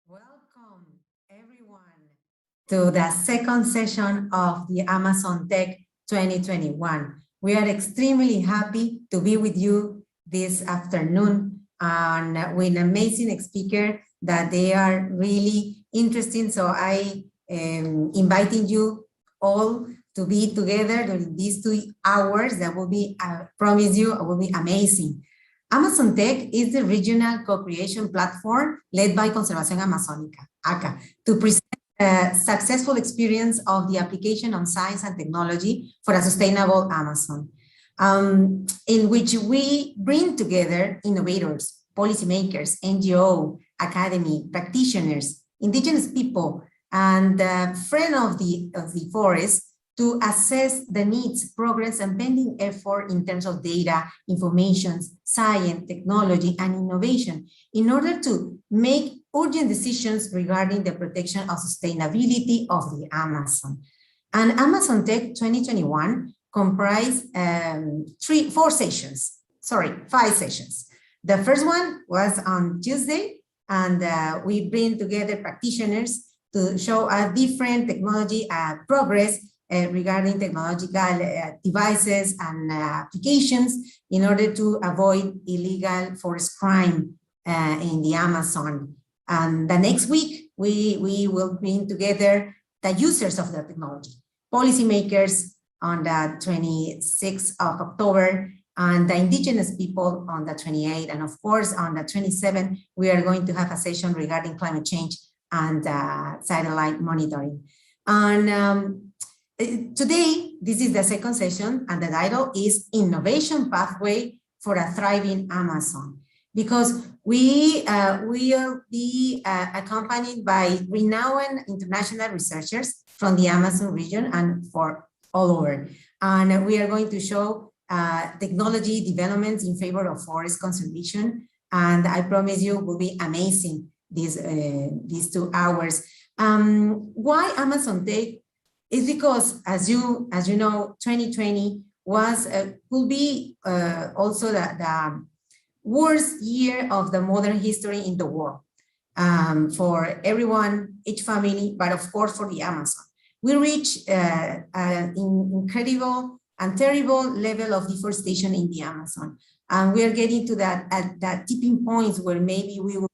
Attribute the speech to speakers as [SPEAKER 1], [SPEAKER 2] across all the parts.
[SPEAKER 1] Welcome, everyone, to the second session of the Amazon Tech 2021. We are extremely happy to be with you this afternoon and with an amazing speaker that they are really interesting. So I am inviting you all to be together during these 2 hours. That will be, I promise you, it will be amazing. Amazon Tech is the regional co-creation platform led by Conservación Amazónica, ACCA, to present a successful experience of the application on science and technology for a sustainable Amazon, in which we bring together innovators, policymakers, NGO, academy, practitioners, indigenous people, and friends of the forest to assess the needs, progress, and pending effort in terms of data, information, science, technology, and innovation in order to make urgent decisions regarding the protection of sustainability of the Amazon. And Amazon Tech 2021 comprised 5 sessions. The first one was on Tuesday, and we bring together practitioners to show a different technology progress regarding technological devices and applications in order to avoid illegal forest crime in the Amazon. And the next week, we will bring together the users of the technology, policymakers on the 26th of October, and the indigenous people on the 28th. And of course, on the 27th, we are going to have a session regarding climate change and satellite monitoring. And today, this is the second session, and the title is Innovation Pathway for a Thriving Amazon, because we will be accompanied by renowned international researchers from the Amazon region and for all over. And we are going to show technology developments in favor of forest conservation. And I promise you will be amazing these 2 hours. Why Amazon Tech? Is because, as you know, 2020 could be also the worst year of the modern history in the world for everyone, each family, but of course for the Amazon. We reached an incredible and terrible level of deforestation in the Amazon, and we are getting to that tipping points where maybe we will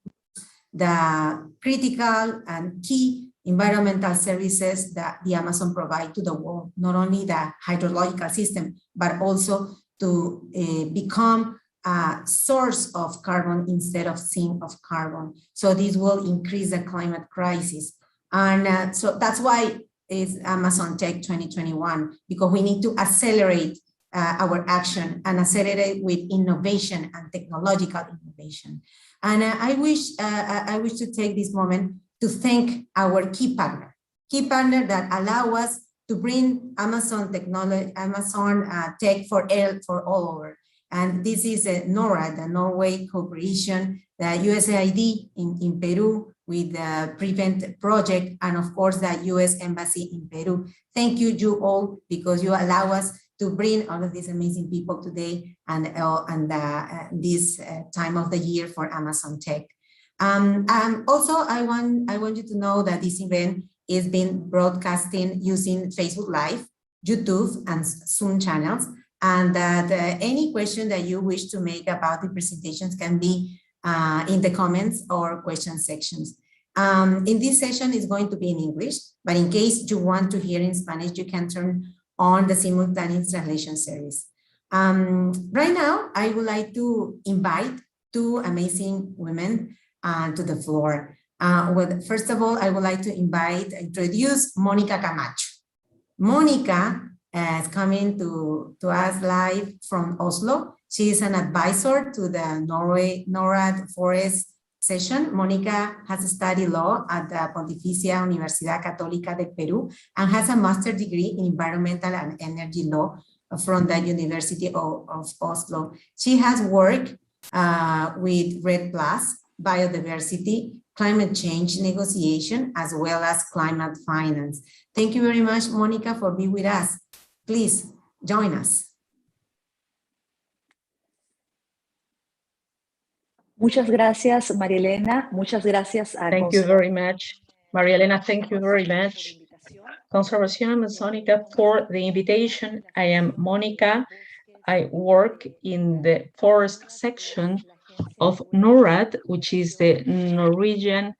[SPEAKER 1] the critical and key environmental services that the Amazon provide to the world, not only the hydrological system, but also to become a source of carbon instead of sink of carbon. So this will increase the climate crisis. And so that's why it's Amazon Tech 2021, because we need to accelerate our action and accelerate with innovation and technological innovation. And I wish to take this moment to thank our key partner that allow us to bring Amazon technology, Amazon Tech for all over. And this is Norad, the Norway Corporation, the USAID in Peru with the Prevent Project, and of course the US Embassy in Peru. Thank you all, because you allow us to bring all of these amazing people today and this time of the year for Amazon Tech. Also, I want you to know that this event is being broadcasting using Facebook Live, YouTube, and Zoom channels, and that any question that you wish to make about the presentations can be in the comments or question sections. In this session, it's going to be in English, but in case you want to hear in Spanish, you can turn on the simultaneous translation service. Right now, I would like to invite 2 amazing women to the floor. First of all, I would like to introduce Monica Camacho. Monica is coming to us live from Oslo. She is an advisor to the Norad Forest session. Monica has studied law at the Pontificia Universidad Católica de Perú and has a master's degree in environmental and energy law from the University of Oslo. She has worked with REDD+, biodiversity, climate change negotiation, as well as climate finance. Thank you very much, Monica, for being with us. Please join us.
[SPEAKER 2] Muchas gracias, María Elena. Muchas gracias.
[SPEAKER 3] Thank you very much, María Elena. Thank you very much, Conservación Amazónica, for the invitation. I am Monica. I work in the forest section of Norad, which is the Norwegian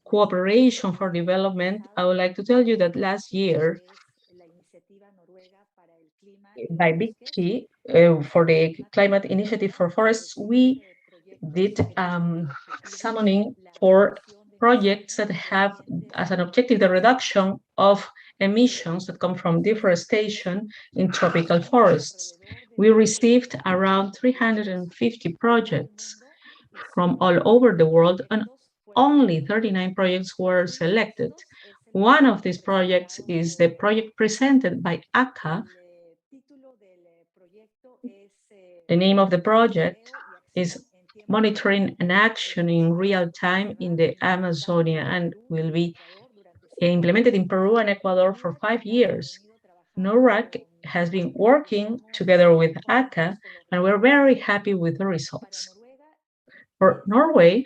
[SPEAKER 3] Cooperation for Development. I would like to tell you that last year, by NICFI, for the Climate Initiative for Forests, we did summoning for projects that have as an objective the reduction of emissions that come from deforestation in tropical forests. We received around 350 projects from all over the world, and only 39 projects were selected. One of these projects is the project presented by ACCA. The name of the project is Monitoring and Action in Real Time in the Amazonia, and will be implemented in Peru and Ecuador for 5 years. Norad has been working together with ACCA, and we're very happy with the results. For Norway,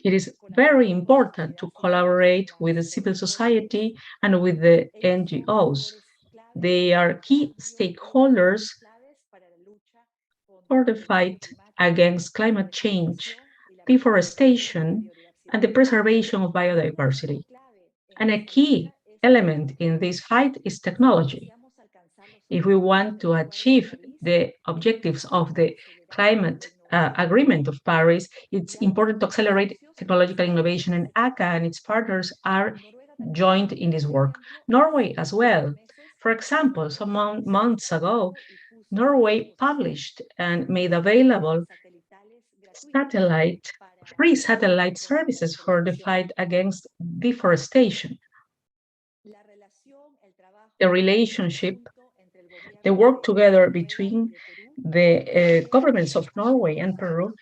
[SPEAKER 3] it is very important to collaborate with the civil society and with the NGOs. They are key stakeholders for the fight against climate change, deforestation, and the preservation of biodiversity. And a key element in this fight is technology. If we want to achieve the objectives of the climate agreement of Paris, it's important to accelerate technological innovation, and ACCA and its partners are joined in this work. Norway as well. For example, some months ago, Norway published and made available free satellite services for the fight against deforestation. The relationship, the work together between the governments of Norway and Peru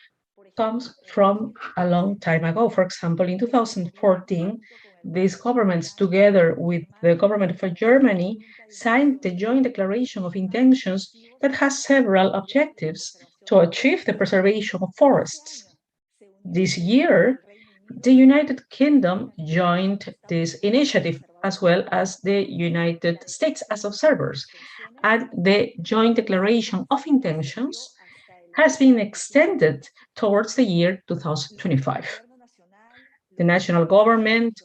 [SPEAKER 3] comes from a long time ago. For example, in 2014, these governments, together with the government of Germany, signed the joint declaration of intentions that has several objectives to achieve the preservation of forests. This year, the United Kingdom joined this initiative, as well as the United States as observers, and the joint declaration of intentions has been extended towards the year 2025. The national government,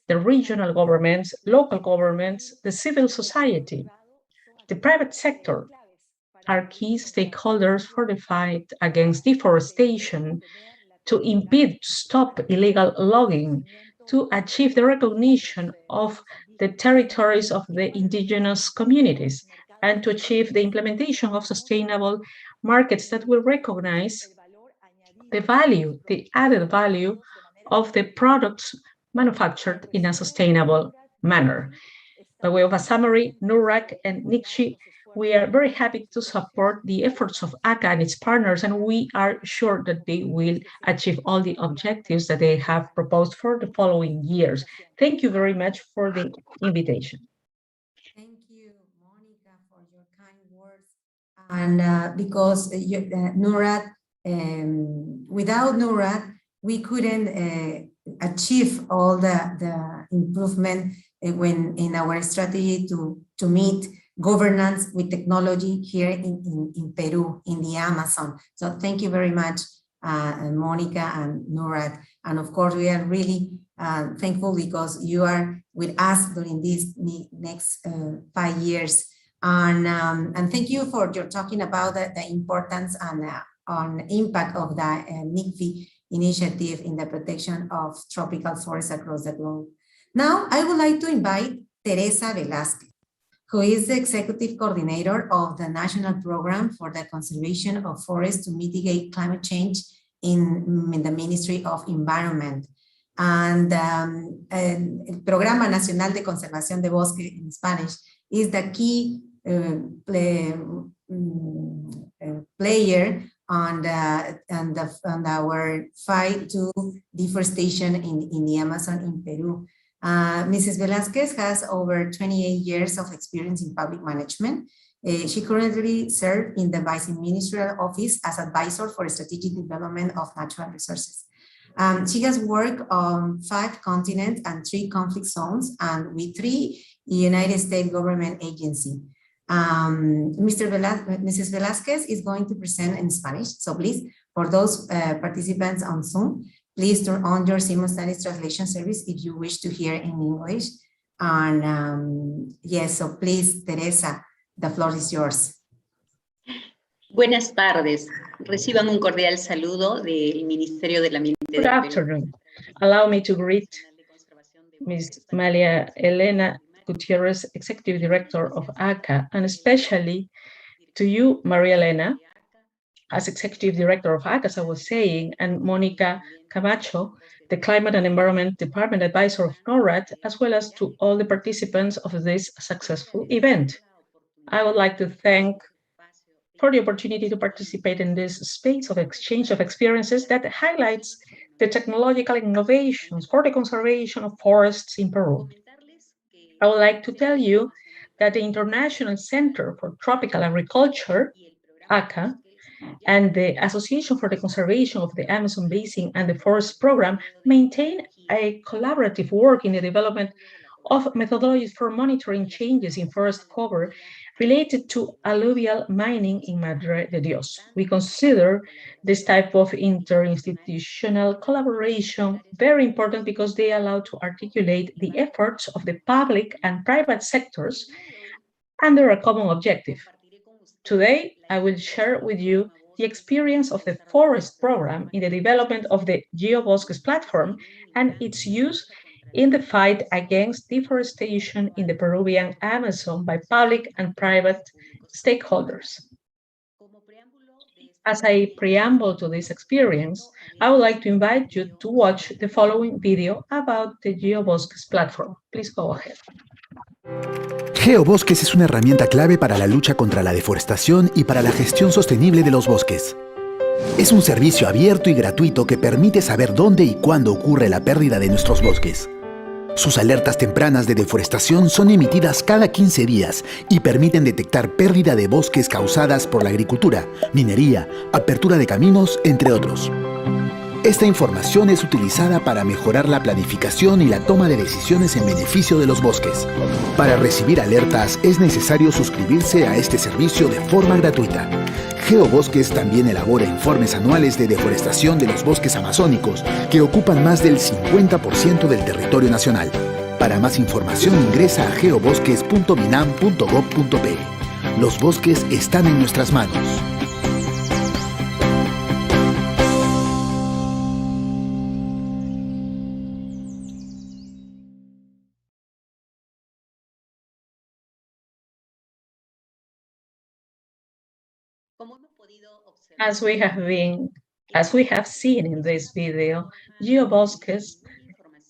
[SPEAKER 3] the regional governments, local governments, the civil society, the private sector are key stakeholders for the fight against deforestation, to impede, stop illegal logging, to achieve the recognition of the territories of the indigenous communities, and to achieve the implementation of sustainable markets that will recognize the value, the added value of the products manufactured in a sustainable manner. By way of a summary, Norad and NICFI, we are very happy to support the efforts of ACCA and its partners, and we are sure that they will achieve all the objectives that they have proposed for the following years. Thank you very much for the invitation.
[SPEAKER 1] Thank you, Monica, for your kind words. And because Norad, without Norad, we couldn't achieve all the improvement when in our strategy to meet governance with technology here in Peru, in the Amazon. So thank you very much, Monica and Norad. And of course, we are really thankful because you are with us during these next 5 years. And thank you for your talking about the importance and on impact of the NICFI initiative in the protection of tropical forests across the globe. Now, I would like to invite Teresa Velázquez, who is the Executive Coordinator of the National Program for the Conservation of Forests to Mitigate Climate Change in the Ministry of Environment. And el Programa Nacional de Conservación de Bosque in Spanish is the key player on our fight to deforestation in the Amazon in Peru. Mrs. Velázquez has over 28 years of experience in public management. She currently serves in the Vice Ministerial Office as advisor for strategic development of natural resources. She has worked on 5 continents and 3 conflict zones, and with 3 United States government agencies. Mrs. Velázquez is going to present in Spanish, so please, for those participants on Zoom, please turn on your simultaneous translation service if you wish to hear in English. And yes, so please, Teresa, the floor is yours.
[SPEAKER 4] Buenas tardes. Reciban un cordial saludo del Ministerio del Ambiente.
[SPEAKER 3] Good afternoon. Allow me to greet Ms. María Elena Gutierrez, Executive Director of ACCA, and especially to you, Maria Elena, as Executive Director of ACCA, as I was saying, and Monica Camacho, the Climate and Environment Department Advisor of Norad, as well as to all the participants of this successful event. I would like to thank for the opportunity to participate in this space of exchange of experiences that highlights the technological innovations for the conservation of forests in Peru. I would like to tell you that the International Center for Tropical Agriculture, ACCA, and the Association for the Conservation of the Amazon Basin and the Forest Program maintain a collaborative work in the development of methodologies for monitoring changes in forest cover related to alluvial mining in Madre de Dios. We consider this type of interinstitutional collaboration very important because they allow to articulate the efforts of the public and private sectors under a common objective. Today, I will share with you the experience of the Forest Program in the development of the GeoBosques platform and its use in the fight against deforestation in the Peruvian Amazon by public and private stakeholders. As a preamble to this experience, I would like to invite you to watch the following video about the GeoBosques platform. Please go ahead.
[SPEAKER 5] GeoBosques es una herramienta clave para la lucha contra la deforestación y para la gestión sostenible de los bosques. Es un servicio abierto y gratuito que permite saber dónde y cuándo ocurre la pérdida de nuestros bosques. Sus alertas tempranas de deforestación son emitidas cada 15 días y permiten detectar pérdida de bosques causadas por la agricultura, minería, apertura de caminos, entre otros. Esta información es utilizada para mejorar la planificación y la toma de decisiones en beneficio de los bosques. Para recibir alertas es necesario suscribirse a este servicio de forma gratuita. GeoBosques también elabora informes anuales de deforestación de los bosques amazónicos, que ocupan más del 50% del territorio nacional. Para más información ingresa a geobosques.binam.gov.pe. Los bosques están en nuestras manos.
[SPEAKER 3] As we have seen in this video, GeoBosques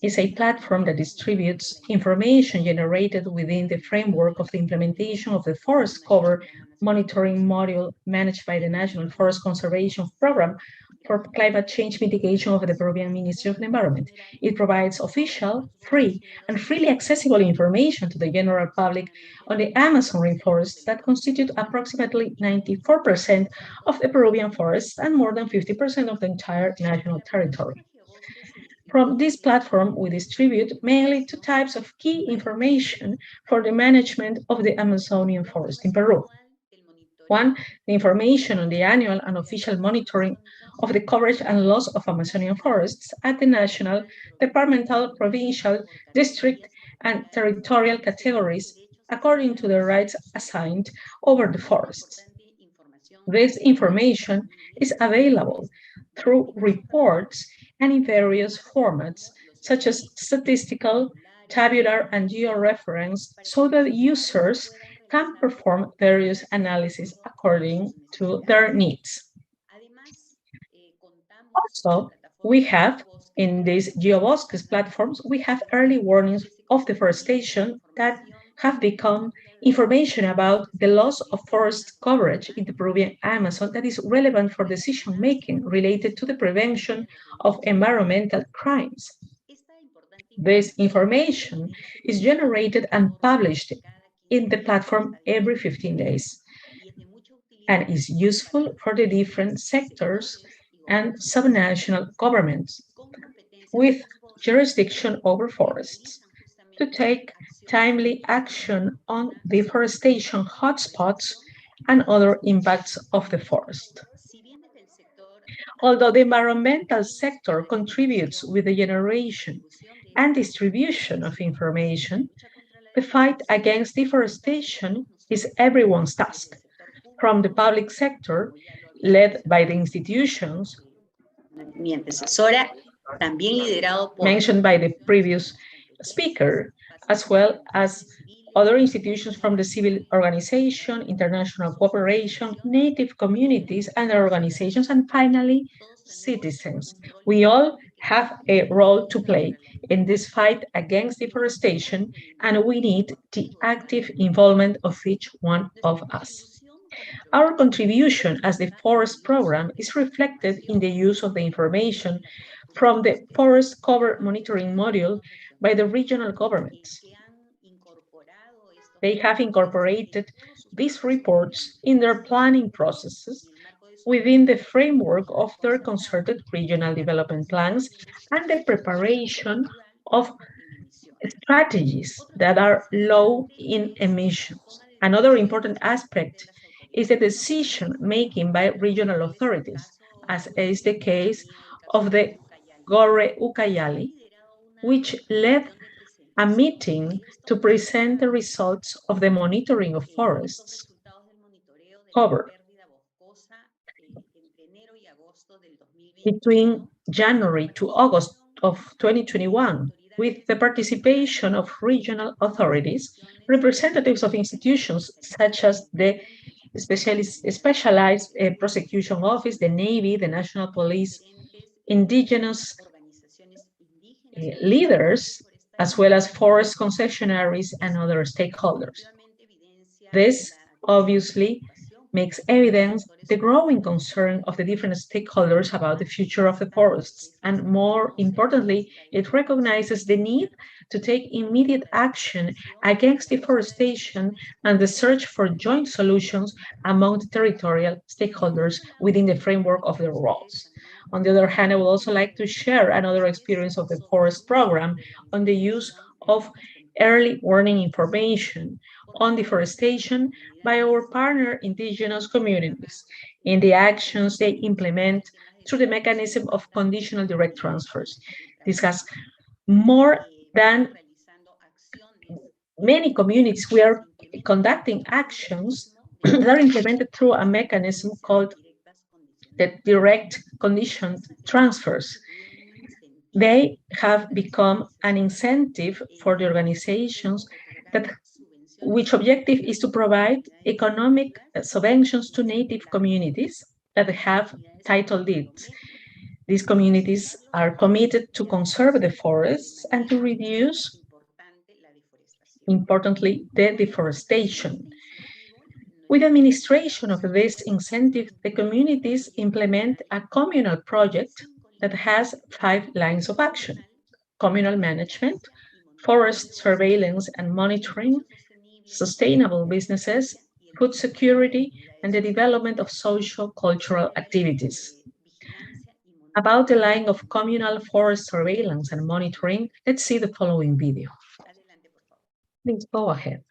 [SPEAKER 3] is a platform that distributes information generated within the framework of the implementation of the forest cover monitoring module managed by the National Forest Conservation Program for climate change mitigation of the Peruvian Ministry of the Environment. It provides official, free, and freely accessible information to the general public on the Amazon rainforests that constitute approximately 94% of the Peruvian forests and more than 50% of the entire national territory. From this platform, we distribute mainly two types of key information for the management of the Amazonian forest in Peru. One, the information on the annual and official monitoring of the coverage and loss of Amazonian forests at the national, departmental, provincial, district, and territorial categories according to the rights assigned over the forests. This information is available through reports and in various formats, such as statistical, tabular, and georeference, so that users can perform various analyses according to their needs. Also, we have, in these GeoBosques platforms, we have early warnings of deforestation that have become information about the loss of forest coverage in the Peruvian Amazon that is relevant for decision-making related to the prevention of environmental crimes. This information is generated and published in the platform every 15 days and is useful for the different sectors and subnational governments with jurisdiction over forests to take timely action on deforestation hotspots and other impacts of the forest. Although the environmental sector contributes with the generation and distribution of information, the fight against deforestation is everyone's task, from the public sector, led by the institutions mentioned by the previous speaker, as well as other institutions from the civil organization, international cooperation, native communities and their organizations, and finally, citizens. We all have a role to play in this fight against deforestation, and we need the active involvement of each one of us. Our contribution as the Forest Program is reflected in the use of the information from the Forest Cover Monitoring Module by the regional governments. They have incorporated these reports in their planning processes within the framework of their concerted regional development plans and the preparation of strategies that are low in emissions. Another important aspect is the decision-making by regional authorities, as is the case of the Gore Ucayali, which led a meeting to present the results of the monitoring of forests cover between January to August of 2021, with the participation of regional authorities, representatives of institutions such as the Specialized Prosecution Office, the Navy, the National Police, indigenous leaders, as well as forest concessionaries and other stakeholders. This obviously makes evident the growing concern of the different stakeholders about the future of the forests. And more importantly, it recognizes the need to take immediate action against deforestation and the search for joint solutions among the territorial stakeholders within the framework of their roles. On the other hand, I would also like to share another experience of the Forest Program on the use of early warning information on deforestation by our partner indigenous communities in the actions they implement through the mechanism of conditional direct transfers. This has more than many communities. We are conducting actions that are implemented through a mechanism called the direct conditioned transfers. They have become an incentive for the organizations which objective is to provide economic subventions to native communities that have title deeds. These communities are committed to conserve the forests and to reduce, importantly, the deforestation. With administration of this incentive, the communities implement a communal project that has 5 lines of action: communal management, forest surveillance and monitoring, sustainable businesses, food security, and the development of social-cultural activities. About the line of communal forest surveillance and monitoring, let's see the following video. Please go ahead.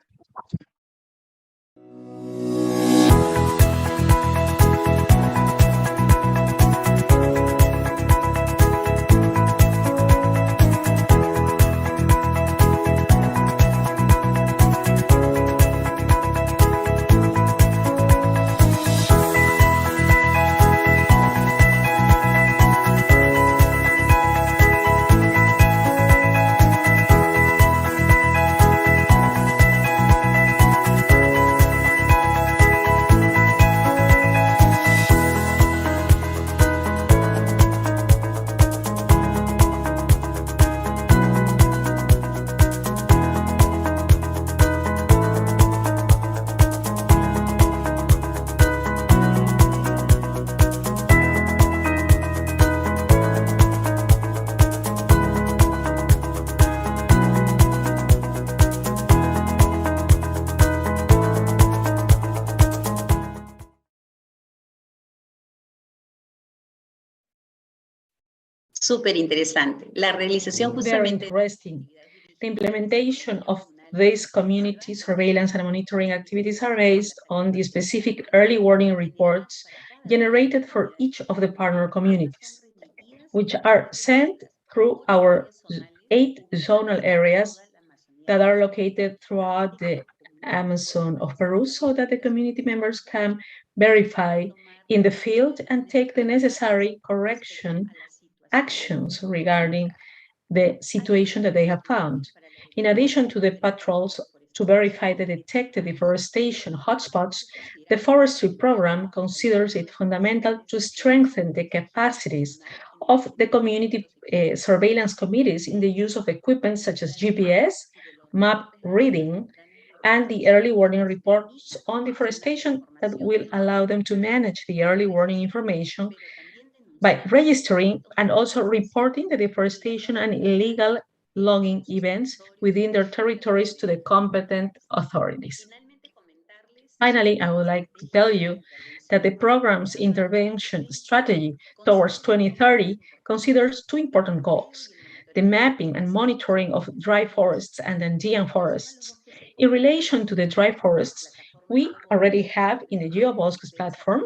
[SPEAKER 4] Súper interesante. La realización justamente...
[SPEAKER 3] Very interesting. The implementation of these community surveillance and monitoring activities are based on the specific early warning reports generated for each of the partner communities, which are sent through our 8 zonal areas that are located throughout the Amazon of Peru, so that the community members can verify in the field and take the necessary correction actions regarding the situation that they have found. In addition to the patrols to verify the detected deforestation hotspots, the forestry program considers it fundamental to strengthen the capacities of the community surveillance committees in the use of equipment such as GPS, map reading, and the early warning reports on deforestation that will allow them to manage the early warning information by registering and also reporting the deforestation and illegal logging events within their territories to the competent authorities. Finally, I would like to tell you that the program's intervention strategy towards 2030 considers two important goals: the mapping and monitoring of dry forests and Andean forests. In relation to the dry forests, we already have in the GeoBosques platform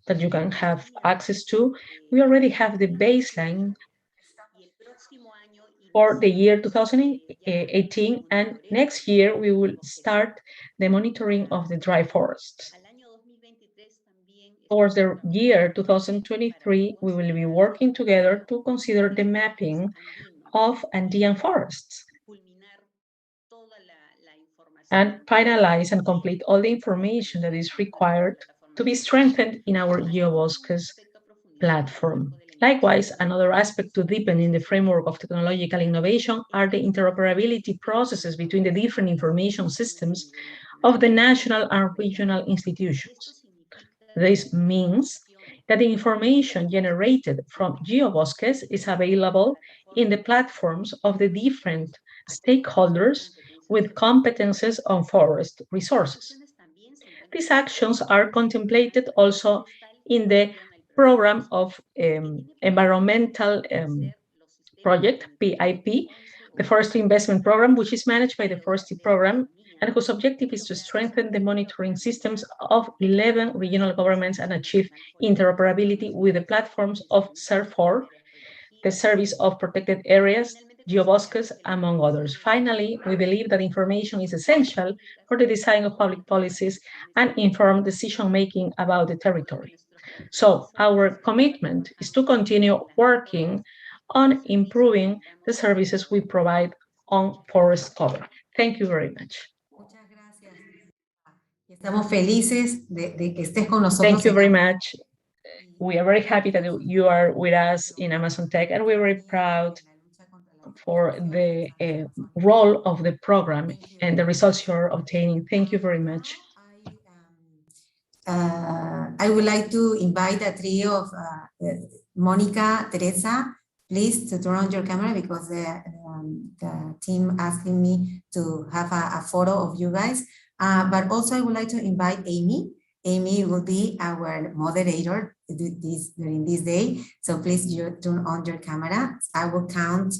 [SPEAKER 3] that you can have access to, we already have the baseline for the year 2018, and next year we will start the monitoring of the dry forests. Towards the year 2023, we will be working together to consider the mapping of Andean forests and finalize and complete all the information that is required to be strengthened in our GeoBosques platform. Likewise, another aspect to deepen in the framework of technological innovation are the interoperability processes between the different information systems of the national and regional institutions. This means that the information generated from GeoBosques is available in the platforms of the different stakeholders with competences on forest resources. These actions are contemplated also in the program of environmental project, PIP, the Forestry Investment Program, which is managed by the Forestry Program and whose objective is to strengthen the monitoring systems of 11 regional governments and achieve interoperability with the platforms of SERFOR, the Service of Protected Areas, GeoBosques, among others. Finally, we believe that information is essential for the design of public policies and informed decision-making about the territory. So our commitment is to continue working on improving the services we provide on forest cover. Thank you very much.
[SPEAKER 1] Muchas gracias. Estamos felices de que estés con nosotros.
[SPEAKER 3] Thank you very much. We are very happy that you are with us in Amazon Tech, and we're very proud for the role of the program and the results you're obtaining. Thank you very much.
[SPEAKER 1] I would like to invite the trio of Monica, Teresa, please to turn on your camera because the team asking me to have a photo of you guys. But also I would like to invite Amy. Amy will be our moderator during this day. So please turn on your camera. I will count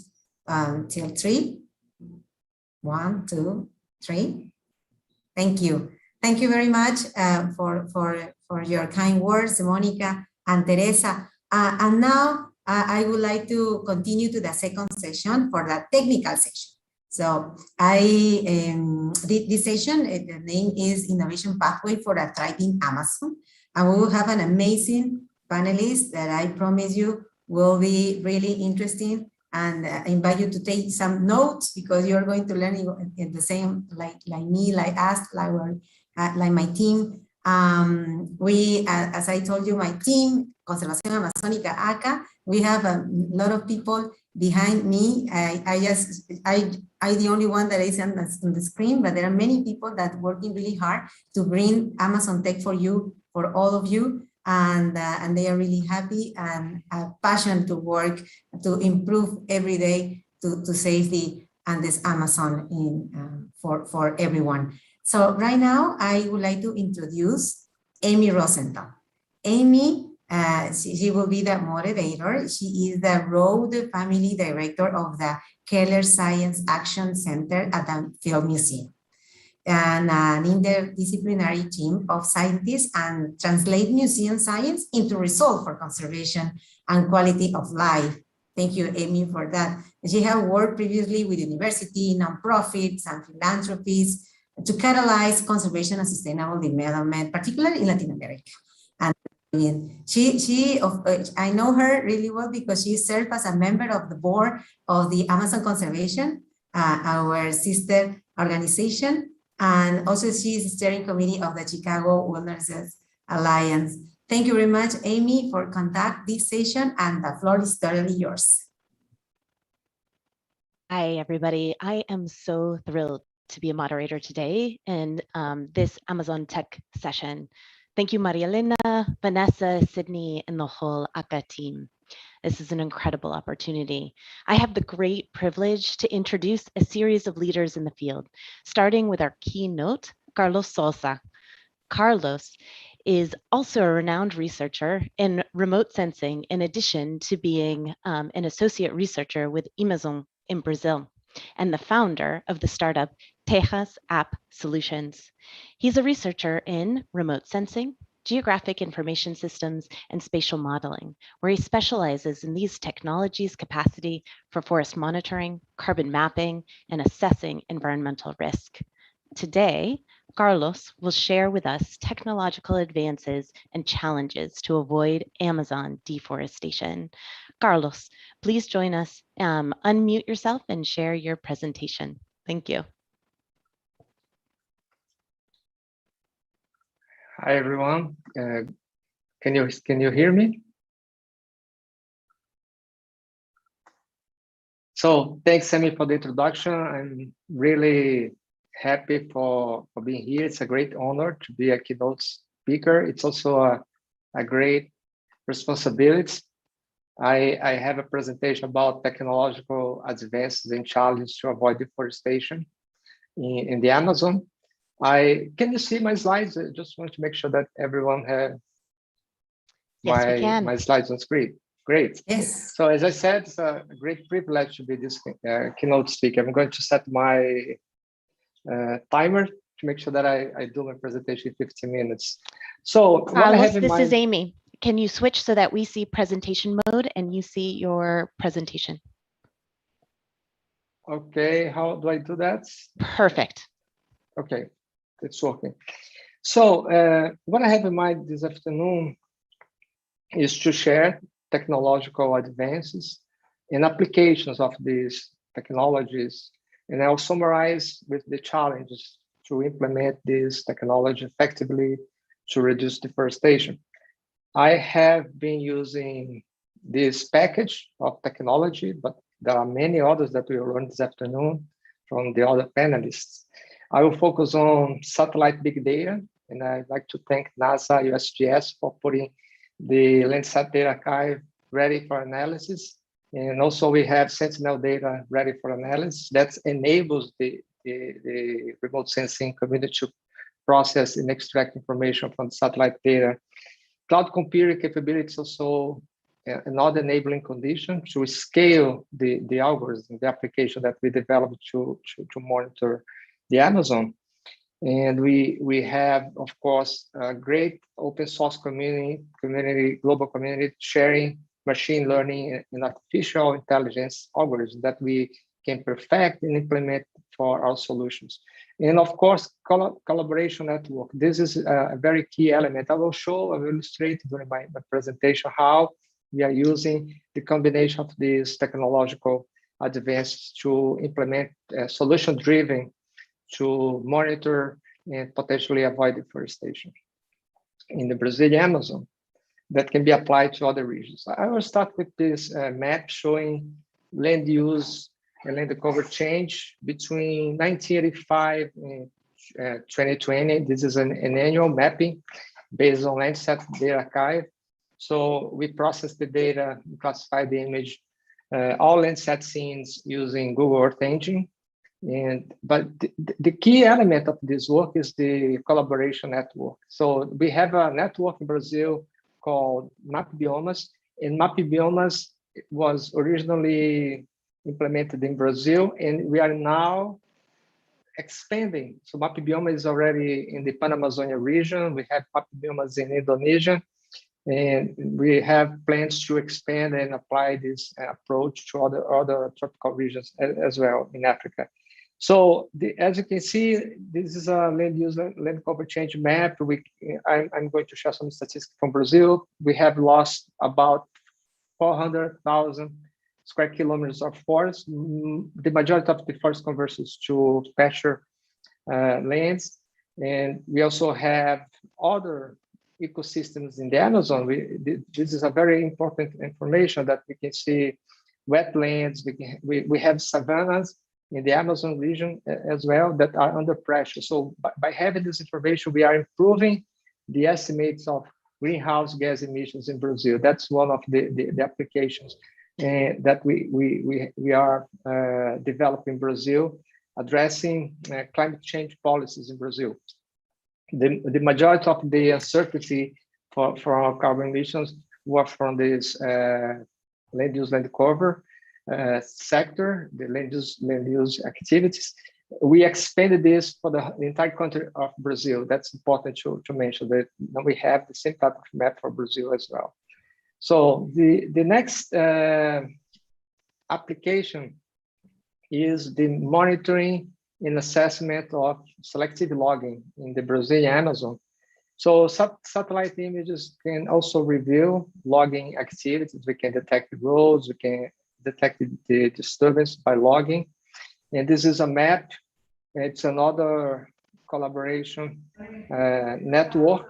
[SPEAKER 1] till 3. 1, 2, 3. Thank you. Thank you very much for your kind words, Monica and Teresa. And now I would like to continue to the second session for the technical session. So this session, the name is Innovation Pathway for a Thriving Amazon. And we will have an amazing panelist that I promise you will be really interesting, and I invite you to take some notes because you're going to learn in the same, like me, like us, like my team. As I told you, my team, Conservación Amazónica, ACCA, we have a lot of people behind me. I'm the only one that is on the screen, but there are many people that are working really hard to bring Amazon Tech for you, for all of you, and they are really happy and have passion to work to improve every day to save the Andes Amazon for everyone. So right now, I would like to introduce Amy Rosenthal. Amy, she will be the moderator. She is the Road Family Director of the Keller Science Action Center at the Field Museum, and an interdisciplinary team of scientists and translate museum science into results for conservation and quality of life. Thank you, Amy, for that. She has worked previously with university, nonprofits, and philanthropies to catalyze conservation and sustainable development, particularly in Latin America. And I know her really well because she served as a member of the board of the Amazon Conservation, our sister organization, and also she is steering committee of the Chicago Wilderness Alliance. Thank you very much, Amy, for conduct this session, and the floor is totally yours.
[SPEAKER 6] Hi, everybody. I am so thrilled to be a moderator today in this Amazon Tech session. Thank you, Maria Elena, Vanessa, Sydney, and the whole ACCA team. This is an incredible opportunity. I have the great privilege to introduce a series of leaders in the field, starting with our keynote, Carlos Sosa. Carlos is also a renowned researcher in remote sensing, in addition to being an associate researcher with Amazon in Brazil, and the founder of the startup Texas App Solutions. He's a researcher in remote sensing, geographic information systems, and spatial modeling, where he specializes in these technologies' capacity for forest monitoring, carbon mapping, and assessing environmental risk. Today, Carlos will share with us technological advances and challenges to avoid Amazon deforestation. Carlos, please join us, unmute yourself and share your presentation. Thank you.
[SPEAKER 7] Hi, everyone. Can you hear me? So thanks, Sammy, for the introduction. I'm really happy for being here. It's a great honor to be a keynote speaker. It's also a great responsibility. I have a presentation about technological advances and challenges to avoid deforestation in the Amazon. Can you see my slides? I just want to make sure that everyone has my slides on screen. Great.
[SPEAKER 1] Yes.
[SPEAKER 7] So as I said, it's a great privilege to be this keynote speaker. I'm going to set my timer to make sure that I do my presentation in 15 minutes. So
[SPEAKER 6] Carlos, this is Amy. Can you switch so that we see presentation mode and you see your presentation?
[SPEAKER 7] Okay, how do I do that?
[SPEAKER 6] Perfect.
[SPEAKER 7] Okay, it's working. So what I have in mind this afternoon is to share technological advances and applications of these technologies. And I'll summarize with the challenges to implement this technology effectively to reduce deforestation. I have been using this package of technology, but there are many others that we will learn this afternoon from the other panelists. I will focus on satellite big data, and I'd like to thank NASA, USGS for putting the Landsat data archive ready for analysis. And also we have Sentinel data ready for analysis that enables the remote sensing community to process and extract information from the satellite data. Cloud computing capabilities also another enabling condition to scale the algorithm, the application that we developed to monitor the Amazon. And we have, of course, a great open source community, global community sharing machine learning and artificial intelligence algorithms that we can perfect and implement for our solutions. And of course, collaboration network. This is a very key element. I will illustrate during my presentation how we are using the combination of these technological advances to implement solution-driven to monitor and potentially avoid deforestation in the Brazilian Amazon that can be applied to other regions. I will start with this map showing land use and land cover change between 1985 and 2020. This is an annual mapping based on Landsat data archive. So we process the data, classify the image, all Landsat scenes using Google Earth Engine. But the key element of this work is the collaboration network. So we have a network in Brazil called Map Biomas, and Map Biomas was originally implemented in Brazil, and we are now expanding. So Map Biomas is already in the Pan-Amazonia region. We have Map Biomas in Indonesia, and we have plans to expand and apply this approach to other tropical regions as well in Africa. So as you can see, this is a land cover change map. I'm going to share some statistics from Brazil. We have lost about 400,000 square kilometers of forest. The majority of the forest converts to pasture lands. And we also have other ecosystems in the Amazon. This is a very important information that we can see wetlands, we have savannas in the Amazon region as well that are under pressure. So by having this information, we are improving the estimates of greenhouse gas emissions in Brazil. That's one of the applications that we are developing in Brazil, addressing climate change policies in Brazil. The majority of the uncertainty for our carbon emissions were from this land use, land cover sector, the land use activities. We expanded this for the entire country of Brazil. That's important to mention that we have the same type of map for Brazil as well. So the next application is the monitoring and assessment of selective logging in the Brazilian Amazon. So satellite images can also reveal logging activities. We can detect the roads, we can detect the disturbance by logging. And this is a map. It's another collaboration network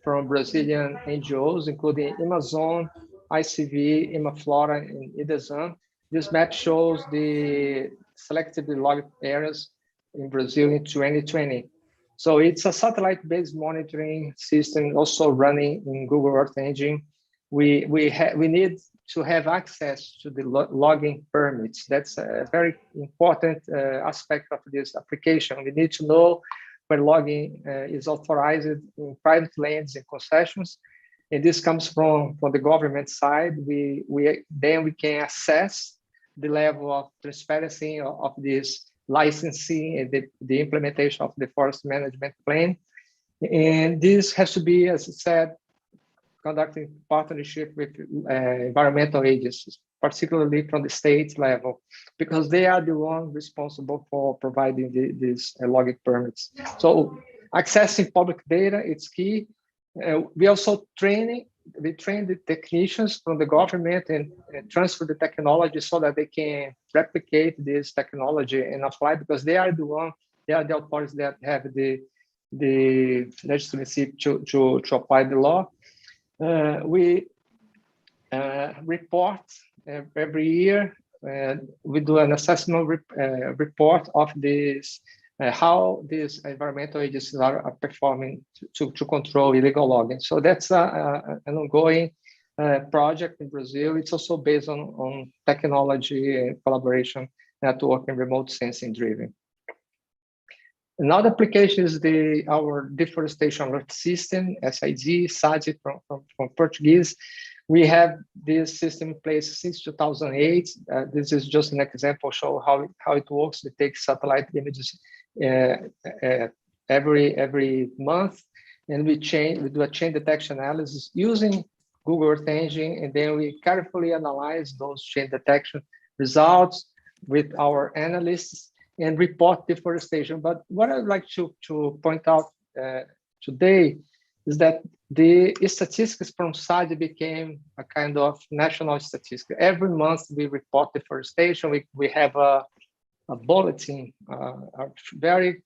[SPEAKER 7] from Brazilian NGOs, including Amazon, ICV, Imaflora, and IDESAN. This map shows the selectively logged areas in Brazil in 2020. So it's a satellite-based monitoring system also running in Google Earth Engine. We need to have access to the logging permits. That's a very important aspect of this application. We need to know when logging is authorized in private lands and concessions. And this comes from the government side. Then we can assess the level of transparency of this licensing and the implementation of the forest management plan. And this has to be, as I said, conducting partnership with environmental agencies, particularly from the state level, because they are the ones responsible for providing these logging permits. So accessing public data, it's key. We also train the technicians from the government and transfer the technology so that they can replicate this technology and apply, because they are the authorities that have the legitimacy to apply the law. We report every year. We do an assessment report of this, how these environmental agencies are performing to control illegal logging. So that's an ongoing project in Brazil. It's also based on technology and collaboration network and remote sensing driven. Another application is our deforestation alert system, SID, from Portuguese. We have this system in place since 2008. This is just an example show how it works. We take satellite images every month, and we do a chain detection analysis using Google Earth Engine, and then we carefully analyze those chain detection results with our analysts and report deforestation. But what I'd like to point out today is that the statistics from SAD became a kind of national statistic. Every month we report deforestation. We have a bulletin, a very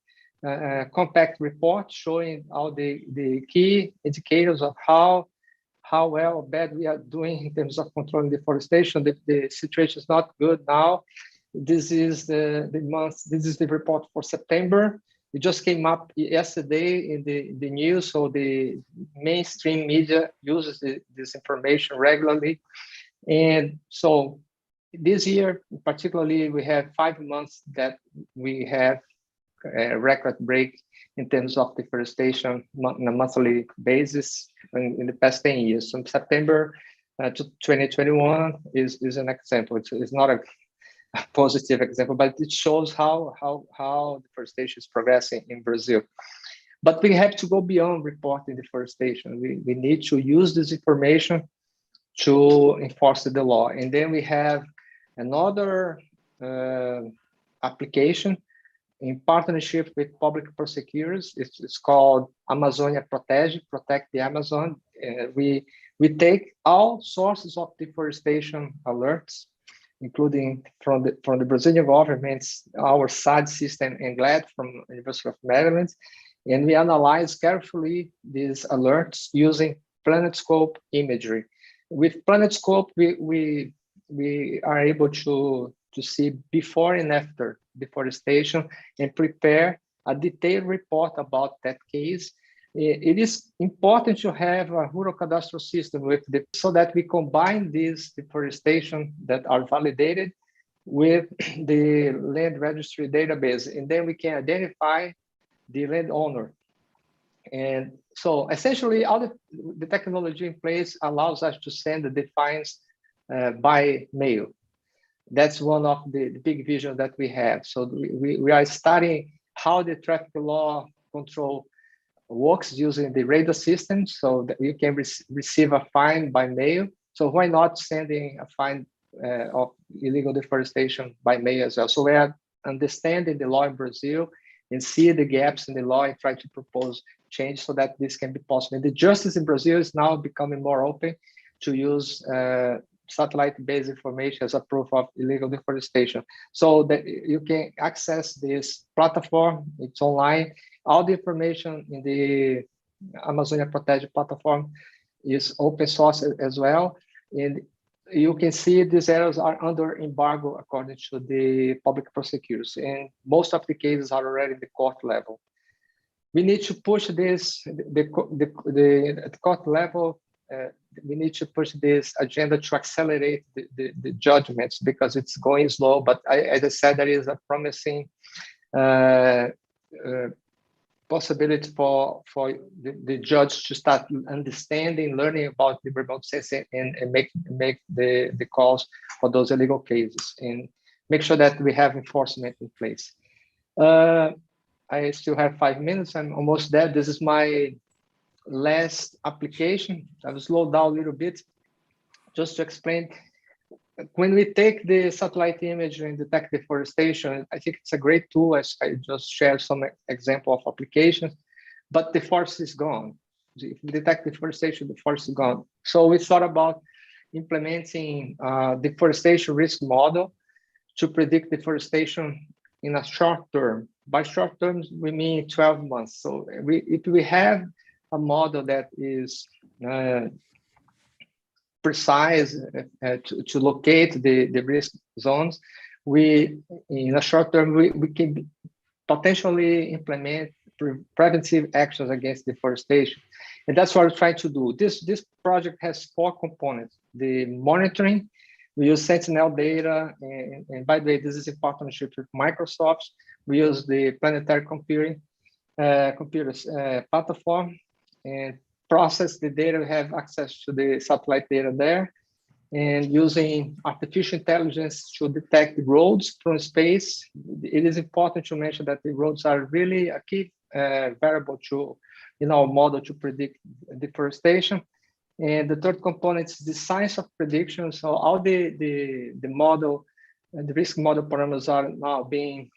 [SPEAKER 7] compact report showing all the key indicators of how well or bad we are doing in terms of controlling deforestation. The situation is not good now. This is the month. This is the report for September. It just came up yesterday in the news, so the mainstream media uses this information regularly. And so this year, particularly, we have 5 months that we have a record break in terms of deforestation on a monthly basis in the past 10 years. From September to 2021 is an example. It's not a positive example, but it shows how deforestation is progressing in Brazil. But we have to go beyond reporting deforestation. We need to use this information to enforce the law. And then we have another application in partnership with public prosecutors. It's called Amazônia Protege, Protect the Amazon. We take all sources of deforestation alerts, including from the Brazilian government, our SAD system, and GLAD from University of Maryland. And we analyze carefully these alerts using PlanetScope imagery. With PlanetScope, we are able to see before and after deforestation and prepare a detailed report about that case. It is important to have a rural cadastral system so that we combine these deforestation that are validated with the land registry database, and then we can identify the landowner. And so essentially all the technology in place allows us to send the fines by mail. That's one of the big visions that we have. So we are studying how the traffic law control works using the radar system, so that you can receive a fine by mail. So why not sending a fine of illegal deforestation by mail as well? So we are understanding the law in Brazil and see the gaps in the law and try to propose change so that this can be possible. And the justice in Brazil is now becoming more open to use satellite-based information as a proof of illegal deforestation. So that you can access this platform, it's online. All the information in the Amazonia Protege platform is open source as well. And you can see these areas are under embargo according to the public prosecutors. And most of the cases are already at the court level. We need to push this, at the court level, we need to push this agenda to accelerate the judgments because it's going slow. But as I said, there is a promising possibility for the judge to start understanding, learning about the remote sensing and make the calls for those illegal cases and make sure that we have enforcement in place. I still have 5 minutes. I'm almost there. This is my last application. I will slow down a little bit just to explain. When we take the satellite image and detect deforestation, I think it's a great tool. As I just shared some example of applications, but the forest is gone. If we detect deforestation, the forest is gone. So we thought about implementing a deforestation risk model to predict deforestation in a short term. By short term, we mean 12 months. So if we have a model that is precise to locate the risk zones, in a short term, we can potentially implement preventive actions against deforestation. And that's what we're trying to do. This project has 4 components. The monitoring, we use Sentinel data, and by the way, this is in partnership with Microsoft. We use the planetary computers platform and process the data. We have access to the satellite data there, and using artificial intelligence to detect roads from space. It is important to mention that the roads are really a key variable in our model to predict deforestation. And the third component is the science of prediction. So all the model, the risk model parameters are now being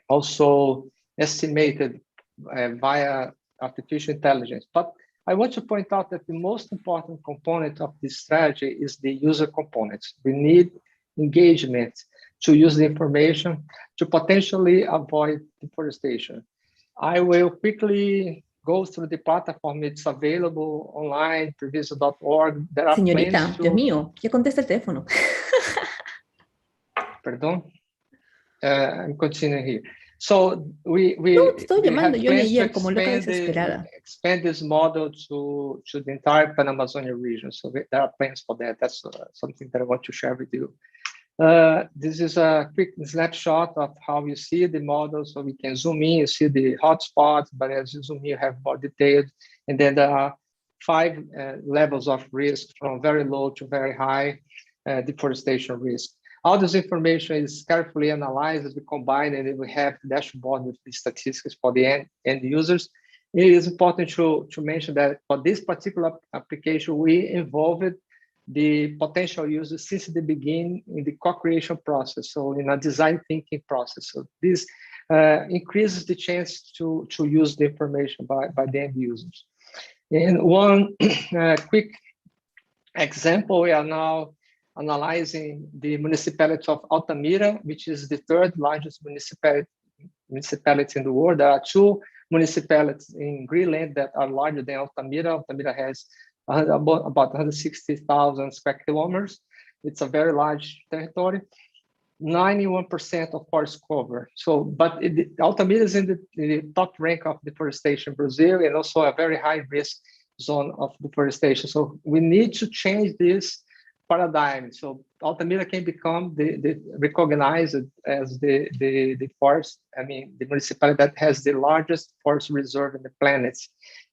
[SPEAKER 7] also estimated via artificial intelligence. But I want to point out that the most important component of this strategy is the user components. We need engagement to use the information to potentially avoid deforestation. I will quickly go through the platform. It's available online, previso.org. There are
[SPEAKER 2] Señorita, Dios mío, ya contesta el teléfono.
[SPEAKER 7] Perdón. I'm continuing here. So we
[SPEAKER 2] estoy llamando yo ayer como loca desesperada.
[SPEAKER 7] Expand this model to the entire Pan-Amazonia region. So there are plans for that. That's something that I want to share with you. This is a quick snapshot of how you see the model. So we can zoom in, you see the hotspots, but as you zoom in, you have more details. And then there are 5 levels of risk from very low to very high deforestation risk. All this information is carefully analyzed as we combine, and we have the dashboard with the statistics for the end users. It is important to mention that for this particular application, we involved the potential users since the beginning in the co-creation process, so in a design thinking process. So this increases the chance to use the information by the end users. And one quick example, we are now analyzing the municipality of Altamira, which is the third largest municipality in the world. There are two municipalities in Greenland that are larger than Altamira. Altamira has about 160,000 square kilometers. It's a very large territory. 91% of forest cover. So, but Altamira is in the top rank of deforestation in Brazil, and also a very high risk zone of deforestation. So we need to change this paradigm. So Altamira can become recognized as the forest, the municipality that has the largest forest reserve in the planet.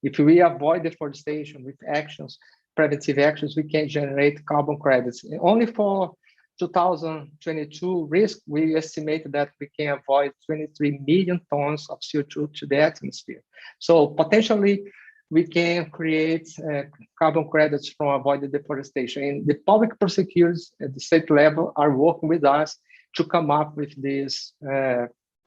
[SPEAKER 7] If we avoid deforestation with actions, preventive actions, we can generate carbon credits. Only for 2022 risk, we estimate that we can avoid 23 million tons of CO2 to the atmosphere. So potentially, we can create carbon credits from avoided deforestation. And the public prosecutors at the state level are working with us to come up with this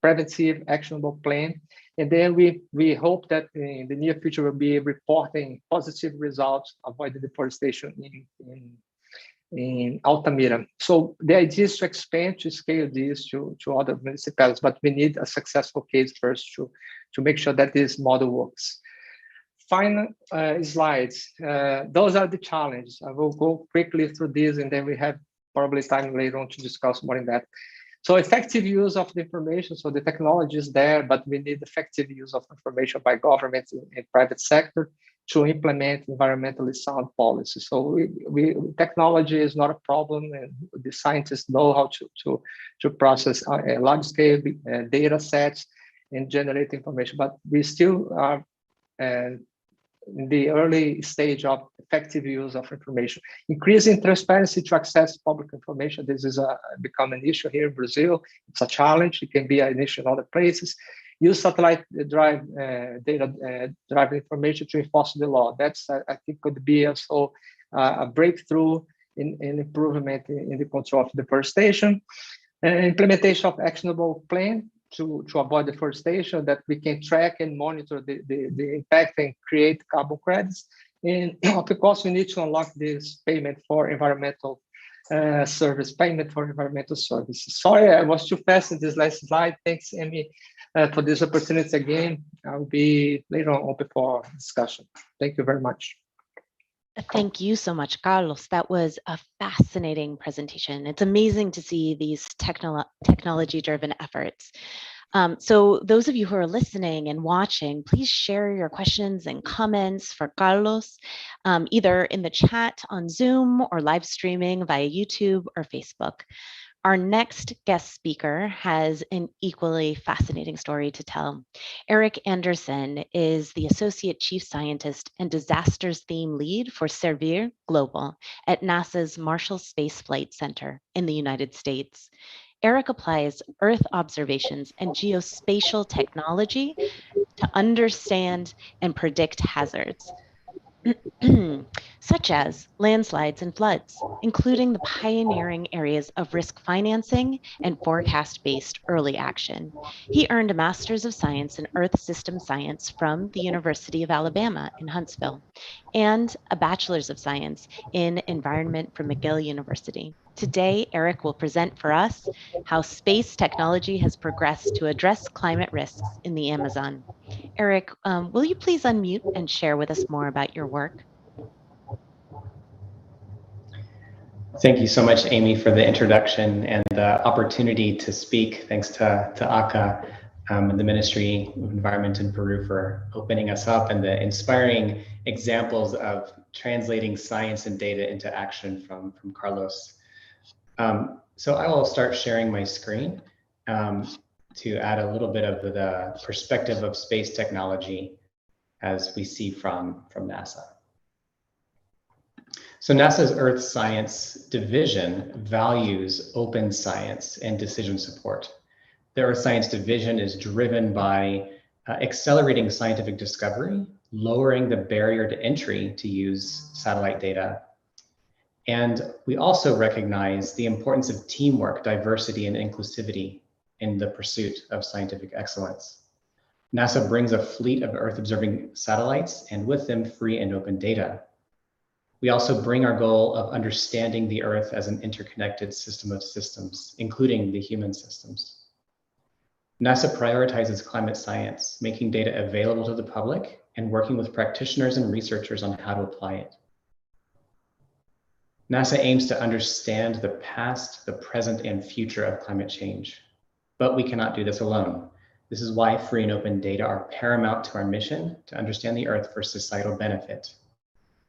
[SPEAKER 7] preventive actionable plan. And then we hope that in the near future we'll be reporting positive results of avoided deforestation in Altamira. So the idea is to expand, to scale this to other municipalities, but we need a successful case first to make sure that this model works. Final slides. Those are the challenges. I will go quickly through these, and then we have probably time later on to discuss more in that. So effective use of the information. So the technology is there, but we need effective use of information by government and private sector to implement environmentally sound policy. So technology is not a problem, and the scientists know how to process large scale data sets and generate information, but we still are in the early stage of effective use of information. Increasing transparency to access public information. This is become an issue here in Brazil. It's a challenge. It can be an issue in other places. Use satellite data drive information to enforce the law. That's, I think, could be also a breakthrough in improvement in the control of deforestation. Implementation of actionable plan to avoid deforestation, that we can track and monitor the impact and create carbon credits. And of course, we need to unlock this payment for environmental services. Sorry, I was too fast in this last slide. Thanks, Amy, for this opportunity again. I'll be later on open for discussion. Thank you very much.
[SPEAKER 6] Thank you so much, Carlos. That was a fascinating presentation. It's amazing to see these technology-driven efforts. So those of you who are listening and watching, please share your questions and comments for Carlos, either in the chat on Zoom or live streaming via YouTube or Facebook. Our next guest speaker has an equally fascinating story to tell. Eric Anderson is the Associate Chief Scientist and Disasters Theme Lead for Servir Global at NASA's Marshall Space Flight Center in the United States. Eric applies Earth observations and geospatial technology to understand and predict hazards, such as landslides and floods, including the pioneering areas of risk financing and forecast-based early action. He earned a Master's of Science in Earth System Science from the University of Alabama in Huntsville, and a Bachelor's of Science in Environment from McGill University. Today, Eric will present for us how space technology has progressed to address climate risks in the Amazon. Eric, will you please unmute and share with us more about your work?
[SPEAKER 8] Thank you so much, Amy, for the introduction and the opportunity to speak. Thanks to ACCA and the Ministry of Environment in Peru for opening us up, and the inspiring examples of translating science and data into action from Carlos. So I will start sharing my screen to add a little bit of the perspective of space technology as we see from NASA. So NASA's Earth Science Division values open science and decision support. The Earth Science Division is driven by accelerating scientific discovery, lowering the barrier to entry to use satellite data. And we also recognize the importance of teamwork, diversity, and inclusivity in the pursuit of scientific excellence. NASA brings a fleet of Earth observing satellites, and with them free and open data. We also bring our goal of understanding the Earth as an interconnected system of systems, including the human systems. NASA prioritizes climate science, making data available to the public and working with practitioners and researchers on how to apply it. NASA aims to understand the past, the present, and future of climate change, but we cannot do this alone. This is why free and open data are paramount to our mission to understand the Earth for societal benefit.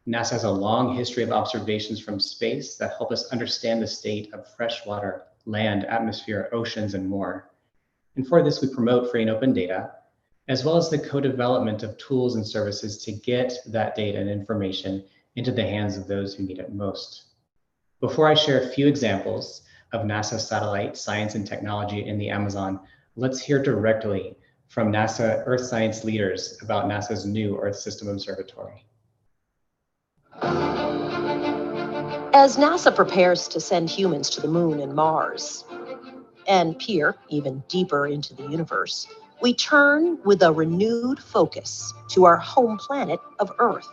[SPEAKER 8] NASA has a long history of observations from space that help us understand the state of freshwater, land, atmosphere, oceans, and more. And for this, we promote free and open data, as well as the co-development of tools and services to get that data and information into the hands of those who need it most. Before I share a few examples of NASA satellite science and technology in the Amazon, let's hear directly from NASA Earth Science leaders about NASA's new Earth System Observatory.
[SPEAKER 9] As NASA prepares to send humans to the moon and Mars, and peer even deeper into the universe, we turn with a renewed focus to our home planet of Earth.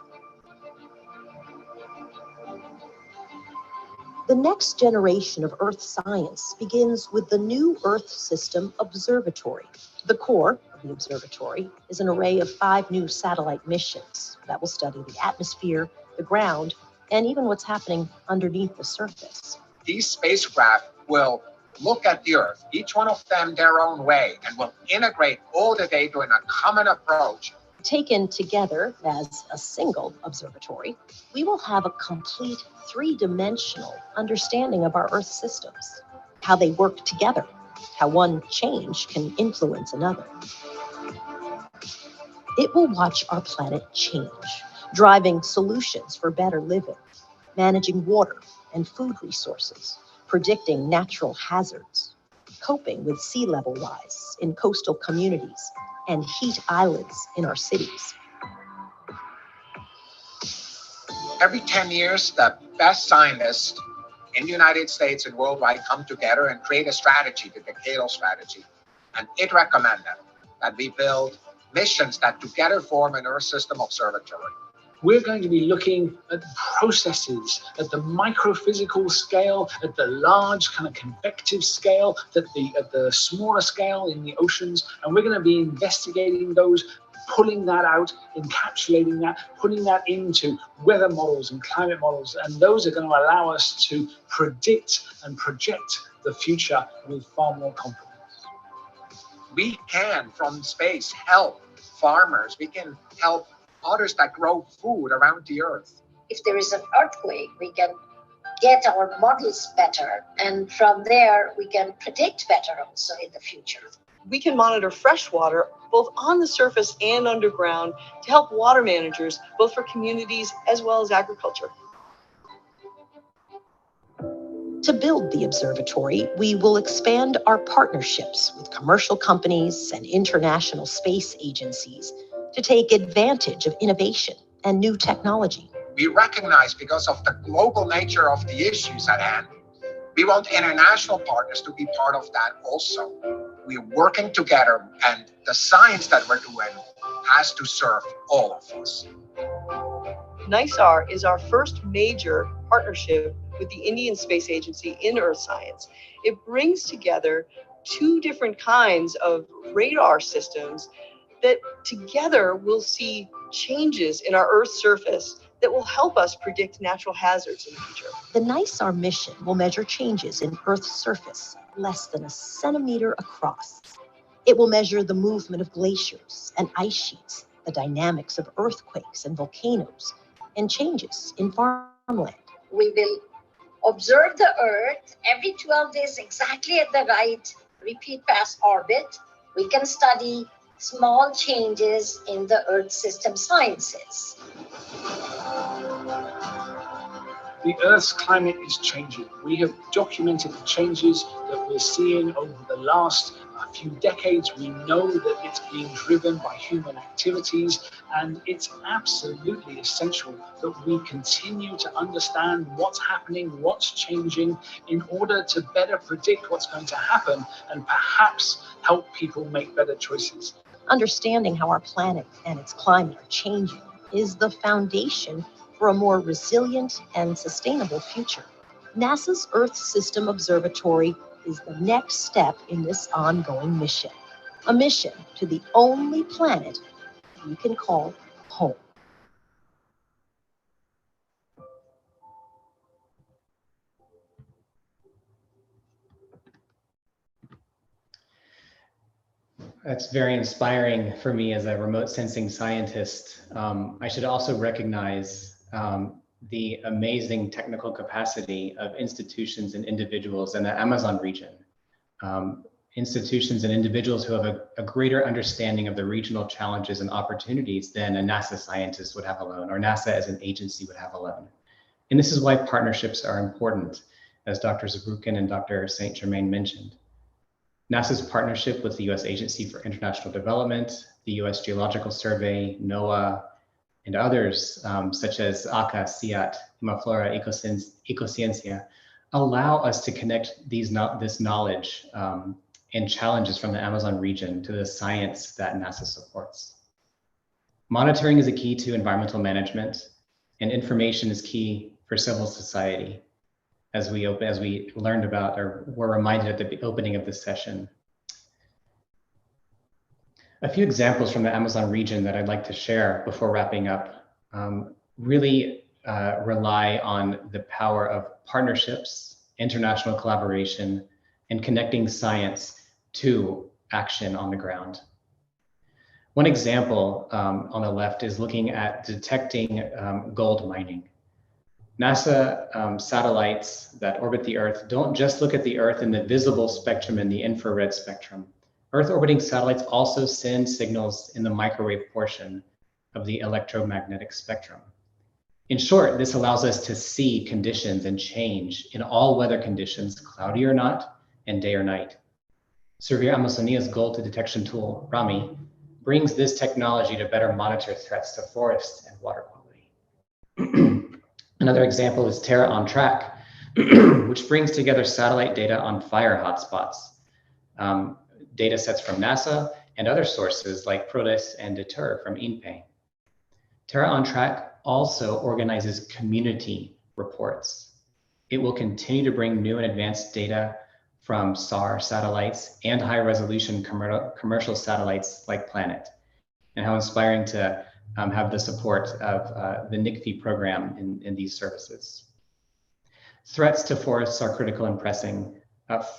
[SPEAKER 9] The next generation of Earth science begins with the new Earth System Observatory. The core of the observatory is an array of 5 new satellite missions that will study the atmosphere, the ground, and even what's happening underneath the surface.
[SPEAKER 10] These spacecraft will look at the Earth, each one of them their own way, and will integrate all the data in a common approach.
[SPEAKER 9] Taken together as a single observatory, we will have a complete 3-dimensional understanding of our Earth systems, how they work together, how one change can influence another. It will watch our planet change, driving solutions for better living, managing water and food resources, predicting natural hazards, coping with sea level rise in coastal communities, and heat islands in our cities.
[SPEAKER 10] Every 10 years, the best scientists in the United States and worldwide come together and create a strategy, the decadal strategy. And it recommended that we build missions that together form an Earth System Observatory.
[SPEAKER 11] We're going to be looking at processes at the microphysical scale, at the large kind of convective scale, at the smaller scale in the oceans, and we're going to be investigating those, pulling that out, encapsulating that, putting that into weather models and climate models, and those are going to allow us to predict and project the future with far more confidence.
[SPEAKER 10] We can, from space, help farmers. We can help others that grow food around the Earth.
[SPEAKER 12] If there is an earthquake, we can get our models better, and from there we can predict better also in the future.
[SPEAKER 13] We can monitor fresh water both on the surface and underground to help water managers, both for communities as well as agriculture.
[SPEAKER 9] To build the observatory, we will expand our partnerships with commercial companies and international space agencies to take advantage of innovation and new technology.
[SPEAKER 10] We recognize, because of the global nature of the issues at hand, we want international partners to be part of that also. We're working together, and the science that we're doing has to serve all of us.
[SPEAKER 13] NICFI is our first major partnership with the Indian Space Agency in Earth science. It brings together 2 different kinds of radar systems that together will see changes in our Earth's surface that will help us predict natural hazards in the future.
[SPEAKER 9] The NICFI mission will measure changes in Earth's surface less than a centimeter across. It will measure the movement of glaciers and ice sheets, the dynamics of earthquakes and volcanoes, and changes in farmland.
[SPEAKER 12] We will observe the Earth every 12 days exactly at the right repeat pass orbit. We can study small changes in the Earth system sciences.
[SPEAKER 11] The Earth's climate is changing. We have documented the changes that we're seeing over the last few decades. We know that it's being driven by human activities, and it's absolutely essential that we continue to understand what's happening, what's changing, in order to better predict what's going to happen and perhaps help people make better choices.
[SPEAKER 9] Understanding how our planet and its climate are changing is the foundation for a more resilient and sustainable future. NASA's Earth System Observatory is the next step in this ongoing mission, a mission to the only planet you can call home.
[SPEAKER 8] That's very inspiring for me as a remote sensing scientist. I should also recognize the amazing technical capacity of institutions and individuals in the Amazon region. Institutions and individuals who have a greater understanding of the regional challenges and opportunities than a NASA scientist would have alone, or NASA as an agency would have alone. And this is why partnerships are important, as Dr. Zabrukin and Dr. St. Germain mentioned. NASA's partnership with the U.S. Agency for International Development, the U.S. Geological Survey, NOAA, and others, such as ACCA, CIAT, Hemaflora, Ecociencia, allow us to connect this knowledge and challenges from the Amazon region to the science that NASA supports. Monitoring is a key to environmental management, and information is key for civil society, as we learned about or were reminded at the opening of this session. A few examples from the Amazon region that I'd like to share before wrapping up really rely on the power of partnerships, international collaboration, and connecting science to action on the ground. One example on the left is looking at detecting gold mining. NASA satellites that orbit the Earth don't just look at the Earth in the visible spectrum and the infrared spectrum. Earth orbiting satellites also send signals in the microwave portion of the electromagnetic spectrum. In short, this allows us to see conditions and change in all weather conditions, cloudy or not, and day or night. Surveyor Amazonia's gold to detection tool, RAMI, brings this technology to better monitor threats to forest and water quality. Another example is Terra on Track, which brings together satellite data on fire hotspots, data sets from NASA and other sources like PRODES and DETER from INPE. Terra on Track also organizes community reports. It will continue to bring new and advanced data from SAR satellites and high resolution commercial satellites like Planet, and how inspiring to have the support of the NICFI program in these services. Threats to forests are critical and pressing.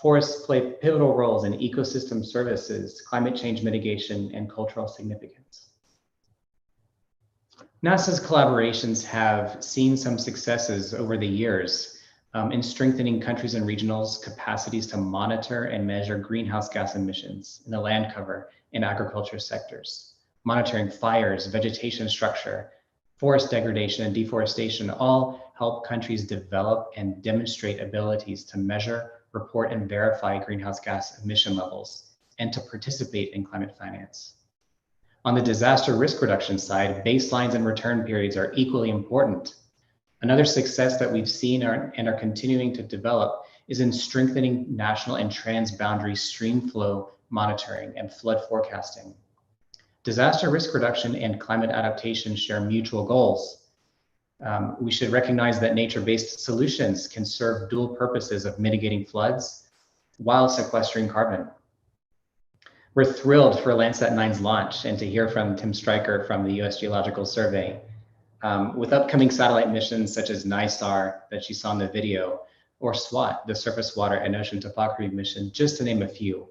[SPEAKER 8] Forests play pivotal roles in ecosystem services, climate change mitigation, and cultural significance. NASA's collaborations have seen some successes over the years in strengthening countries and regionals' capacities to monitor and measure greenhouse gas emissions in the land cover and agriculture sectors. Monitoring fires, vegetation structure, forest degradation, and deforestation all help countries develop and demonstrate abilities to measure, report, and verify greenhouse gas emission levels, and to participate in climate finance. On the disaster risk reduction side, baselines and return periods are equally important. Another success that we've seen and are continuing to develop is in strengthening national and transboundary stream flow monitoring and flood forecasting. Disaster risk reduction and climate adaptation share mutual goals. We should recognize that nature-based solutions can serve dual purposes of mitigating floods while sequestering carbon. We're thrilled for Landsat 9's launch and to hear from Tim Stryker from the U.S. Geological Survey. With upcoming satellite missions such as NISAR that you saw in the video, or SWAT, the Surface Water and Ocean Topography mission, just to name a few,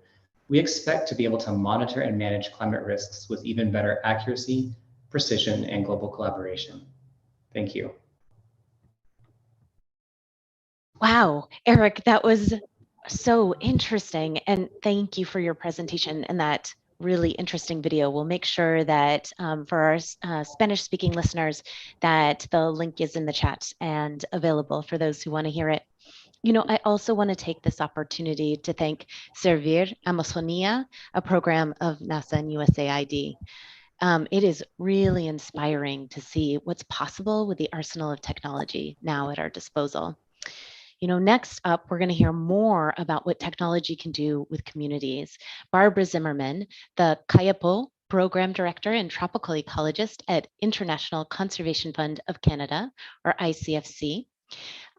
[SPEAKER 8] we expect to be able to monitor and manage climate risks with even better accuracy, precision, and global collaboration. Thank you.
[SPEAKER 6] Wow, Eric, that was so interesting. And thank you for your presentation and that really interesting video. We'll make sure that for our Spanish-speaking listeners that the link is in the chat and available for those who want to hear it. You know, I also want to take this opportunity to thank Servir Amazonia, a program of NASA and USAID. It is really inspiring to see what's possible with the arsenal of technology now at our disposal. You know, next up, we're going to hear more about what technology can do with communities. Barbara Zimmerman, the Kayapo Program Director and Tropical Ecologist at International Conservation Fund of Canada, or ICFC.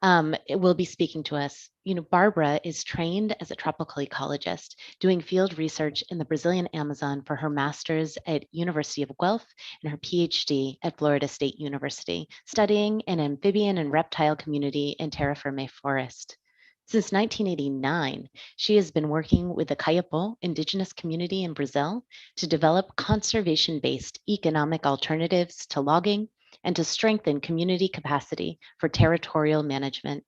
[SPEAKER 6] It will be speaking to us. Barbara is trained as a tropical ecologist, doing field research in the Brazilian Amazon for her master's at University of Guelph and her PhD at Florida State University, studying an amphibian and reptile community in terra firma forest. Since 1989, she has been working with the Kayapo indigenous community in Brazil to develop conservation-based economic alternatives to logging and to strengthen community capacity for territorial management.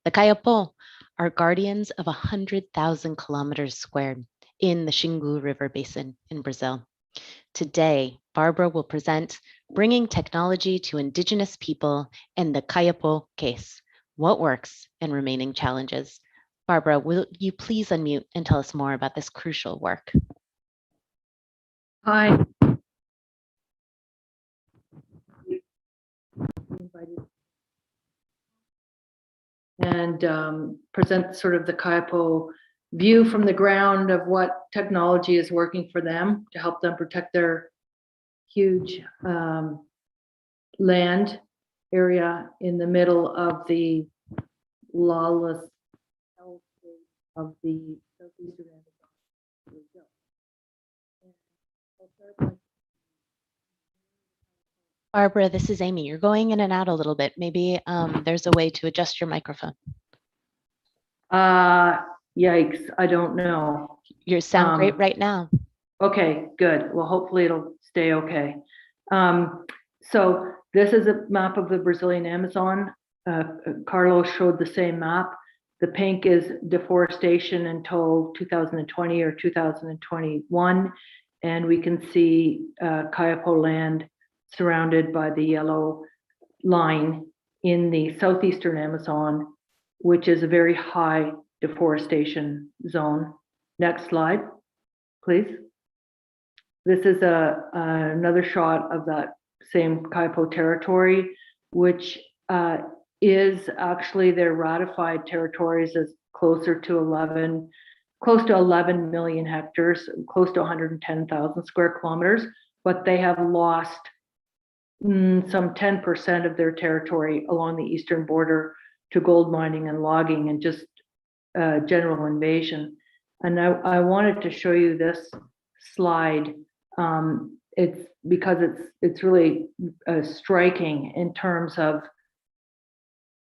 [SPEAKER 6] The Kayapo are guardians of 100,000 kilometers squared in the Xingu River Basin in Brazil. Today, Barbara will present Bringing Technology to Indigenous People and the Kayapo Case, What Works and Remaining Challenges. Barbara, will you please unmute and tell us more about this crucial work?
[SPEAKER 14] Hi. And present sort of the Kayapo view from the ground of what technology is working for them to help them protect their huge land area in the middle of the lawless of the southeastern Amazon.
[SPEAKER 6] Barbara, this is Amy. You're going in and out a little bit. Maybe there's a way to adjust your microphone.
[SPEAKER 14] Yikes, I don't know.
[SPEAKER 6] You sound great right now.
[SPEAKER 14] Okay, good. Well, hopefully it'll stay okay. So this is a map of the Brazilian Amazon. Carlos showed the same map. The pink is deforestation until 2020 or 2021. And we can see Kayapo land surrounded by the yellow line in the southeastern Amazon, which is a very high deforestation zone. Next slide, please. This is another shot of that same Kayapo territory, which is actually their ratified territories is close to 11 million hectares, close to 110,000 square kilometers, but they have lost some 10% of their territory along the eastern border to gold mining and logging and just general invasion. And I wanted to show you this slide. It's because it's really striking in terms of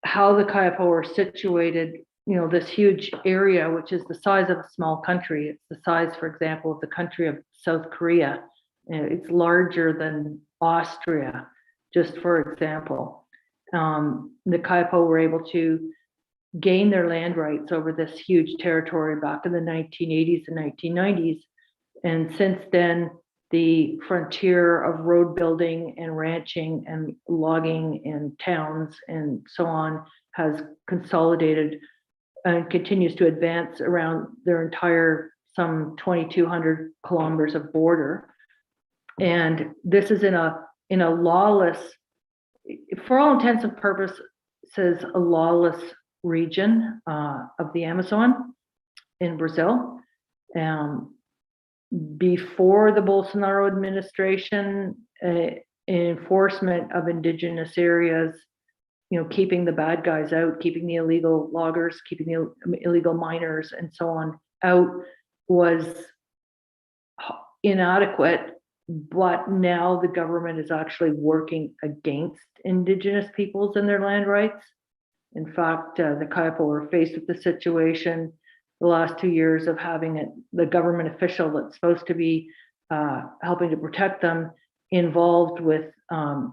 [SPEAKER 14] how the Kayapo are situated. This huge area, which is the size of a small country. It's the size, for example, of the country of South Korea. It's larger than Austria, just for example. The Kayapo were able to gain their land rights over this huge territory back in the 1980s and 1990s. And since then, the frontier of road building and ranching and logging and towns and so on has consolidated and continues to advance around their entire some 2,200 kilometers of border. And this is in a lawless, for all intents and purposes, a lawless region of the Amazon in Brazil. Before the Bolsonaro administration, enforcement of indigenous areas, keeping the bad guys out, keeping the illegal loggers, keeping the illegal miners and so on out was inadequate. But now the government is actually working against indigenous peoples and their land rights. In fact, the Kayapo were faced with the situation the last 2 years of having the government official that's supposed to be helping to protect them involved with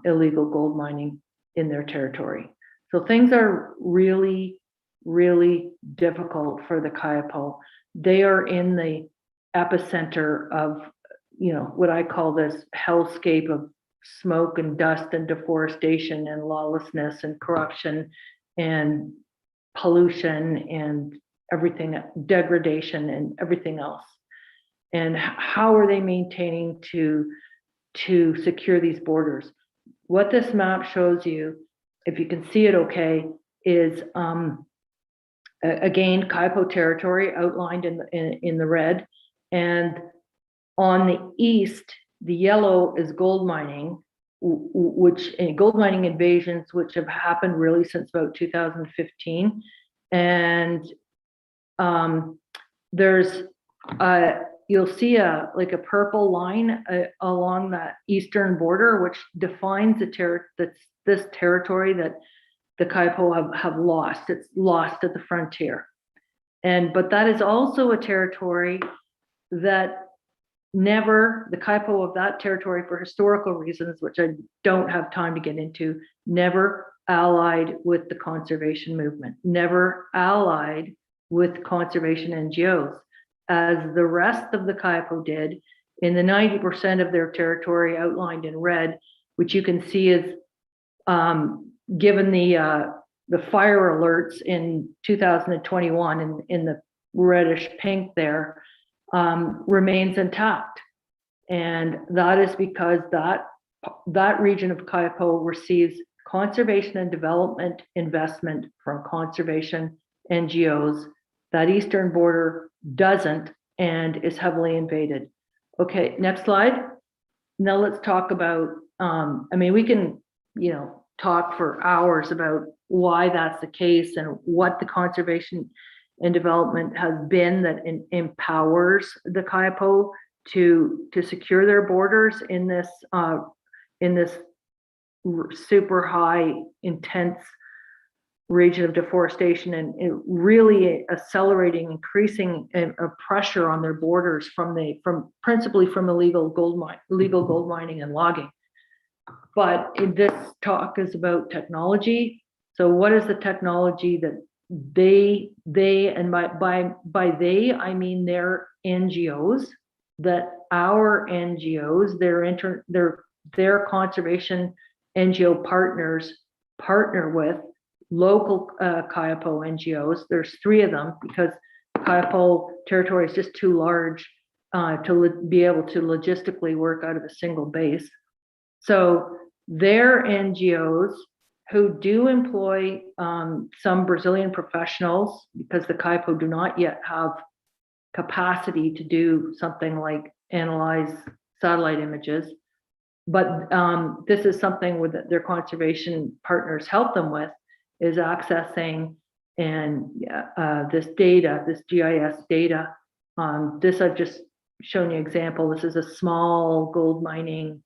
[SPEAKER 14] illegal gold mining in their territory. So things are really, really difficult for the Kayapo. They are in the epicenter of, what I call this hellscape of smoke and dust and deforestation and lawlessness and corruption and pollution and everything, degradation and everything else. And how are they maintaining to secure these borders? What this map shows you, if you can see it okay, is again Kayapo territory outlined in the red, and on the east the yellow is gold mining, which gold mining invasions, which have happened really since about 2015. And there's you'll see like a purple line along that eastern border, which defines this territory that the Kaipo have lost. It's lost at the frontier. But that is also a territory that the Kaipo of that territory, for historical reasons, which I don't have time to get into, never allied with the conservation movement, never allied with conservation NGOs, as the rest of the Kaipo did in the 90% of their territory outlined in red, which you can see is given the fire alerts in 2021 in the reddish pink there, remains intact. And that is because that region of Kaipo receives conservation and development investment from conservation NGOs. That eastern border doesn't and is heavily invaded. Okay, next slide. Now let's talk about, I mean, we can, talk for hours about why that's the case and what the conservation and development has been that empowers the Kaipo to secure their borders in this super high, intense region of deforestation, and it really accelerating, increasing pressure on their borders principally from illegal gold mining and logging. But this talk is about technology. So what is the technology that they and by they I mean their NGOs, that our NGOs, their conservation NGO partners partner with local Kaipo NGOs. There's 3 of them because Kaipo territory is just too large to be able to logistically work out of a single base. So their NGOs, who do employ some Brazilian professionals, because the Kaipo do not yet have capacity to do something like analyze satellite images, but this is something that their conservation partners help them with, is accessing and this data, this GIS data. This I've just shown you an example. This is a small gold mining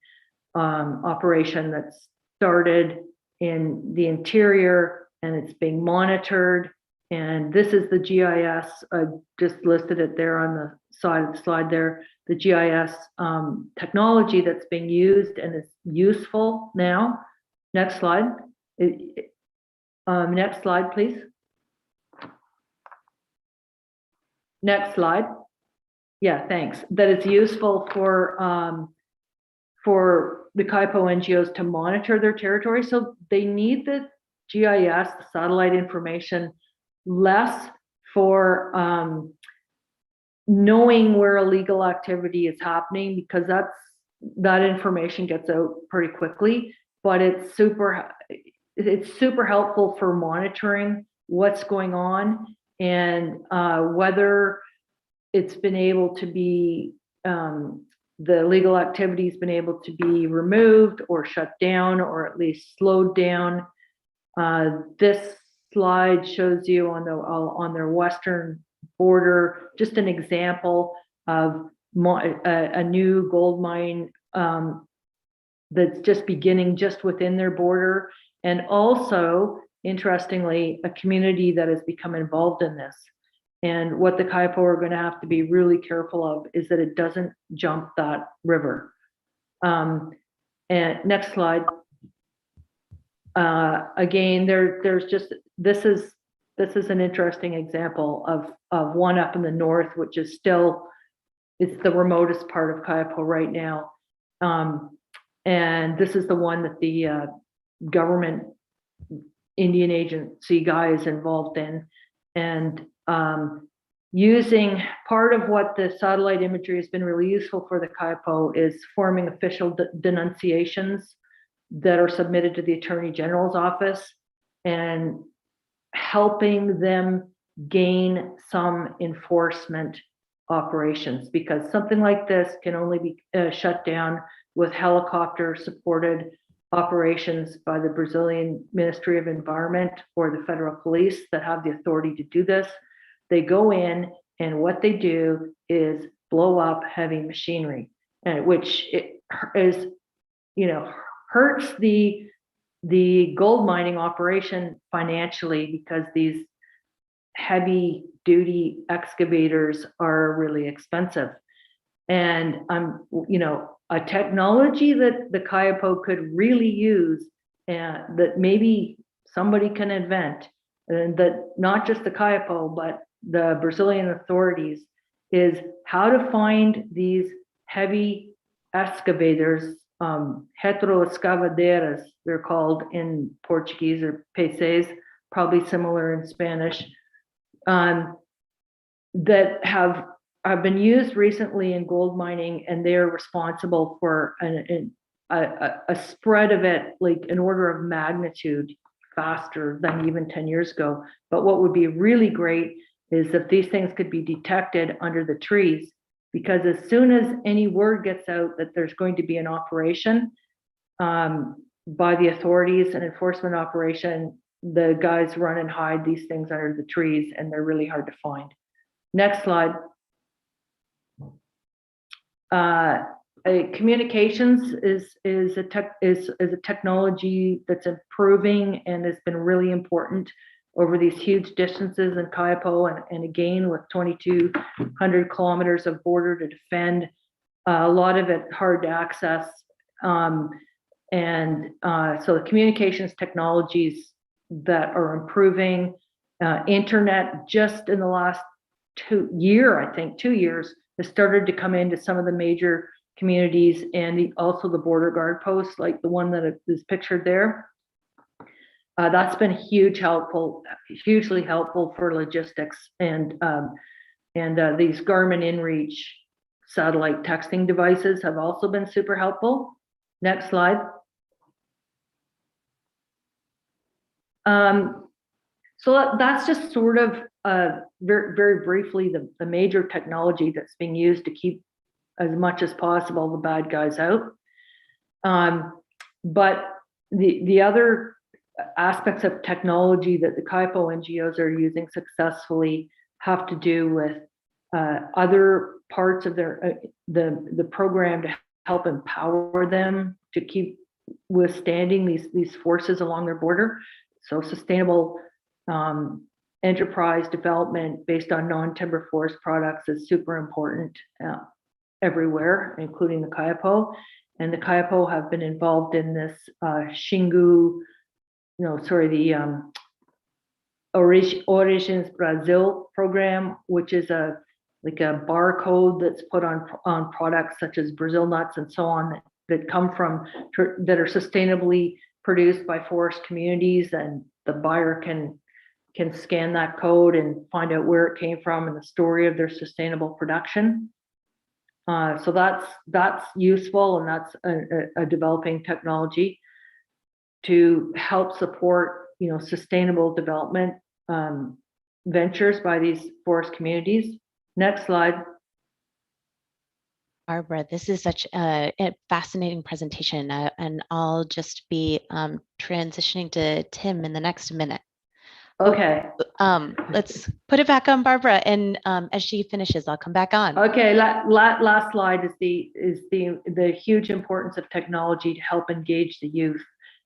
[SPEAKER 14] operation that started in the interior and it's being monitored. And this is the GIS, I just listed it there on the side of the slide there, the GIS technology that's being used and is useful now. Next slide. Next slide, please. Next slide. Yeah, thanks. That it's useful for the Kaipo NGOs to monitor their territory. So they need the GIS, the satellite information, less for knowing where illegal activity is happening, because that information gets out pretty quickly, but it's super helpful for monitoring what's going on and whether it's been able to be the legal activity has been able to be removed or shut down or at least slowed down. This slide shows you on their western border just an example of a new gold mine that's just beginning just within their border, and also interestingly a community that has become involved in this. And what the Kaipo are going to have to be really careful of is that it doesn't jump that river. And next slide. Again, there's just this is an interesting example of one up in the north, which is still, it's the remotest part of Kaipo right now. And this is the one that the government Indian agency guy is involved in. And using part of what the satellite imagery has been really useful for the Kaipo is forming official denunciations that are submitted to the Attorney General's office and helping them gain some enforcement operations, because something like this can only be shut down with helicopter supported operations by the Brazilian Ministry of Environment or the federal police that have the authority to do this. They go in, and what they do is blow up heavy machinery, and which is, hurts the gold mining operation financially, because these heavy duty excavators are really expensive. And a technology that the Kayapo could really use, that maybe somebody can invent, and that not just the Kayapo, but the Brazilian authorities, is how to find these heavy excavators, retroescavadeiras, they're called in Portuguese, or PCs, probably similar in Spanish, that have been used recently in gold mining, and they're responsible for a spread of it, like an order of magnitude faster than even 10 years ago. But what would be really great is if these things could be detected under the trees, because as soon as any word gets out that there's going to be an operation by the authorities, an enforcement operation, the guys run and hide these things under the trees, and they're really hard to find. Next slide. Communications is a technology that's improving and has been really important over these huge distances in Kayapo, and again with 2,200 kilometers of border to defend, a lot of it hard to access, so the communications technologies that are improving, internet just in the last 2 years has started to come into some of the major communities, and also the border guard posts, like the one that is pictured there. That's been hugely helpful for logistics, and these Garmin InReach satellite texting devices have also been super helpful. Next slide. So that's just sort of very, very briefly the major technology that's being used to keep as much as possible the bad guys out. But the other aspects of technology that the Kayapo NGOs are using successfully have to do with other parts of the program to help empower them to keep withstanding these forces along their border. So sustainable enterprise development based on non-timber forest products is super important everywhere, including the Kayapo. And the Kayapo have been involved in this Origins Brazil program, which is like a barcode that's put on products such as Brazil nuts and so on that come from, that are sustainably produced by forest communities, and the buyer can scan that code and find out where it came from and the story of their sustainable production. So that's useful, and that's a developing technology to help support sustainable development ventures by these forest communities. Next slide.
[SPEAKER 6] Barbara, this is such a fascinating presentation, and I'll just be transitioning to Tim in the next minute.
[SPEAKER 14] Okay.
[SPEAKER 6] Let's put it back on Barbara, and as she finishes, I'll come back on.
[SPEAKER 14] Okay. Last slide is the huge importance of technology to help engage the youth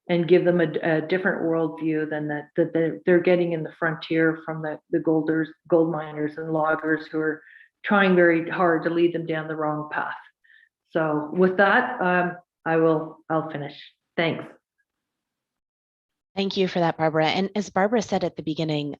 [SPEAKER 14] and give them a different worldview than that they're getting in the frontier from the gold miners and loggers who are trying very hard to lead them down the wrong path. So with that, I'll finish. Thanks.
[SPEAKER 6] Thank you for that, Barbara. And as Barbara said at the beginning,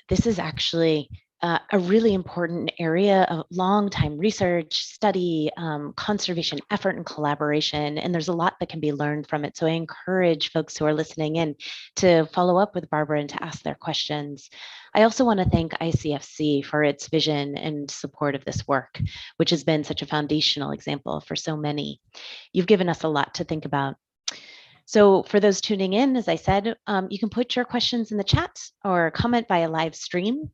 [SPEAKER 6] this is actually a really important area of long-time research, study, conservation effort, and collaboration. And there's a lot that can be learned from it. So I encourage folks who are listening in to follow up with Barbara and to ask their questions. I also want to thank ICFC for its vision and support of this work, which has been such a foundational example for so many. You've given us a lot to think about. So for those tuning in, as I said, you can put your questions in the chat or comment via live stream.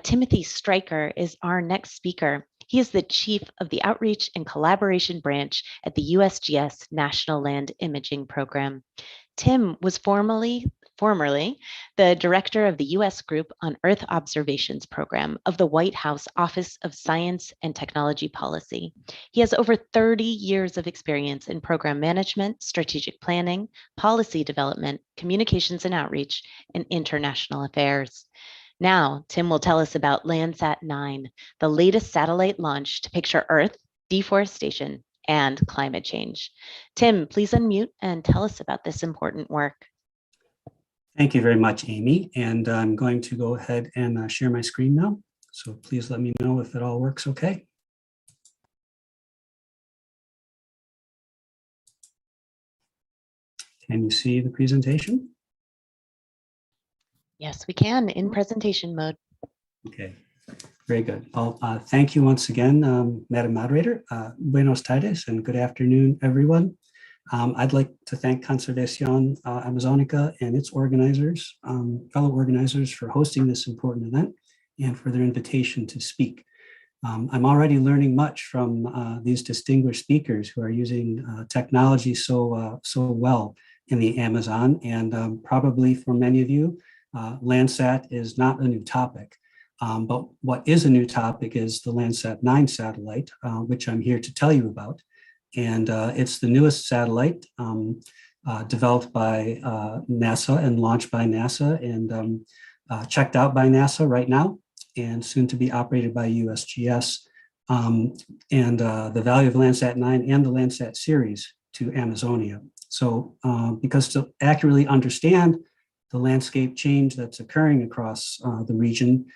[SPEAKER 6] Timothy Stryker is our next speaker. He is the chief of the Outreach and Collaboration Branch at the USGS National Land Imaging Program. Tim was formerly the director of the U.S. Group on Earth Observations Program of the White House Office of Science and Technology Policy. He has over 30 years of experience in program management, strategic planning, policy development, communications and outreach, and international affairs. Now, Tim will tell us about Landsat 9, the latest satellite launch to picture Earth, deforestation, and climate change. Tim, please unmute and tell us about this important work.
[SPEAKER 15] Thank you very much, Amy. And I'm going to go ahead and share my screen now. So please let me know if it all works okay. Can you see the presentation?
[SPEAKER 6] Yes, we can, in presentation mode.
[SPEAKER 15] Okay, very good. Well, thank you once again, Madam Moderator. Buenos tardes and good afternoon, everyone. I'd like to thank Conservación Amazónica and its organizers, fellow organizers, for hosting this important event and for their invitation to speak. I'm already learning much from these distinguished speakers who are using technology so well in the Amazon, and probably for many of you, Landsat is not a new topic. But what is a new topic is the Landsat 9 satellite, which I'm here to tell you about. And it's the newest satellite developed by NASA and launched by NASA and checked out by NASA right now and soon to be operated by USGS. The value of Landsat 9 and the Landsat series to Amazonia. So because to accurately understand the landscape change that's occurring across the region,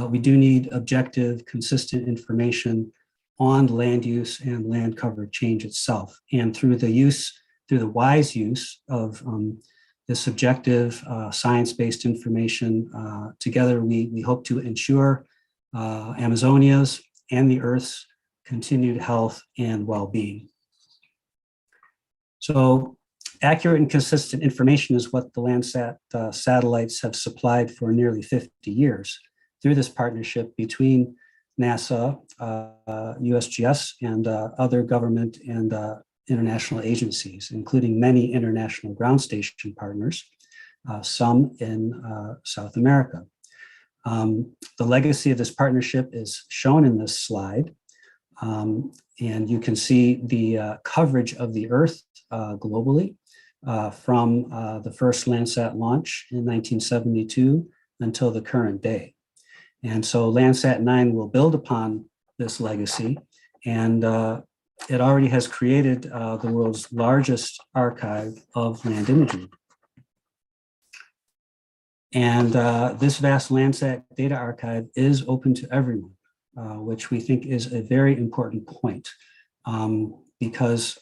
[SPEAKER 15] we do need objective, consistent information on land use and land cover change itself. And through the wise use of this objective science-based information, together we hope to ensure Amazonia's and the Earth's continued health and well-being. So accurate and consistent information is what the Landsat satellites have supplied for nearly 50 years through this partnership between NASA, USGS, and other government and international agencies, including many international ground station partners, some in South America. The legacy of this partnership is shown in this slide, and you can see the coverage of the Earth globally from the first Landsat launch in 1972 until the current day. And so Landsat 9 will build upon this legacy, and it already has created the world's largest archive of land imagery. And this vast Landsat data archive is open to everyone, which we think is a very important point, because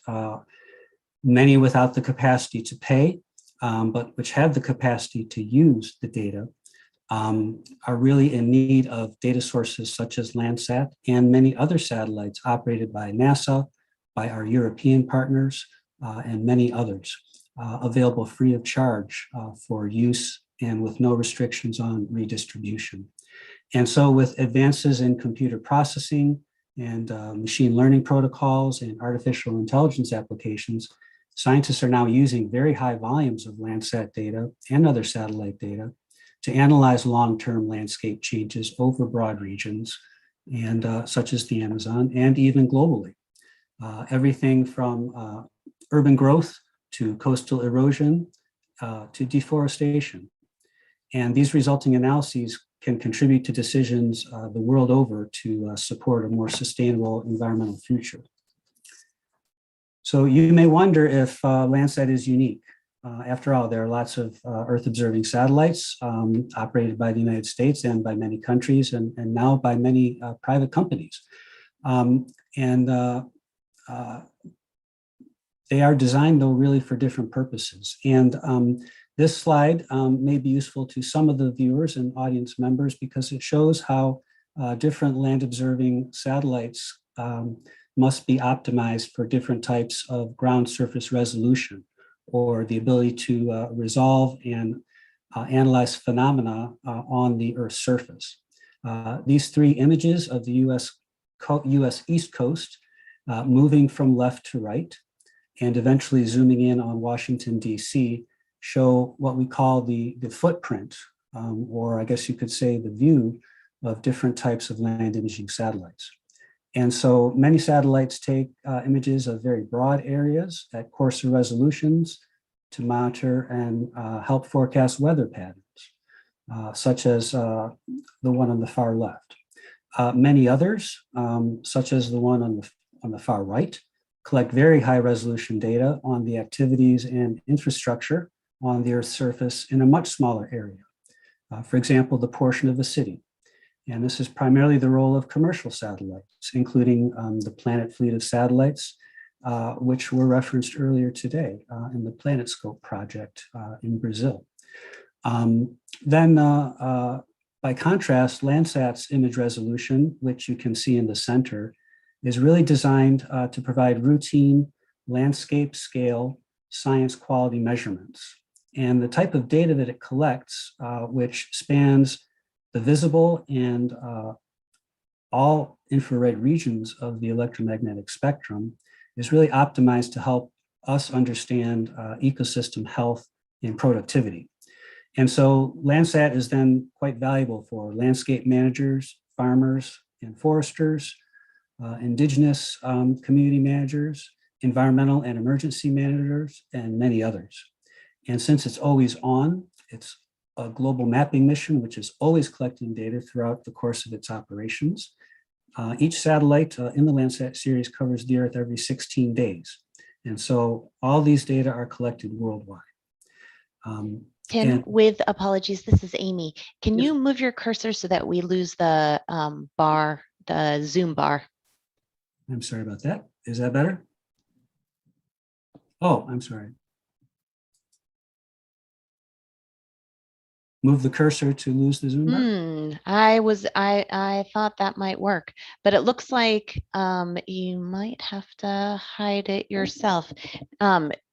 [SPEAKER 15] many without the capacity to pay, but which have the capacity to use the data, are really in need of data sources such as Landsat and many other satellites operated by NASA, by our European partners, and many others, available free of charge for use and with no restrictions on redistribution. And so with advances in computer processing and machine learning protocols and artificial intelligence applications, scientists are now using very high volumes of Landsat data and other satellite data to analyze long-term landscape changes over broad regions, and such as the Amazon, and even globally. Everything from urban growth to coastal erosion to deforestation. And these resulting analyses can contribute to decisions the world over to support a more sustainable environmental future. So you may wonder if Landsat is unique. After all, there are lots of Earth-observing satellites operated by the United States and by many countries, and now by many private companies. They are designed, though, really for different purposes. And this slide may be useful to some of the viewers and audience members because it shows how different land-observing satellites must be optimized for different types of ground surface resolution, or the ability to resolve and analyze phenomena on the Earth's surface. These three images of the US US East Coast, moving from left to right, and eventually zooming in on Washington, DC, show what we call the footprint, or I guess you could say the view of different types of land imaging satellites. And so many satellites take images of very broad areas at coarser resolutions to monitor and help forecast weather patterns, such as the one on the far left. Many others, such as the one on the far right, collect very high resolution data on the activities and infrastructure on the Earth's surface in a much smaller area. For example, the portion of a city. And this is primarily the role of commercial satellites, including the Planet fleet of satellites, which were referenced earlier today in the PlanetScope project in Brazil. Then, by contrast, Landsat's image resolution, which you can see in the center, is really designed to provide routine landscape scale science quality measurements. And the type of data that it collects, which spans the visible and all infrared regions of the electromagnetic spectrum, is really optimized to help us understand ecosystem health and productivity. And so Landsat is then quite valuable for landscape managers, farmers and foresters, indigenous community managers, environmental and emergency managers, and many others. And since it's always on, it's a global mapping mission, which is always collecting data throughout the course of its operations. Each satellite in the Landsat series covers the Earth every 16 days. And so all these data are collected worldwide.
[SPEAKER 6] Tim, with apologies, this is Amy. Can you move your cursor so that we lose the bar, the zoom bar?
[SPEAKER 15] I'm sorry about that. Is that better? Oh, I'm sorry. Move the cursor to lose the zoom bar?
[SPEAKER 6] I thought that might work, but it looks like you might have to hide it yourself.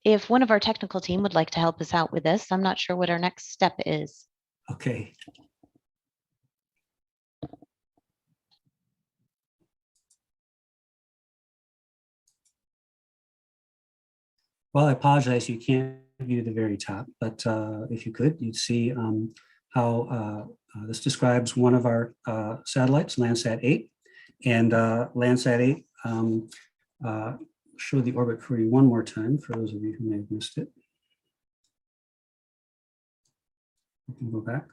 [SPEAKER 6] If one of our technical team would like to help us out with this, I'm not sure what our next step is.
[SPEAKER 15] Okay. Well, I apologize, you can't view the very top, but if you could, you'd see how this describes one of our satellites, Landsat 8. And Landsat 8, show the orbit for you one more time for those of you who may have missed it. We can go back.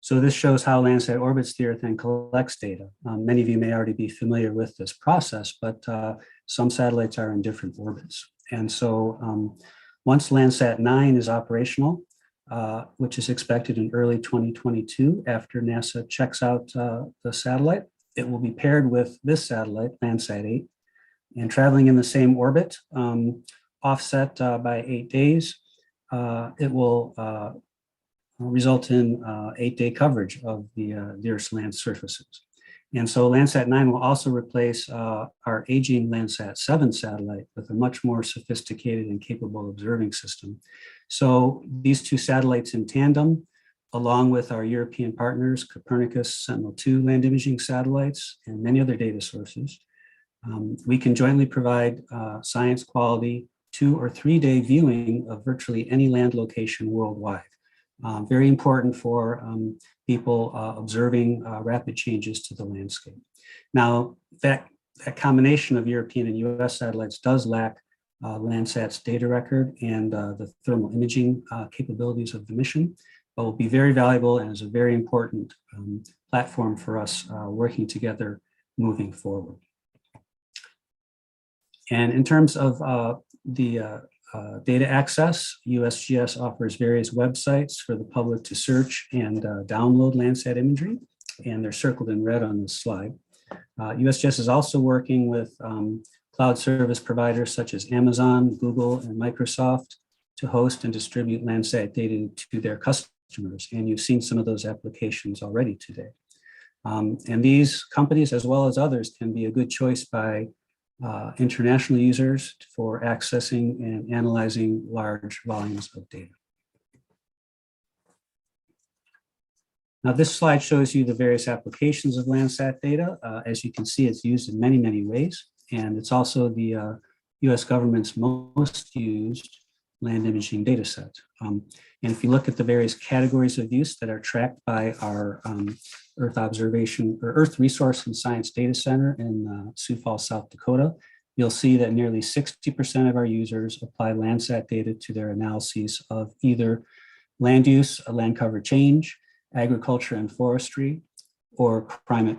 [SPEAKER 15] So this shows how Landsat orbits the Earth and collects data. Many of you may already be familiar with this process, but some satellites are in different orbits. And so once Landsat 9 is operational, which is expected in early 2022, after NASA checks out the satellite, it will be paired with this satellite, Landsat 8, and traveling in the same orbit, offset by 8 days. It will result in 8-day coverage of the Earth's land surfaces. And so Landsat 9 will also replace our aging Landsat 7 satellite with a much more sophisticated and capable observing system. So these two satellites in tandem, along with our European partners, Copernicus, Sentinel-2 land imaging satellites, and many other data sources, we can jointly provide science quality 2- or 3-day viewing of virtually any land location worldwide. Very important for people observing rapid changes to the landscape. Now, that combination of European and US satellites does lack Landsat's data record and the thermal imaging capabilities of the mission, but will be very valuable and is a very important platform for us working together moving forward. And in terms of the data access, USGS offers various websites for the public to search and download Landsat imagery, and they're circled in red on this slide. USGS is also working with cloud service providers such as Amazon, Google, and Microsoft to host and distribute Landsat data to their customers, and you've seen some of those applications already today. And these companies, as well as others, can be a good choice by international users for accessing and analyzing large volumes of data. Now, this slide shows you the various applications of Landsat data. As you can see, it's used in many, many ways, and it's also the US government's most used land imaging data set. And if you look at the various categories of use that are tracked by our Earth Observation or Earth Resource and Science Data Center in Sioux Falls, South Dakota, you'll see that nearly 60% of our users apply Landsat data to their analyses of either land use, land cover change, agriculture and forestry, or climate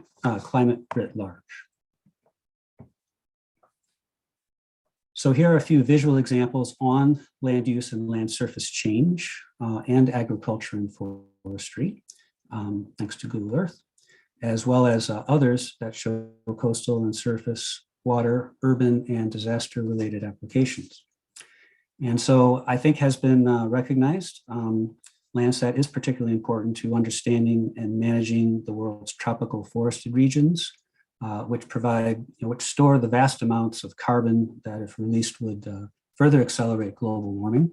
[SPEAKER 15] writ large. So here are a few visual examples on land use and land surface change and agriculture and forestry, thanks to Google Earth, as well as others that show coastal and surface, water, urban, and disaster-related applications. And so I think has been recognized. Landsat is particularly important to understanding and managing the world's tropical forested regions, which store the vast amounts of carbon that, if released, would further accelerate global warming,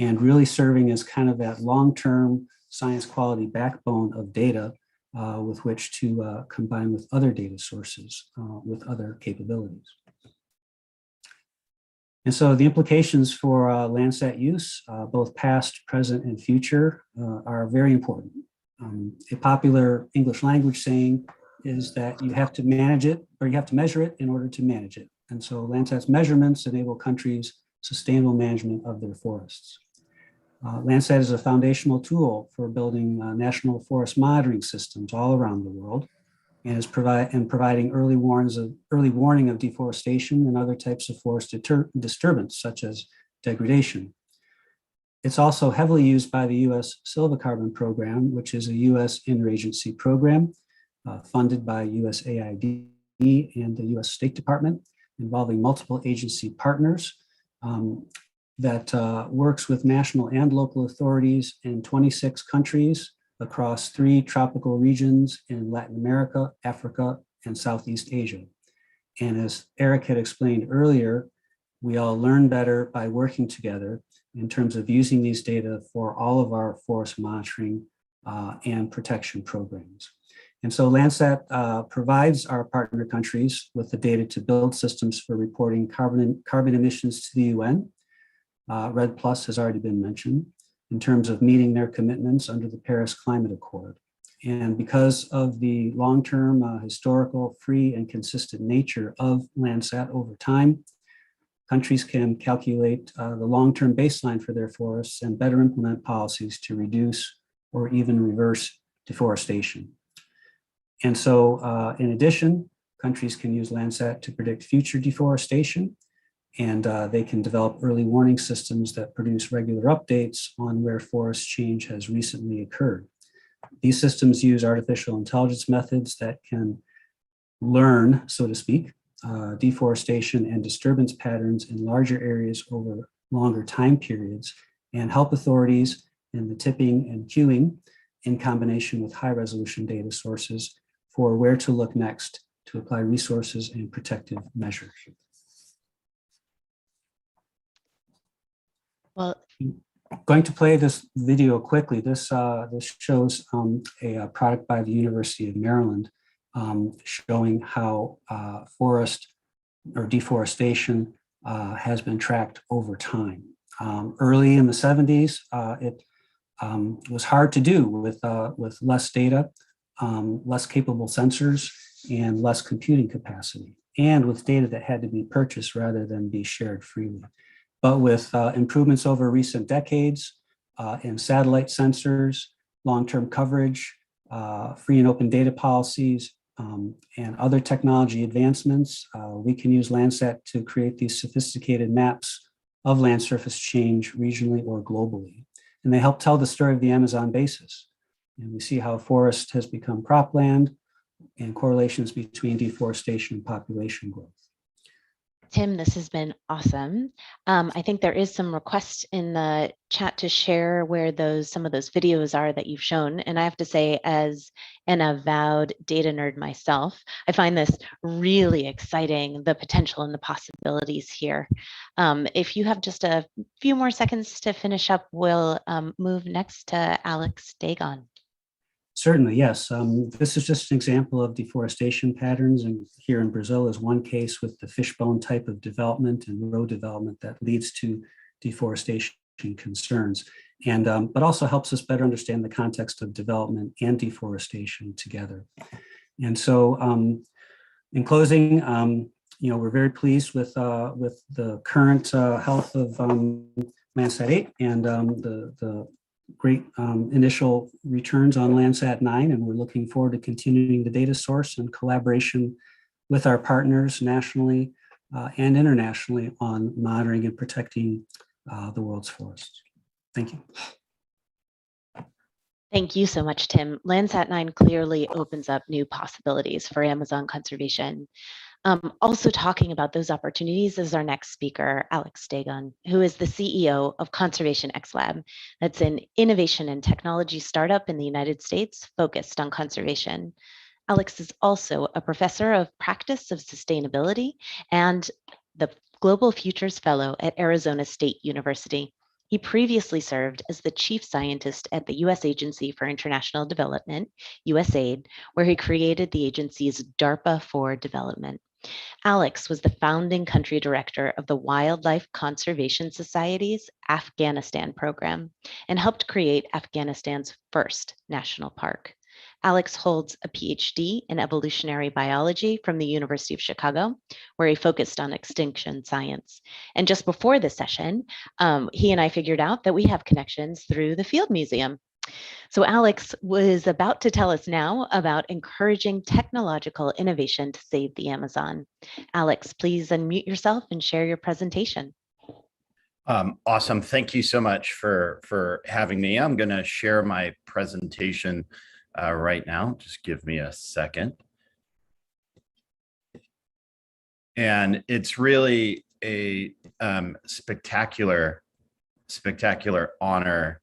[SPEAKER 15] and really serving as kind of that long-term science quality backbone of data with which to combine with other data sources with other capabilities. And so the implications for Landsat use, both past, present, and future, are very important. A popular English language saying is that you have to manage it, or you have to measure it in order to manage it. And so Landsat's measurements enable countries' sustainable management of their forests. Landsat is a foundational tool for building national forest monitoring systems all around the world, and is providing early warning of deforestation and other types of forest disturbance, such as degradation. It's also heavily used by the U.S. Silvicarbon Program, which is a U.S. interagency program funded by USAID and the U.S. State Department, involving multiple agency partners that works with national and local authorities in 26 countries across 3 tropical regions in Latin America, Africa, and Southeast Asia. And as Eric had explained earlier, we all learn better by working together in terms of using these data for all of our forest monitoring and protection programs. And so Landsat provides our partner countries with the data to build systems for reporting carbon emissions to the UN. RED Plus has already been mentioned, in terms of meeting their commitments under the Paris Climate Accord. And because of the long-term historical, free, and consistent nature of Landsat over time, countries can calculate the long-term baseline for their forests and better implement policies to reduce or even reverse deforestation. And so in addition, countries can use Landsat to predict future deforestation, and they can develop early warning systems that produce regular updates on where forest change has recently occurred. These systems use artificial intelligence methods that can learn, so to speak, deforestation and disturbance patterns in larger areas over longer time periods, and help authorities in the tipping and queuing in combination with high-resolution data sources for where to look next to apply resources and protective measures.
[SPEAKER 6] Well,
[SPEAKER 15] going to play this video quickly. This shows a product by the University of Maryland showing how forest or deforestation has been tracked over time. Early in the 70s, it was hard to do with less data, less capable sensors, and less computing capacity, and with data that had to be purchased rather than be shared freely. But with improvements over recent decades in satellite sensors, long-term coverage, free and open data policies, and other technology advancements, we can use Landsat to create these sophisticated maps of land surface change regionally or globally. And they help tell the story of the Amazon basin. And we see how forest has become cropland and correlations between deforestation and population growth.
[SPEAKER 6] Tim, this has been awesome. I think there is some requests in the chat to share where some of those videos are that you've shown. And I have to say, as an avowed data nerd myself, I find this really exciting, the potential and the possibilities here. If you have just a few more seconds to finish up, we'll move next to Alex Dagon.
[SPEAKER 15] Certainly, yes. This is just an example of deforestation patterns, and here in Brazil is one case with the fishbone type of development and road development that leads to deforestation concerns, and but also helps us better understand the context of development and deforestation together. And so, in closing, we're very pleased with the current health of Landsat 8 and the great initial returns on Landsat 9, and we're looking forward to continuing the data source and collaboration with our partners nationally and internationally on monitoring and protecting the world's forests. Thank you.
[SPEAKER 6] Thank you so much, Tim. Landsat 9 clearly opens up new possibilities for Amazon conservation. Also talking about those opportunities is our next speaker, Alex Dagon, who is the CEO of Conservation X Lab. That's an innovation and technology startup in the United States focused on conservation. Alex is also a professor of practice of sustainability and the Global Futures Fellow at Arizona State University. He previously served as the chief scientist at the U.S. Agency for International Development, USAID, where he created the agency's DARPA for Development. Alex was the founding country director of the Wildlife Conservation Society's Afghanistan program and helped create Afghanistan's first national park. Alex holds a PhD in evolutionary biology from the University of Chicago, where he focused on extinction science. And just before this session, he and I figured out that we have connections through the Field Museum. So Alex was about to tell us now about encouraging technological innovation to save the Amazon. Alex, please unmute yourself and share your presentation.
[SPEAKER 16] Awesome. Thank you so much for having me. I'm going to share my presentation right now. Just give me a second. And it's really a spectacular honor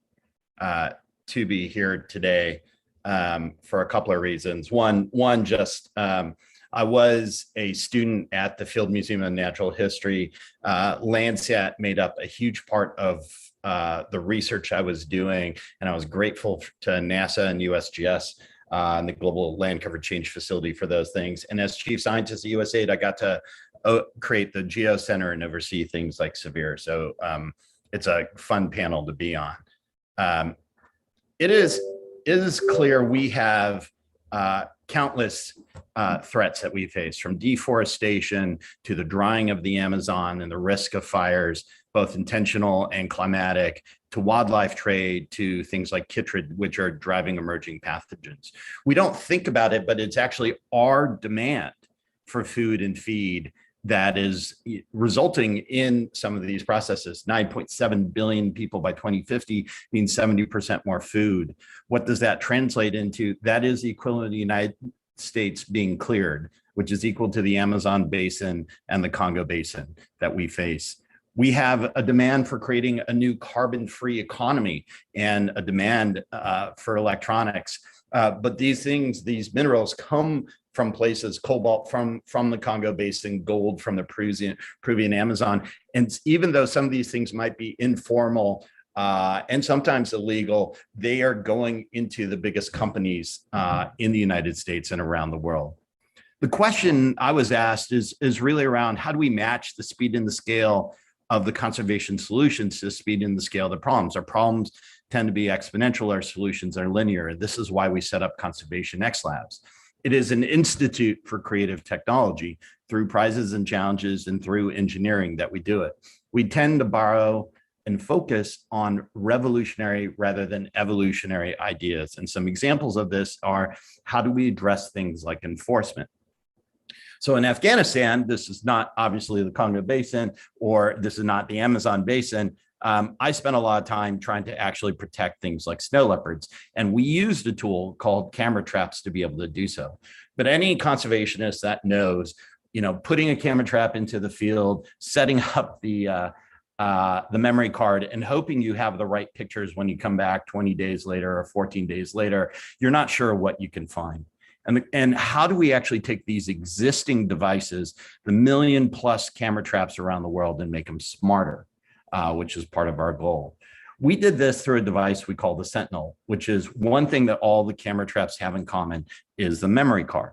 [SPEAKER 16] to be here today for a couple of reasons. One, I was a student at the Field Museum of Natural History. Landsat made up a huge part of the research I was doing, and I was grateful to NASA and USGS and the Global Land Cover Change Facility for those things. And as chief scientist at USAID, I got to create the Geo Center and oversee things like Severe. So it's a fun panel to be on. It is clear we have countless threats that we face, from deforestation to the drying of the Amazon and the risk of fires, both intentional and climatic, to wildlife trade, to things like chytrid, which are driving emerging pathogens. We don't think about it, but it's actually our demand for food and feed that is resulting in some of these processes. 9.7 billion people by 2050 means 70% more food. What does that translate into? That is the equivalent of the United States being cleared, which is equal to the Amazon basin and the Congo basin that we face. We have a demand for creating a new carbon-free economy and a demand for electronics. But these things, these minerals come from places, cobalt from the Congo basin, gold from the Peruvian Amazon. And even though some of these things might be informal and sometimes illegal, they are going into the biggest companies in the United States and around the world. The question I was asked is really around, how do we match the speed and the scale of the conservation solutions to the speed and the scale of the problems? Our problems tend to be exponential, our solutions are linear. This is why we set up Conservation X Labs. It is an institute for creative technology. Through prizes and challenges and through engineering that we do it. We tend to borrow and focus on revolutionary rather than evolutionary ideas. And some examples of this are, how do we address things like enforcement? So in Afghanistan, this is not obviously the Congo basin, or this is not the Amazon basin. I spent a lot of time trying to actually protect things like snow leopards, and we used a tool called camera traps to be able to do so. But any conservationist that knows, putting a camera trap into the field, setting up the memory card, and hoping you have the right pictures when you come back 20 days later or 14 days later, you're not sure what you can find. And how do we actually take these existing devices, the 1 million+ camera traps around the world, and make them smarter? Which is part of our goal. We did this through a device we call the Sentinel, which is one thing that all the camera traps have in common is the memory card.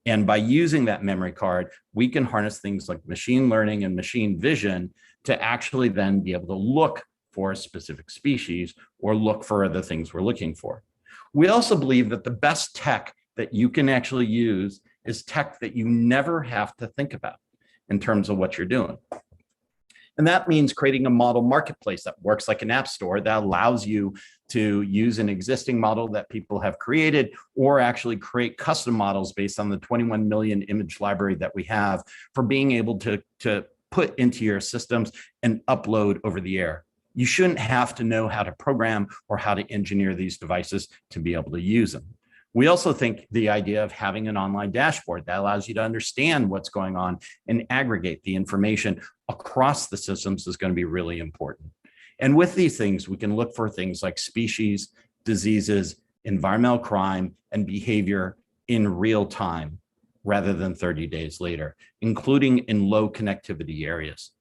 [SPEAKER 16] And by using that memory card, we can harness things like machine learning and machine vision to actually then be able to look for a specific species or look for the things we're looking for. We also believe that the best tech that you can actually use is tech that you never have to think about in terms of what you're doing. And that means creating a model marketplace that works like an app store that allows you to use an existing model that people have created or actually create custom models based on the 21 million image library that we have for being able to put into your systems and upload over the air. You shouldn't have to know how to program or how to engineer these devices to be able to use them. We also think the idea of having an online dashboard that allows you to understand what's going on and aggregate the information across the systems is going to be really important. And with these things, we can look for things like species, diseases, environmental crime, and behavior in real time rather than 30 days later, including in low connectivity areas.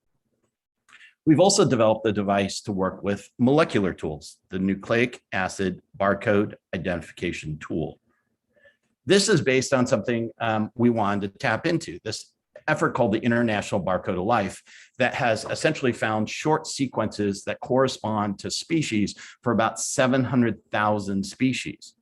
[SPEAKER 16] We've also developed a device to work with molecular tools, the nucleic acid barcode identification tool. This is based on something we wanted to tap into, this effort called the International Barcode of Life that has essentially found short sequences that correspond to species for about 700,000 species.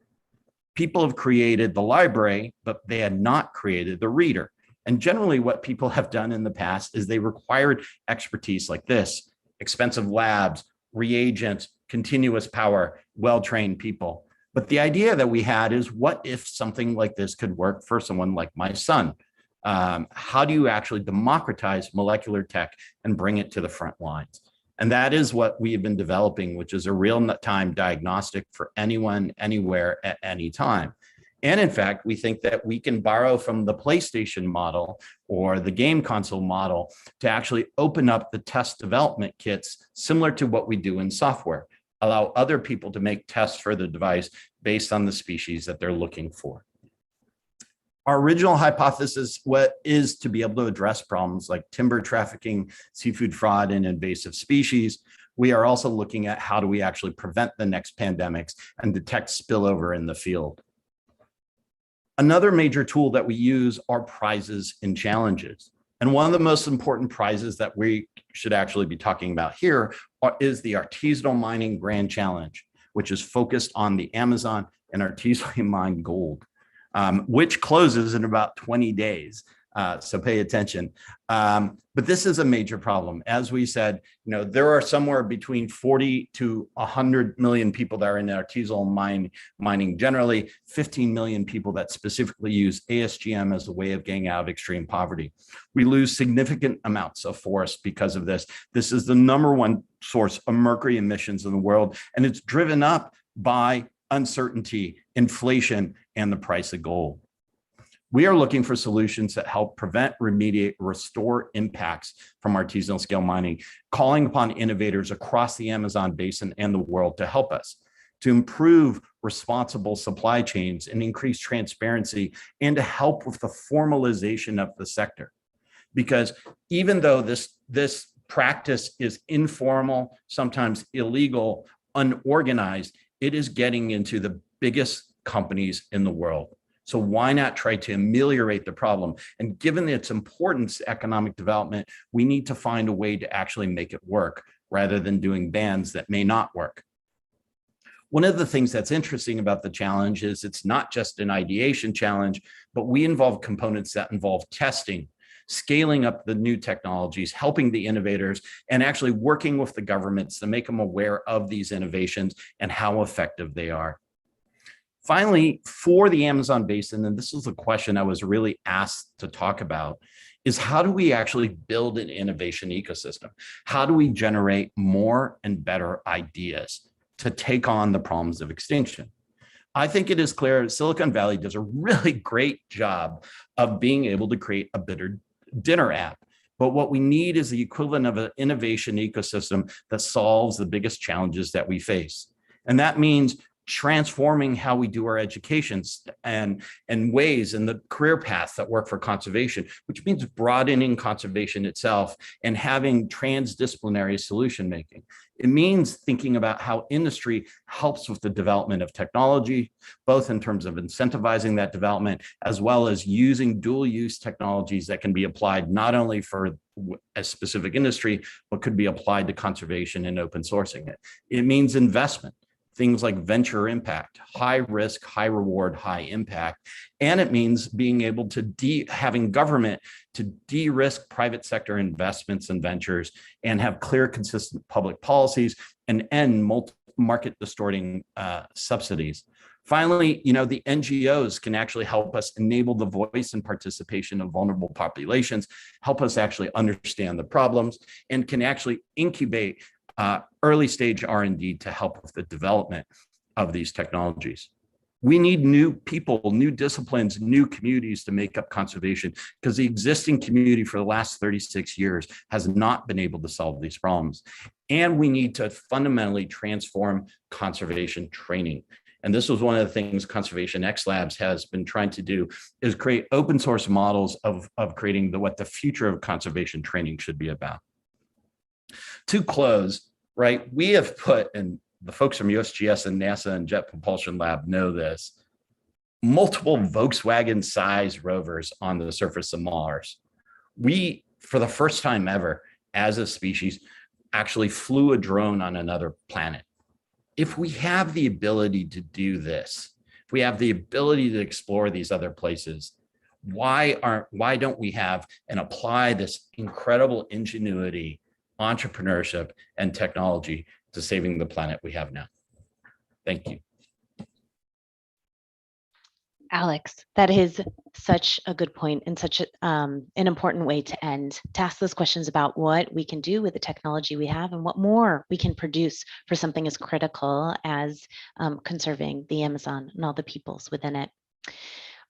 [SPEAKER 16] People have created the library, but they had not created the reader. And generally what people have done in the past is they required expertise like this, expensive labs, reagents, continuous power, well-trained people. But the idea that we had is, what if something like this could work for someone like my son? How do you actually democratize molecular tech and bring it to the front lines? And that is what we have been developing, which is a real-time diagnostic for anyone, anywhere, at any time. And in fact, we think that we can borrow from the PlayStation model or the game console model to actually open up the test development kits similar to what we do in software, allow other people to make tests for the device based on the species that they're looking for. Our original hypothesis is to be able to address problems like timber trafficking, seafood fraud, and invasive species. We are also looking at how do we actually prevent the next pandemics and detect spillover in the field. Another major tool that we use are prizes and challenges. And one of the most important prizes that we should actually be talking about here is the Artisanal Mining Grand Challenge, which is focused on the Amazon and artisanally mined gold, which closes in about 20 days. So pay attention. But this is a major problem. As we said, there are somewhere between 40 to 100 million people that are in artisanal mining generally, 15 million people that specifically use ASGM as a way of getting out of extreme poverty. We lose significant amounts of forest because of this. This is the #1 source of mercury emissions in the world, and it's driven up by uncertainty, inflation, and the price of gold. We are looking for solutions that help prevent, remediate, restore impacts from artisanal scale mining, calling upon innovators across the Amazon basin and the world to help us to improve responsible supply chains and increase transparency, and to help with the formalization of the sector. Because even though this practice is informal, sometimes illegal, unorganized, it is getting into the biggest companies in the world. So why not try to ameliorate the problem? And given its importance to economic development, we need to find a way to actually make it work rather than doing bans that may not work. One of the things that's interesting about the challenge is it's not just an ideation challenge, but we involve components that involve testing, scaling up the new technologies, helping the innovators, and actually working with the governments to make them aware of these innovations and how effective they are. Finally, for the Amazon basin, and this is a question I was really asked to talk about, is how do we actually build an innovation ecosystem? How do we generate more and better ideas to take on the problems of extinction? I think it is clear Silicon Valley does a really great job of being able to create a better dinner app. But what we need is the equivalent of an innovation ecosystem that solves the biggest challenges that we face. And that means transforming how we do our educations and ways and the career paths that work for conservation, which means broadening conservation itself and having transdisciplinary solution making. It means thinking about how industry helps with the development of technology, both in terms of incentivizing that development, as well as using dual use technologies that can be applied not only for a specific industry, but could be applied to conservation and open sourcing it. It means investment. Things like venture impact, high risk, high reward, high impact. And it means being able to having government to de-risk private sector investments and ventures and have clear, consistent public policies and end market distorting subsidies. Finally, the NGOs can actually help us enable the voice and participation of vulnerable populations, help us actually understand the problems, and can actually incubate early stage R&D to help with the development of these technologies. We need new people, new disciplines, new communities to make up conservation, because the existing community for the last 36 years has not been able to solve these problems. And we need to fundamentally transform conservation training. And this was one of the things Conservation X Labs has been trying to do, is create open source models of creating what the future of conservation training should be about. To close, right, we have put, and the folks from USGS and NASA and Jet Propulsion Lab know this, multiple Volkswagen-sized rovers on the surface of Mars. We, for the first time ever, as a species, actually flew a drone on another planet. If we have the ability to do this, if we have the ability to explore these other places, why don't we have and apply this incredible ingenuity, entrepreneurship, and technology to saving the planet we have now? Thank you.
[SPEAKER 6] Alex, that is such a good point and such an important way to end, to ask those questions about what we can do with the technology we have and what more we can produce for something as critical as conserving the Amazon and all the peoples within it.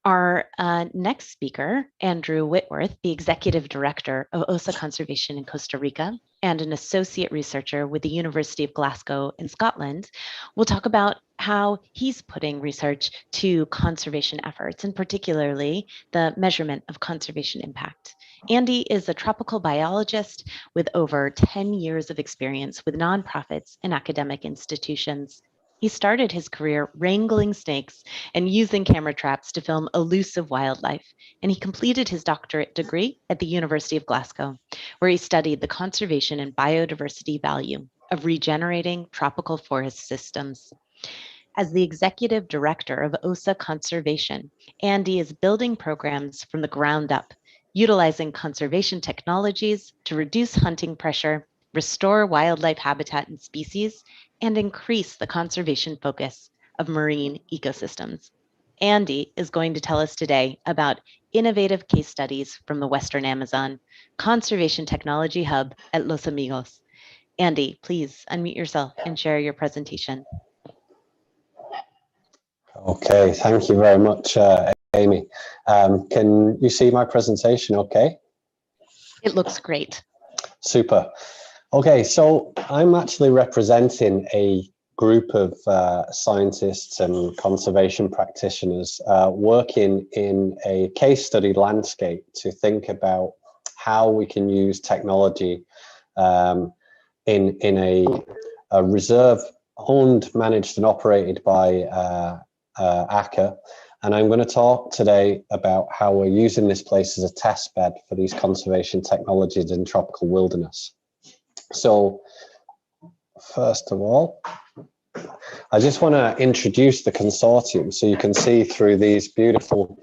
[SPEAKER 6] Our next speaker, Andrew Whitworth, the Executive Director of OSA Conservation in Costa Rica and an Associate Researcher with the University of Glasgow in Scotland, will talk about how he's putting research to conservation efforts, and particularly the measurement of conservation impact. Andy is a tropical biologist with over 10 years of experience with nonprofits and academic institutions. He started his career wrangling snakes and using camera traps to film elusive wildlife, and he completed his doctorate degree at the University of Glasgow, where he studied the conservation and biodiversity value of regenerating tropical forest systems. As the Executive Director of OSA Conservation, Andy is building programs from the ground up, utilizing conservation technologies to reduce hunting pressure, restore wildlife habitat and species, and increase the conservation focus of marine ecosystems. Andy is going to tell us today about innovative case studies from the Western Amazon, Conservation Technology Hub at Los Amigos. Andy, please unmute yourself and share your presentation.
[SPEAKER 17] Okay, thank you very much, Amy. Can you see my presentation okay?
[SPEAKER 6] It looks great.
[SPEAKER 17] Super. Okay, so I'm actually representing a group of scientists and conservation practitioners working in a case study landscape to think about how we can use technology in a reserve owned, managed and operated by ACCA. And I'm going to talk today about how we're using this place as a test bed for these conservation technologies in tropical wilderness. So first of all, I just want to introduce the consortium so you can see through these beautiful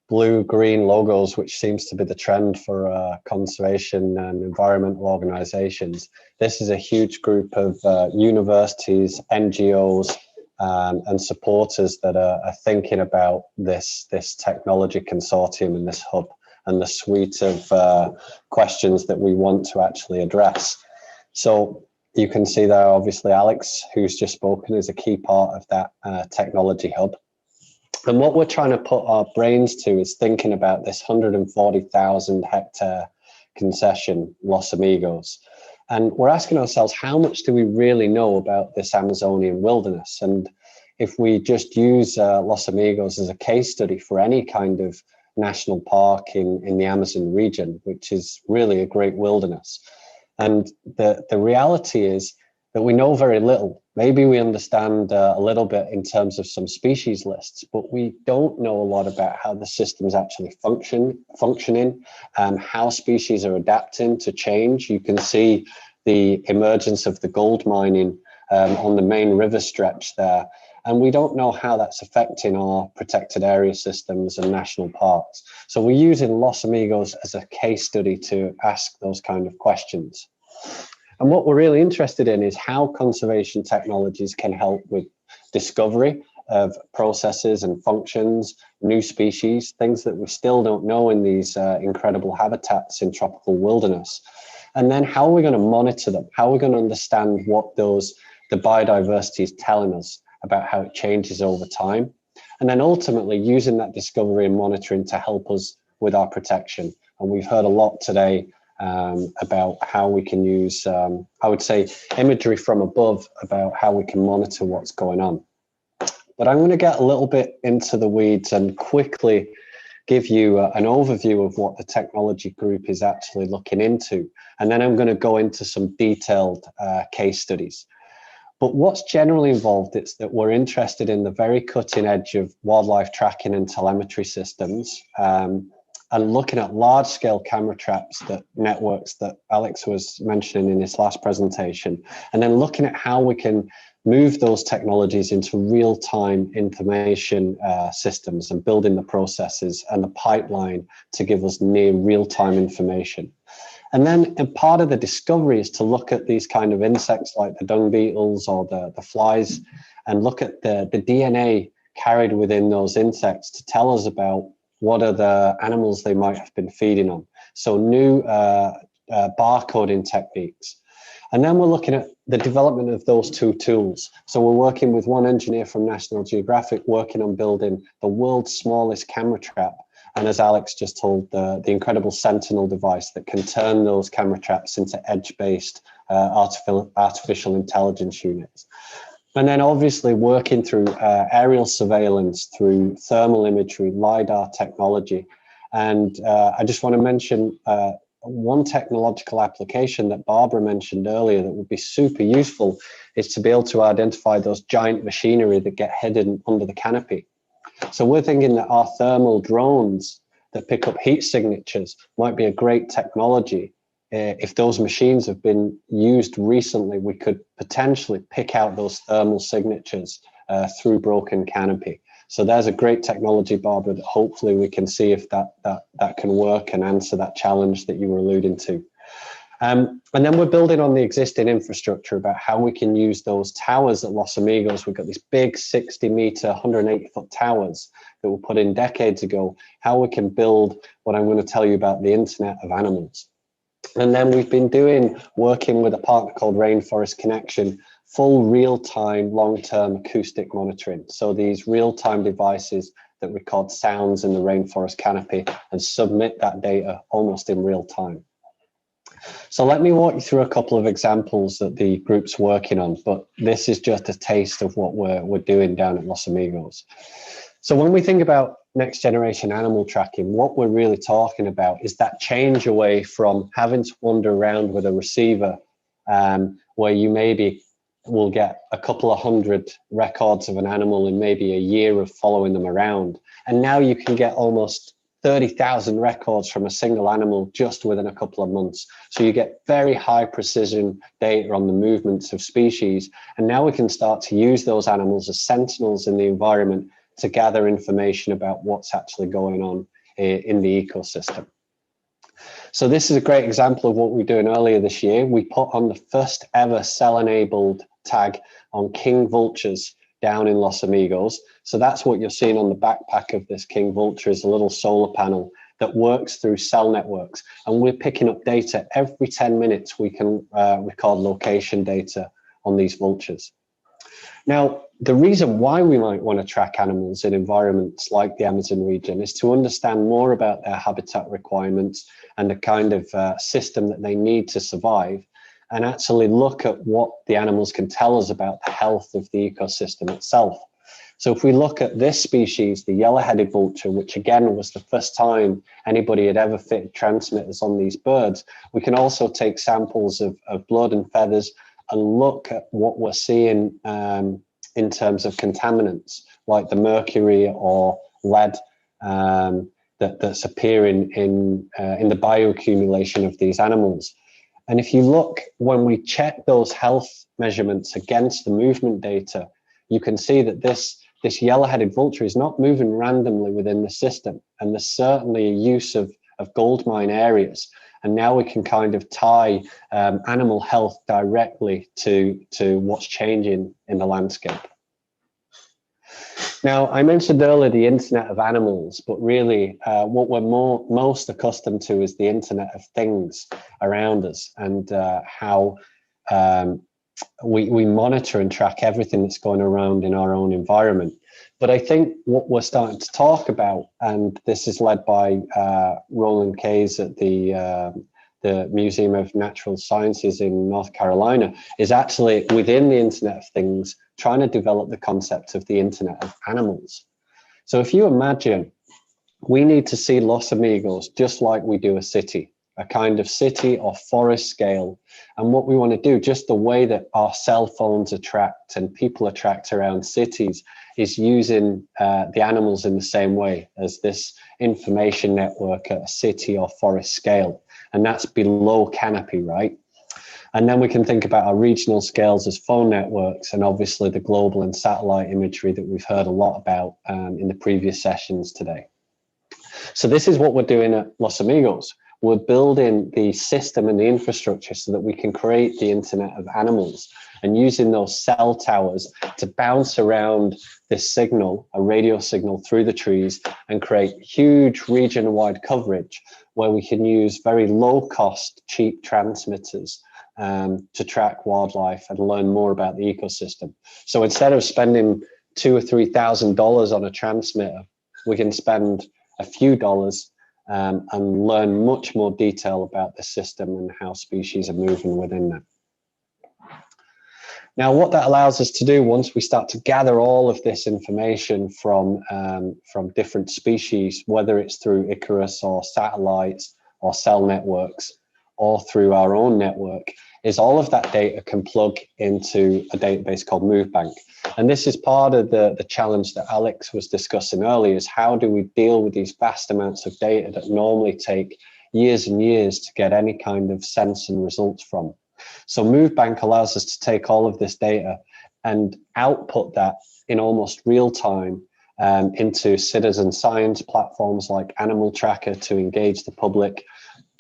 [SPEAKER 17] blue-green logos, which seems to be the trend for conservation and environmental organizations. This is a huge group of universities, NGOs, and supporters that are thinking about this technology consortium and this hub and the suite of questions that we want to actually address. So you can see there, obviously, Alex, who's just spoken, is a key part of that technology hub. And what we're trying to put our brains to is thinking about this 140,000 hectare concession, Los Amigos. And we're asking ourselves, how much do we really know about this Amazonian wilderness? And if we just use Los Amigos as a case study for any kind of national park in the Amazon region, which is really a great wilderness. And the reality is that we know very little. Maybe we understand a little bit in terms of some species lists, but we don't know a lot about how the system's actually functioning, how species are adapting to change. You can see the emergence of the gold mining on the main river stretch there. And we don't know how that's affecting our protected area systems and national parks. So we're using Los Amigos as a case study to ask those kind of questions. And what we're really interested in is how conservation technologies can help with discovery of processes and functions, new species, things that we still don't know in these incredible habitats in tropical wilderness. And then how are we going to monitor them? How are we going to understand what the biodiversity is telling us about how it changes over time? And then ultimately using that discovery and monitoring to help us with our protection. And we've heard a lot today about how we can use, I would say, imagery from above about how we can monitor what's going on. But I'm going to get a little bit into the weeds and quickly give you an overview of what the technology group is actually looking into. And then I'm going to go into some detailed case studies. But what's generally involved is that we're interested in the very cutting edge of wildlife tracking and telemetry systems, and looking at large-scale camera traps, networks that Alex was mentioning in his last presentation, and then looking at how we can move those technologies into real-time information systems and building the processes and the pipeline to give us near real-time information. And then part of the discovery is to look at these kind of insects like the dung beetles or the flies and look at the DNA carried within those insects to tell us about what are the animals they might have been feeding on. So new barcoding techniques. And then we're looking at the development of those two tools. So we're working with one engineer from National Geographic working on building the world's smallest camera trap. And as Alex just told, the incredible Sentinel device that can turn those camera traps into edge-based artificial intelligence units. And then obviously working through aerial surveillance, through thermal imagery, LiDAR technology. And I just want to mention one technological application that Barbara mentioned earlier that would be super useful is to be able to identify those giant machinery that get hidden under the canopy. So we're thinking that our thermal drones that pick up heat signatures might be a great technology. If those machines have been used recently, we could potentially pick out those thermal signatures through broken canopy. So there's a great technology, Barbara, that hopefully we can see if that can work and answer that challenge that you were alluding to. And then we're building on the existing infrastructure about how we can use those towers at Los Amigos. We've got these big 60-meter, 180-foot towers that were put in decades ago, how we can build what I'm going to tell you about the Internet of Animals. And then we've been working with a partner called Rainforest Connection, full real-time, long-term acoustic monitoring. So these real-time devices that record sounds in the rainforest canopy and submit that data almost in real time. So let me walk you through a couple of examples that the group's working on, but this is just a taste of what we're doing down at Los Amigos. So when we think about next generation animal tracking, what we're really talking about is that change away from having to wander around with a receiver where you maybe will get a couple of hundred records of an animal in maybe a year of following them around. And now you can get almost 30,000 records from a single animal just within a couple of months. So you get very high precision data on the movements of species. And now we can start to use those animals as sentinels in the environment to gather information about what's actually going on in the ecosystem. So this is a great example of what we were doing earlier this year. We put on the first ever cell-enabled tag on king vultures down in Los Amigos. So that's what you're seeing on the backpack of this king vulture is a little solar panel that works through cell networks. And we're picking up data every 10 minutes. We can record location data on these vultures. Now, the reason why we might want to track animals in environments like the Amazon region is to understand more about their habitat requirements and the kind of system that they need to survive, and actually look at what the animals can tell us about the health of the ecosystem itself. So if we look at this species, the yellow-headed vulture, which again was the first time anybody had ever fitted transmitters on these birds, we can also take samples of blood and feathers, and look at what we're seeing in terms of contaminants like the mercury or lead that's appearing in the bioaccumulation of these animals. And if you look, when we check those health measurements against the movement data, you can see that this yellow-headed vulture is not moving randomly within the system. And there's certainly a use of gold mine areas. And now we can kind of tie animal health directly to what's changing in the landscape. Now, I mentioned earlier the Internet of Animals, but really what we're most accustomed to is the Internet of Things around us, and how we monitor and track everything that's going around in our own environment. But I think what we're starting to talk about, and this is led by Roland Kays at the Museum of Natural Sciences in North Carolina, is actually within the Internet of Things, trying to develop the concept of the Internet of Animals. So if you imagine, we need to see Los Amigos just like we do a city, a kind of city or forest scale. And what we want to do, just the way that our cell phones attract and people attract around cities, is using the animals in the same way as this information network at a city or forest scale. And that's below canopy, right? And then we can think about our regional scales as phone networks, and obviously the global and satellite imagery that we've heard a lot about in the previous sessions today. So this is what we're doing at Los Amigos. We're building the system and the infrastructure so that we can create the Internet of Animals, and using those cell towers to bounce around this signal, a radio signal, through the trees, and create huge region-wide coverage where we can use very low-cost, cheap transmitters to track wildlife and learn more about the ecosystem. So instead of spending $2,000 or $3,000 on a transmitter, we can spend a few dollars and learn much more detail about the system and how species are moving within that. Now, what that allows us to do, once we start to gather all of this information from different species, whether it's through Icarus or satellites or cell networks or through our own network, is all of that data can plug into a database called MoveBank. And this is part of the challenge that Alex was discussing earlier, is how do we deal with these vast amounts of data that normally take years and years to get any kind of sense and results from. So MoveBank allows us to take all of this data and output that in almost real time into citizen science platforms like Animal Tracker to engage the public,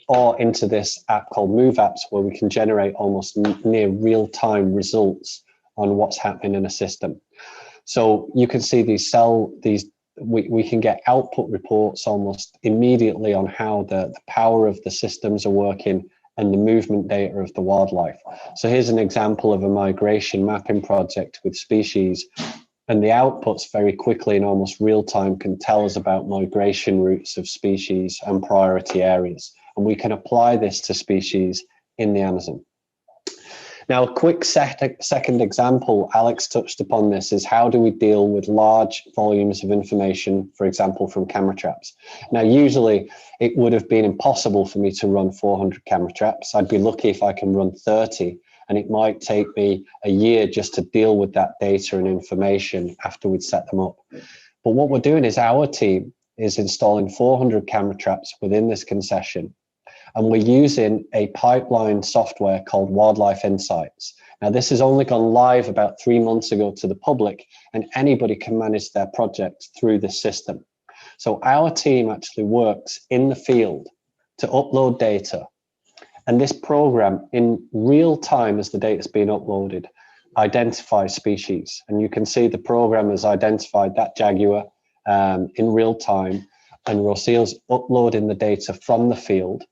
[SPEAKER 17] or into this app called Move Apps, where we can generate almost near real-time results on what's happening in a system. So you can see we can get output reports almost immediately on how the power of the systems are working and the movement data of the wildlife. So here's an example of a migration mapping project with species, and the outputs very quickly in almost real time can tell us about migration routes of species and priority areas. And we can apply this to species in the Amazon. Now, a quick second example, Alex touched upon this, is how do we deal with large volumes of information, for example, from camera traps. Now, usually it would have been impossible for me to run 400 camera traps. I'd be lucky if I can run 30, and it might take me a year just to deal with that data and information after we'd set them up. But what we're doing is our team is installing 400 camera traps within this concession. And we're using a pipeline software called Wildlife Insights. Now, this has only gone live about 3 months ago to the public, and anybody can manage their project through this system. So our team actually works in the field to upload data. And this program, in real time as the data is being uploaded, identifies species. And you can see the program has identified that jaguar in real time, and Rosil's uploading the data from the field.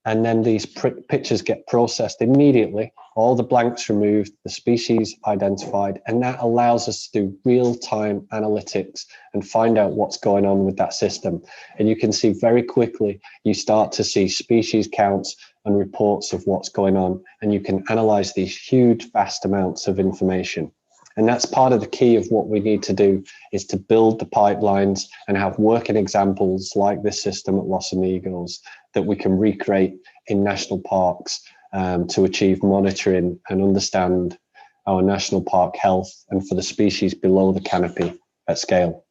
[SPEAKER 17] And then these pictures get processed immediately, all the blanks removed, the species identified, and that allows us to do real-time analytics and find out what's going on with that system. And you can see very quickly, you start to see species counts and reports of what's going on, and you can analyze these huge, vast amounts of information. And that's part of the key of what we need to do, is to build the pipelines and have working examples like this system at Los Amigos that we can recreate in national parks to achieve monitoring and understand our national park health and for the species below the canopy at scale.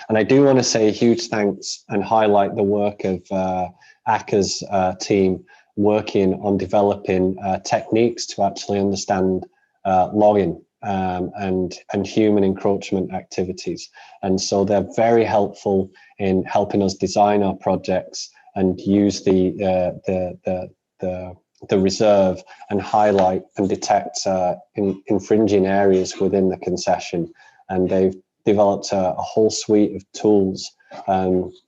[SPEAKER 17] And I do want to say a huge thanks and highlight the work of ACCA's team working on developing techniques to actually understand logging and human encroachment activities. And so they're very helpful in helping us design our projects and use the reserve and highlight and detect infringing areas within the concession. And they've developed a whole suite of tools,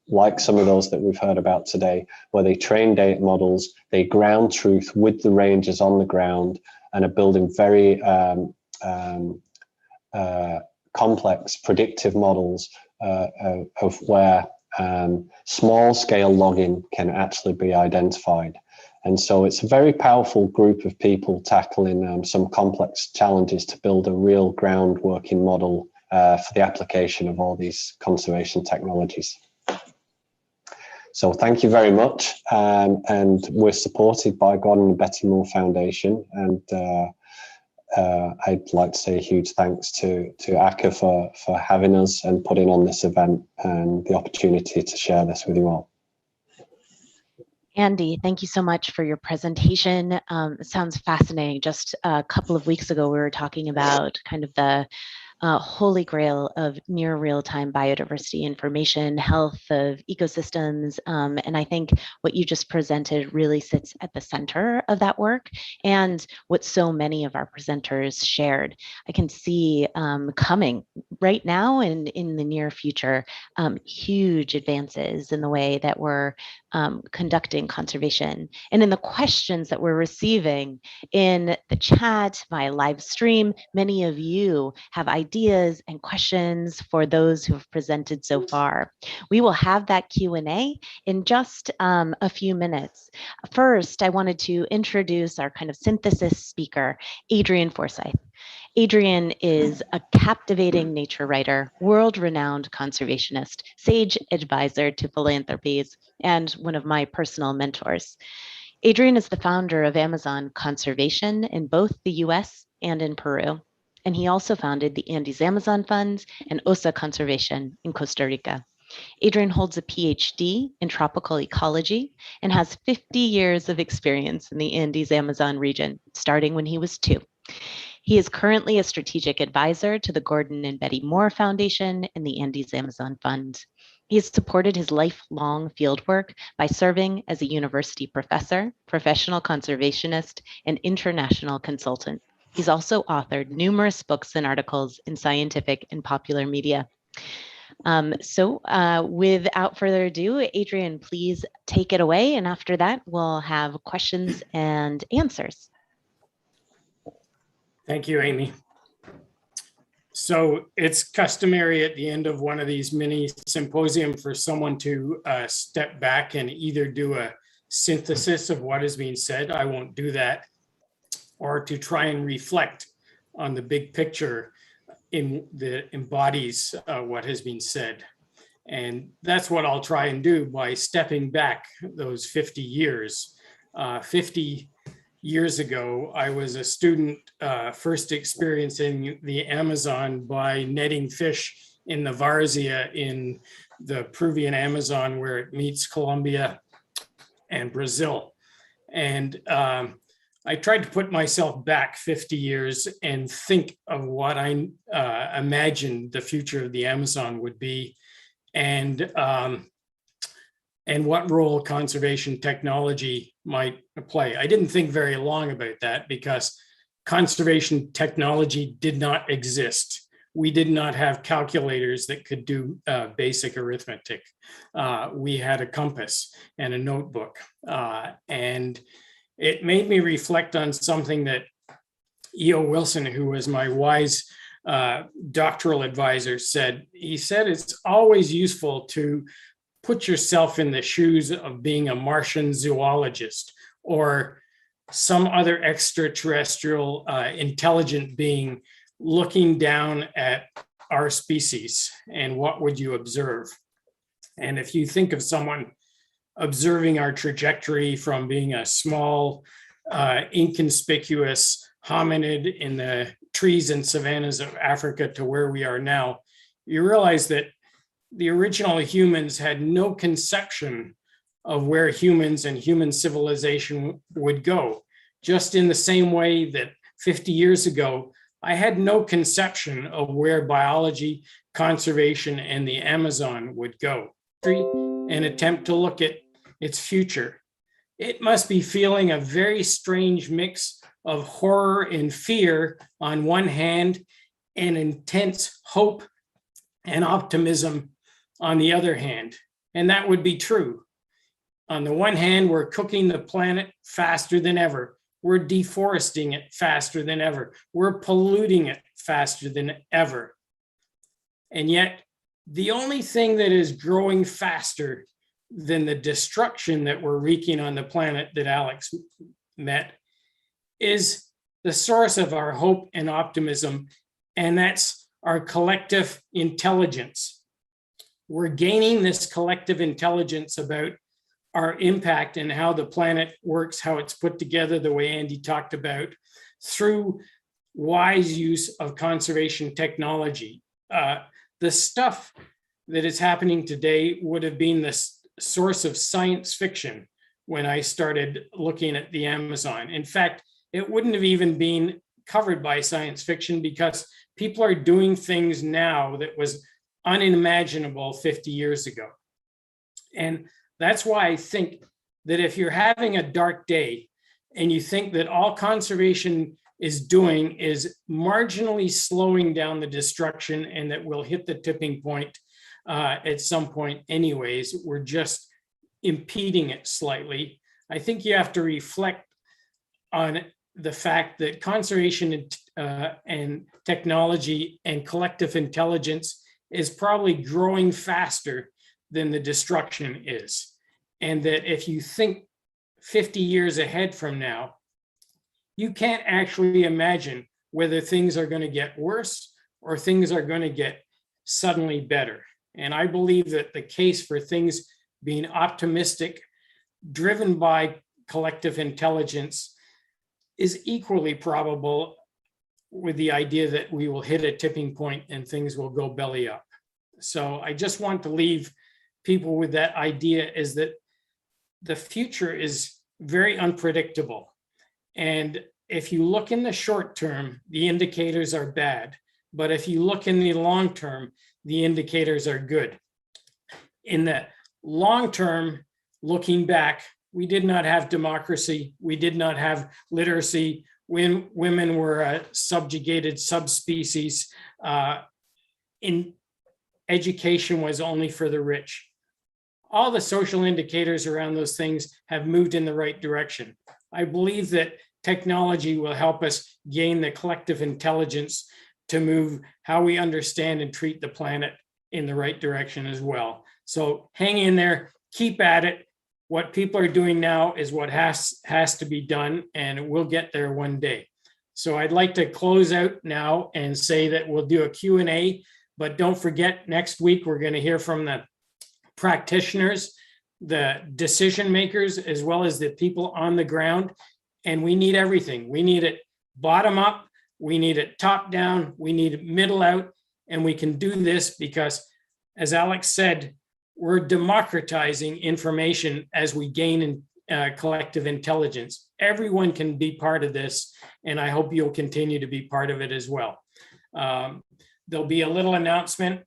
[SPEAKER 17] like some of those that we've heard about today, where they train data models, they ground truth with the rangers on the ground, and are building very complex predictive models of where small scale logging can actually be identified. And so it's a very powerful group of people tackling some complex challenges to build a real ground working model for the application of all these conservation technologies. So thank you very much. And we're supported by Gordon and Betty Moore Foundation. And I'd like to say a huge thanks to ACCA for having us and putting on this event and the opportunity to share this with you all.
[SPEAKER 6] Andy, thank you so much for your presentation. It sounds fascinating. Just a couple of weeks ago, we were talking about kind of the holy grail of near real-time biodiversity information, health of ecosystems. And I think what you just presented really sits at the center of that work and what so many of our presenters shared. I can see coming right now and in the near future, huge advances in the way that we're conducting conservation. And in the questions that we're receiving in the chat, via live stream, many of you have ideas and questions for those who have presented so far. We will have that Q&A in just a few minutes. First, I wanted to introduce our kind of synthesis speaker, Adrian Forsyth. Adrian is a captivating nature writer, world-renowned conservationist, sage advisor to philanthropies, and one of my personal mentors. Adrian is the founder of Amazon Conservation in both the US and in Peru. And he also founded the Andes Amazon Fund and OSA Conservation in Costa Rica. Adrian holds a PhD in tropical ecology and has 50 years of experience in the Andes Amazon region, starting when he was 2. He is currently a strategic advisor to the Gordon and Betty Moore Foundation and the Andes Amazon Fund. He has supported his lifelong fieldwork by serving as a university professor, professional conservationist, and international consultant. He's also authored numerous books and articles in scientific and popular media. Without further ado, Adrian, please take it away. And after that, we'll have questions and answers.
[SPEAKER 18] Thank you, Amy. So it's customary at the end of one of these mini symposium for someone to step back and either do a synthesis of what is being said. I won't do that. Or to try and reflect on the big picture that embodies what has been said. And that's what I'll try and do by stepping back those 50 years. 50 years ago, I was a student first experiencing the Amazon by netting fish in the Várzea in the Peruvian Amazon, where it meets Colombia and Brazil. And I tried to put myself back 50 years and think of what I imagined the future of the Amazon would be, and what role conservation technology might play. I didn't think very long about that because conservation technology did not exist. We did not have calculators that could do basic arithmetic. We had a compass and a notebook. And it made me reflect on something that E.O. Wilson, who was my wise doctoral advisor, said. He said it's always useful to put yourself in the shoes of being a Martian zoologist or some other extraterrestrial intelligent being looking down at our species, and what would you observe? And if you think of someone observing our trajectory from being a small inconspicuous hominid in the trees and savannas of Africa to where we are now, you realize that the original humans had no conception of where humans and human civilization would go. Just in the same way that 50 years ago, I had no conception of where biology, conservation, and the Amazon would go. An attempt to look at its future. It must be feeling a very strange mix of horror and fear on one hand, and intense hope and optimism on the other hand. And that would be true. On the one hand, we're cooking the planet faster than ever. We're deforesting it faster than ever. We're polluting it faster than ever. And yet, the only thing that is growing faster than the destruction that we're wreaking on the planet that Alex met is the source of our hope and optimism, and that's our collective intelligence. We're gaining this collective intelligence about our impact and how the planet works, how it's put together, the way Andy talked about, through wise use of conservation technology. The stuff that is happening today would have been the source of science fiction when I started looking at the Amazon. In fact, it wouldn't have even been covered by science fiction because people are doing things now that was unimaginable 50 years ago. And that's why I think that if you're having a dark day and you think that all conservation is doing is marginally slowing down the destruction and that we'll hit the tipping point at some point anyways, we're just impeding it slightly. I think you have to reflect on the fact that conservation and technology and collective intelligence is probably growing faster than the destruction is. And that if you think 50 years ahead from now, you can't actually imagine whether things are going to get worse or things are going to get suddenly better. And I believe that the case for things being optimistic, driven by collective intelligence, is equally probable with the idea that we will hit a tipping point and things will go belly up. So I just want to leave people with that idea, is that the future is very unpredictable. And if you look in the short term, the indicators are bad. But if you look in the long term, the indicators are good. In the long term, looking back, we did not have democracy. We did not have literacy. When women were a subjugated subspecies, in education was only for the rich. All the social indicators around those things have moved in the right direction. I believe that technology will help us gain the collective intelligence to move how we understand and treat the planet in the right direction as well. So hang in there, keep at it. What people are doing now is what has to be done, and we'll get there one day. So I'd like to close out now and say that we'll do a Q&A, but don't forget, next week we're going to hear from the practitioners, the decision makers, as well as the people on the ground. And we need everything. We need it bottom up, we need it top down, we need it middle out, and we can do this because, as Alex said, we're democratizing information as we gain collective intelligence. Everyone can be part of this, and I hope you'll continue to be part of it as well. There'll be a little announcement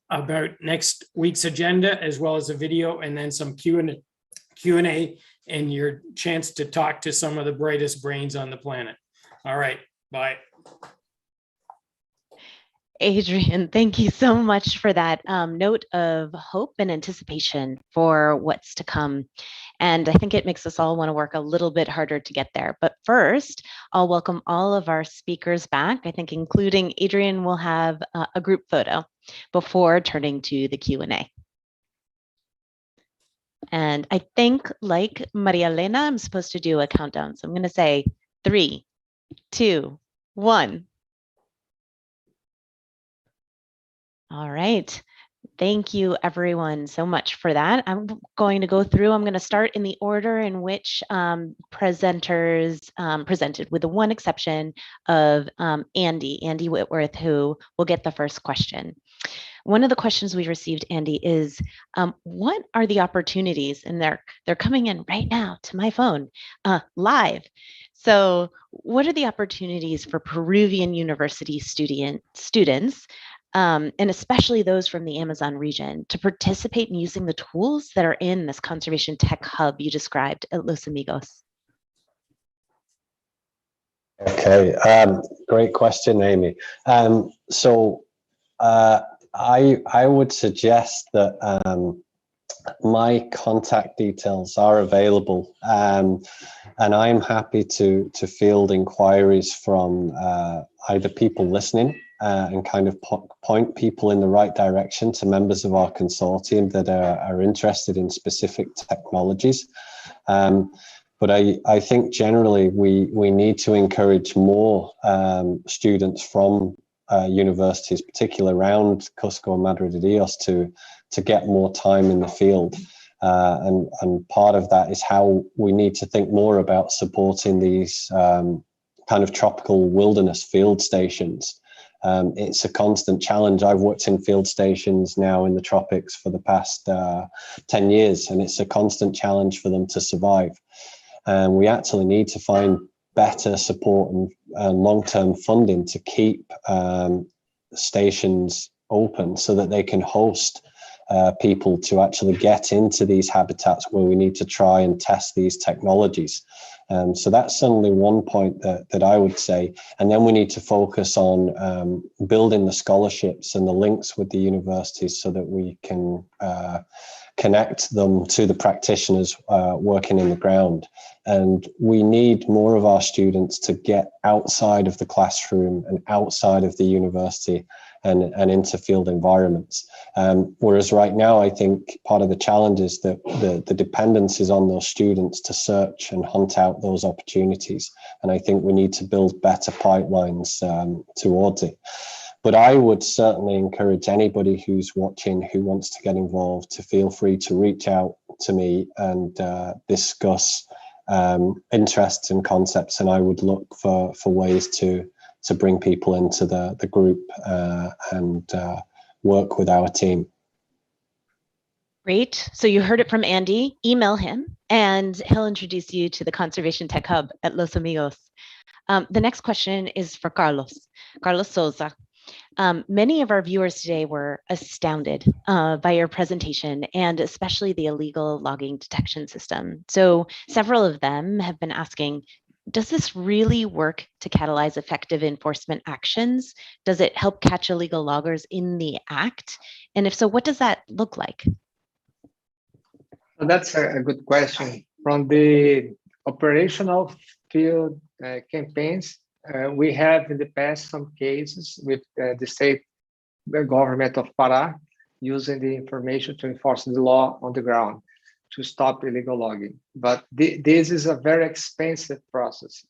[SPEAKER 18] about next week's agenda, as well as a video, and then some Q&A and your chance to talk to some of the brightest brains on the planet. All right, bye.
[SPEAKER 6] Adrian, thank you so much for that note of hope and anticipation for what's to come. And I think it makes us all want to work a little bit harder to get there. But first, I'll welcome all of our speakers back. I think including Adrian will have a group photo before turning to the Q&A. And I think, like Maria Elena, I'm supposed to do a countdown. So I'm going to say 3, 2, 1. All right. Thank you, everyone, so much for that. I'm going to go through. I'm going to start in the order in which presenters presented, with the one exception of Andy Whitworth, who will get the first question. One of the questions we received, Andy, is what are the opportunities? And they're coming in right now to my phone, live. So what are the opportunities for Peruvian university students, and especially those from the Amazon region, to participate in using the tools that are in this conservation tech hub you described at Los Amigos?
[SPEAKER 17] Okay, great question, Amy. I would suggest that my contact details are available, and I'm happy to field inquiries from either people listening and kind of point people in the right direction to members of our consortium that are interested in specific technologies. But I think generally we need to encourage more students from universities, particularly around Cusco and Madre de Dios, to get more time in the field. And part of that is how we need to think more about supporting these kind of tropical wilderness field stations. It's a constant challenge. I've worked in field stations now in the tropics for the past 10 years, and it's a constant challenge for them to survive. And we actually need to find better support and long-term funding to keep stations open so that they can host people to actually get into these habitats where we need to try and test these technologies. So that's certainly one point that I would say. And then we need to focus on building the scholarships and the links with the universities so that we can connect them to the practitioners working in the ground. And we need more of our students to get outside of the classroom and outside of the university and into field environments. Whereas right now, I think part of the challenge is that the dependence is on those students to search and hunt out those opportunities. And I think we need to build better pipelines towards it. But I would certainly encourage anybody who's watching who wants to get involved to feel free to reach out to me and discuss interests and concepts. And I would look for ways to bring people into the group and work with our team.
[SPEAKER 6] Great. So you heard it from Andy. Email him and he'll introduce you to the Conservation Tech Hub at Los Amigos. The next question is for Carlos Souza. Many of our viewers today were astounded by your presentation, and especially the illegal logging detection system. So several of them have been asking, does this really work to catalyze effective enforcement actions? Does it help catch illegal loggers in the act? And if so, what does that look like?
[SPEAKER 7] Well, that's a good question. From the operational field campaigns, we have in the past some cases with the state government of Pará using the information to enforce the law on the ground to stop illegal logging. But this is a very expensive process,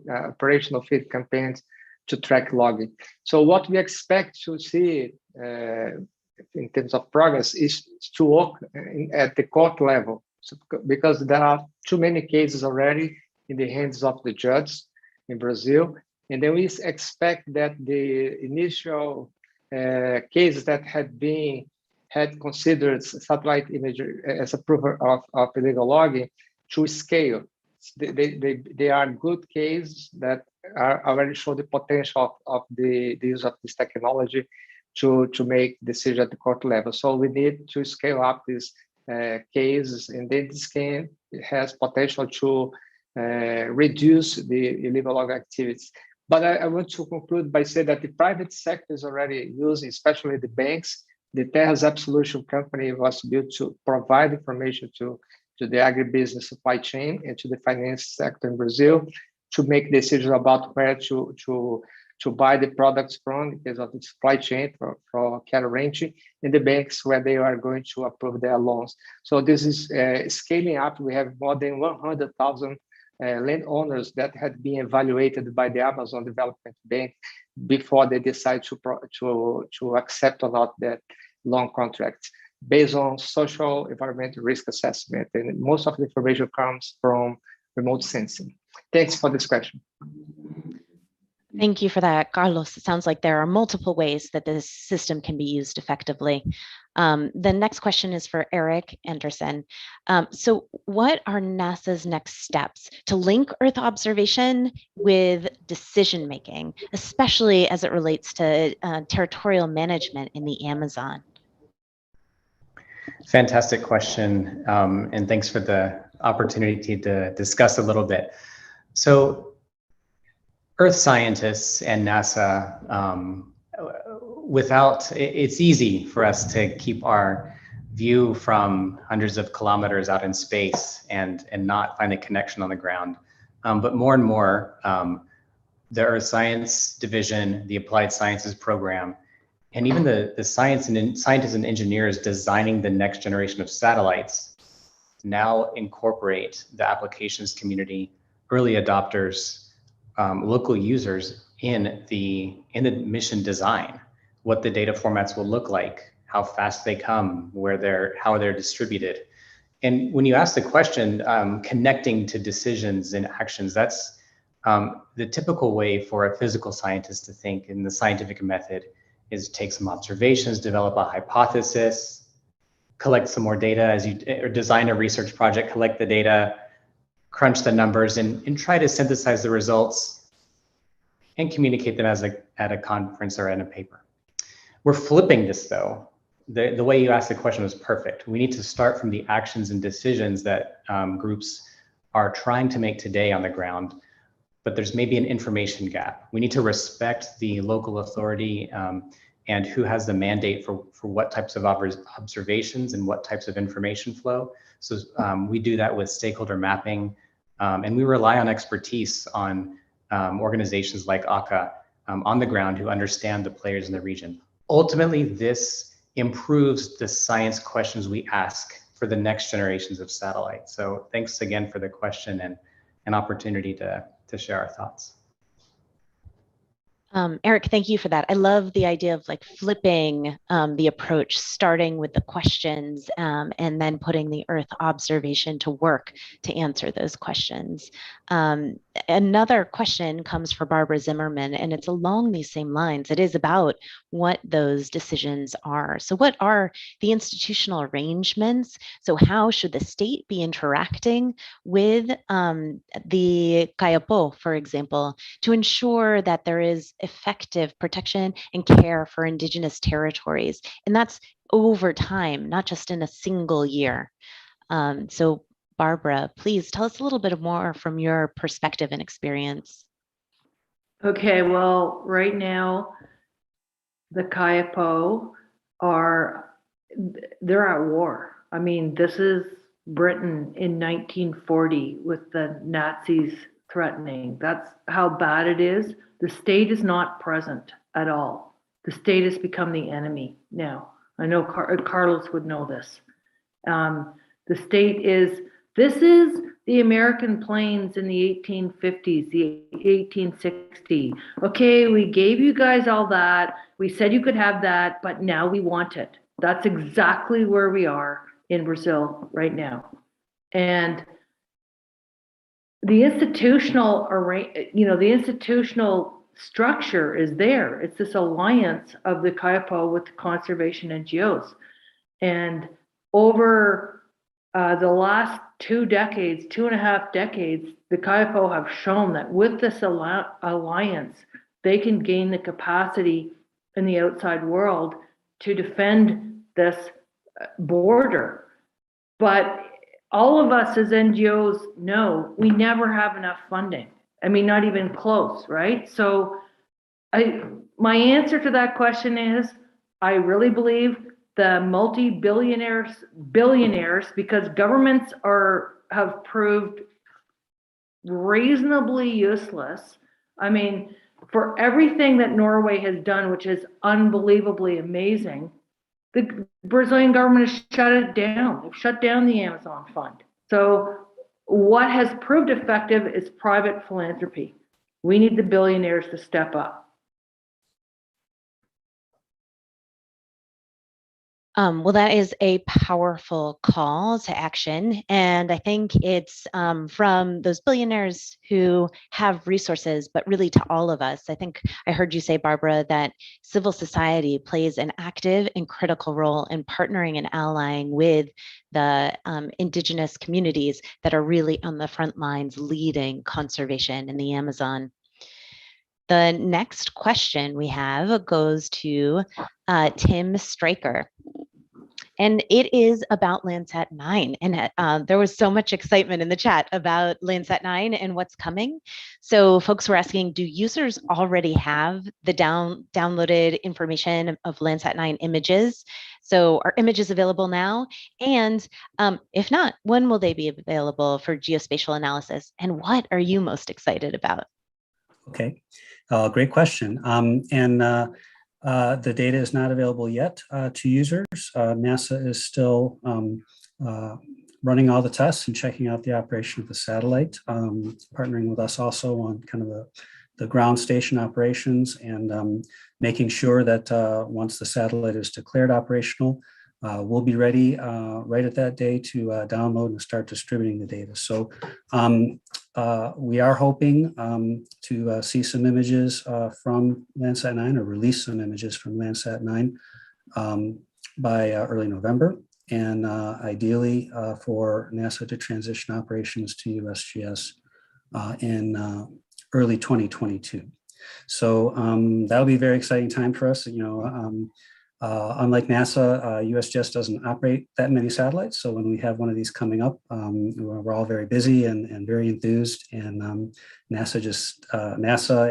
[SPEAKER 7] operational field campaigns to track logging. So what we expect to see in terms of progress is to work at the court level, because there are too many cases already in the hands of the judge in Brazil. And then we expect that the initial cases that had considered satellite imagery as a proof of illegal logging to scale. They are good cases that already show the potential of the use of this technology to make decisions at the court level. So we need to scale up these cases, and then this has potential to reduce the illegal logging activities. But I want to conclude by saying that the private sector is already using, especially the banks. The Terras Absolution company was built to provide information to the agribusiness supply chain and to the finance sector in Brazil to make decisions about where to buy the products from because of the supply chain for cattle ranching, and the banks where they are going to approve their loans. So this is scaling up. We have more than 100,000 landowners that had been evaluated by the Amazon Development Bank before they decide to accept or not that long contracts based on social environmental risk assessment. And most of the information comes from remote sensing. Thanks for this question.
[SPEAKER 6] Thank you for that, Carlos. It sounds like there are multiple ways that this system can be used effectively. The next question is for Eric Anderson. So what are NASA's next steps to link Earth observation with decision-making, especially as it relates to territorial management in the Amazon?
[SPEAKER 8] Fantastic question, and thanks for the opportunity to discuss a little bit. So Earth scientists and NASA, it's easy for us to keep our view from hundreds of kilometers out in space and not find a connection on the ground. But more and more, the Earth Science Division, the Applied Sciences Program, and even the scientists and engineers designing the next generation of satellites now incorporate the applications community, early adopters, local users in the mission design, what the data formats will look like, how fast they come, how they're distributed. And when you ask the question, connecting to decisions and actions, that's the typical way for a physical scientist to think in the scientific method is take some observations, develop a hypothesis, collect some more data or design a research project, collect the data, crunch the numbers, and try to synthesize the results and communicate them at a conference or in a paper. We're flipping this though. The way you asked the question was perfect. We need to start from the actions and decisions that groups are trying to make today on the ground, but there's maybe an information gap. We need to respect the local authority and who has the mandate for what types of observations and what types of information flow. So we do that with stakeholder mapping, and we rely on expertise on organizations like ACCA on the ground who understand the players in the region. Ultimately, this improves the science questions we ask for the next generations of satellites. So thanks again for the question and an opportunity to share our thoughts.
[SPEAKER 6] Eric, thank you for that. I love the idea of like flipping the approach, starting with the questions and then putting the Earth observation to work to answer those questions. Another question comes for Barbara Zimmerman, and it's along these same lines. It is about what those decisions are. So what are the institutional arrangements? So how should the state be interacting with the Kayapo, for example, to ensure that there is effective protection and care for indigenous territories? And that's over time, not just in a single year. So Barbara, please tell us a little bit more from your perspective and experience.
[SPEAKER 14] Okay, well, right now, the Kayapo they're at war. I mean, this is Britain in 1940 with the Nazis threatening. That's how bad it is. The state is not present at all. The state has become the enemy now. I know Carlos would know this. The state this is the American planes in the 1850s, the 1860s. Okay, we gave you guys all that. We said you could have that, but now we want it. That's exactly where we are in Brazil right now. And the institutional structure is there. It's this alliance of the Kayapo with the conservation NGOs. And over the last 2.5 decades, the Kayapo have shown that with this alliance, they can gain the capacity in the outside world to defend this border. But all of us as NGOs know we never have enough funding. I mean, not even close, right? So my answer to that question is, I really believe the multi-billionaires, because governments have proved reasonably useless. I mean, for everything that Norway has done, which is unbelievably amazing, the Brazilian government has shut it down. They've shut down the Amazon Fund. So what has proved effective is private philanthropy. We need the billionaires to step up.
[SPEAKER 6] Well, that is a powerful call to action. And I think it's from those billionaires who have resources, but really to all of us. I think I heard you say, Barbara, that civil society plays an active and critical role in partnering and allying with the indigenous communities that are really on the front lines leading conservation in the Amazon. The next question we have goes to Tim Stryker. And it is about Landsat 9. And there was so much excitement in the chat about Landsat 9 and what's coming. So folks were asking, do users already have the downloaded information of Landsat 9 images? So are images available now? And if not, when will they be available for geospatial analysis? And what are you most excited about?
[SPEAKER 15] Okay, great question. The data is not available yet to users. NASA is still running all the tests and checking out the operation of the satellite, partnering with us also on kind of the ground station operations and making sure that once the satellite is declared operational, we'll be ready right at that day to download and start distributing the data. So we are hoping to see some images from Landsat 9 or release some images from Landsat 9 by early November, and ideally for NASA to transition operations to USGS in early 2022. So that'll be a very exciting time for us. Unlike NASA, USGS doesn't operate that many satellites. So when we have one of these coming up, we're all very busy and very enthused. And NASA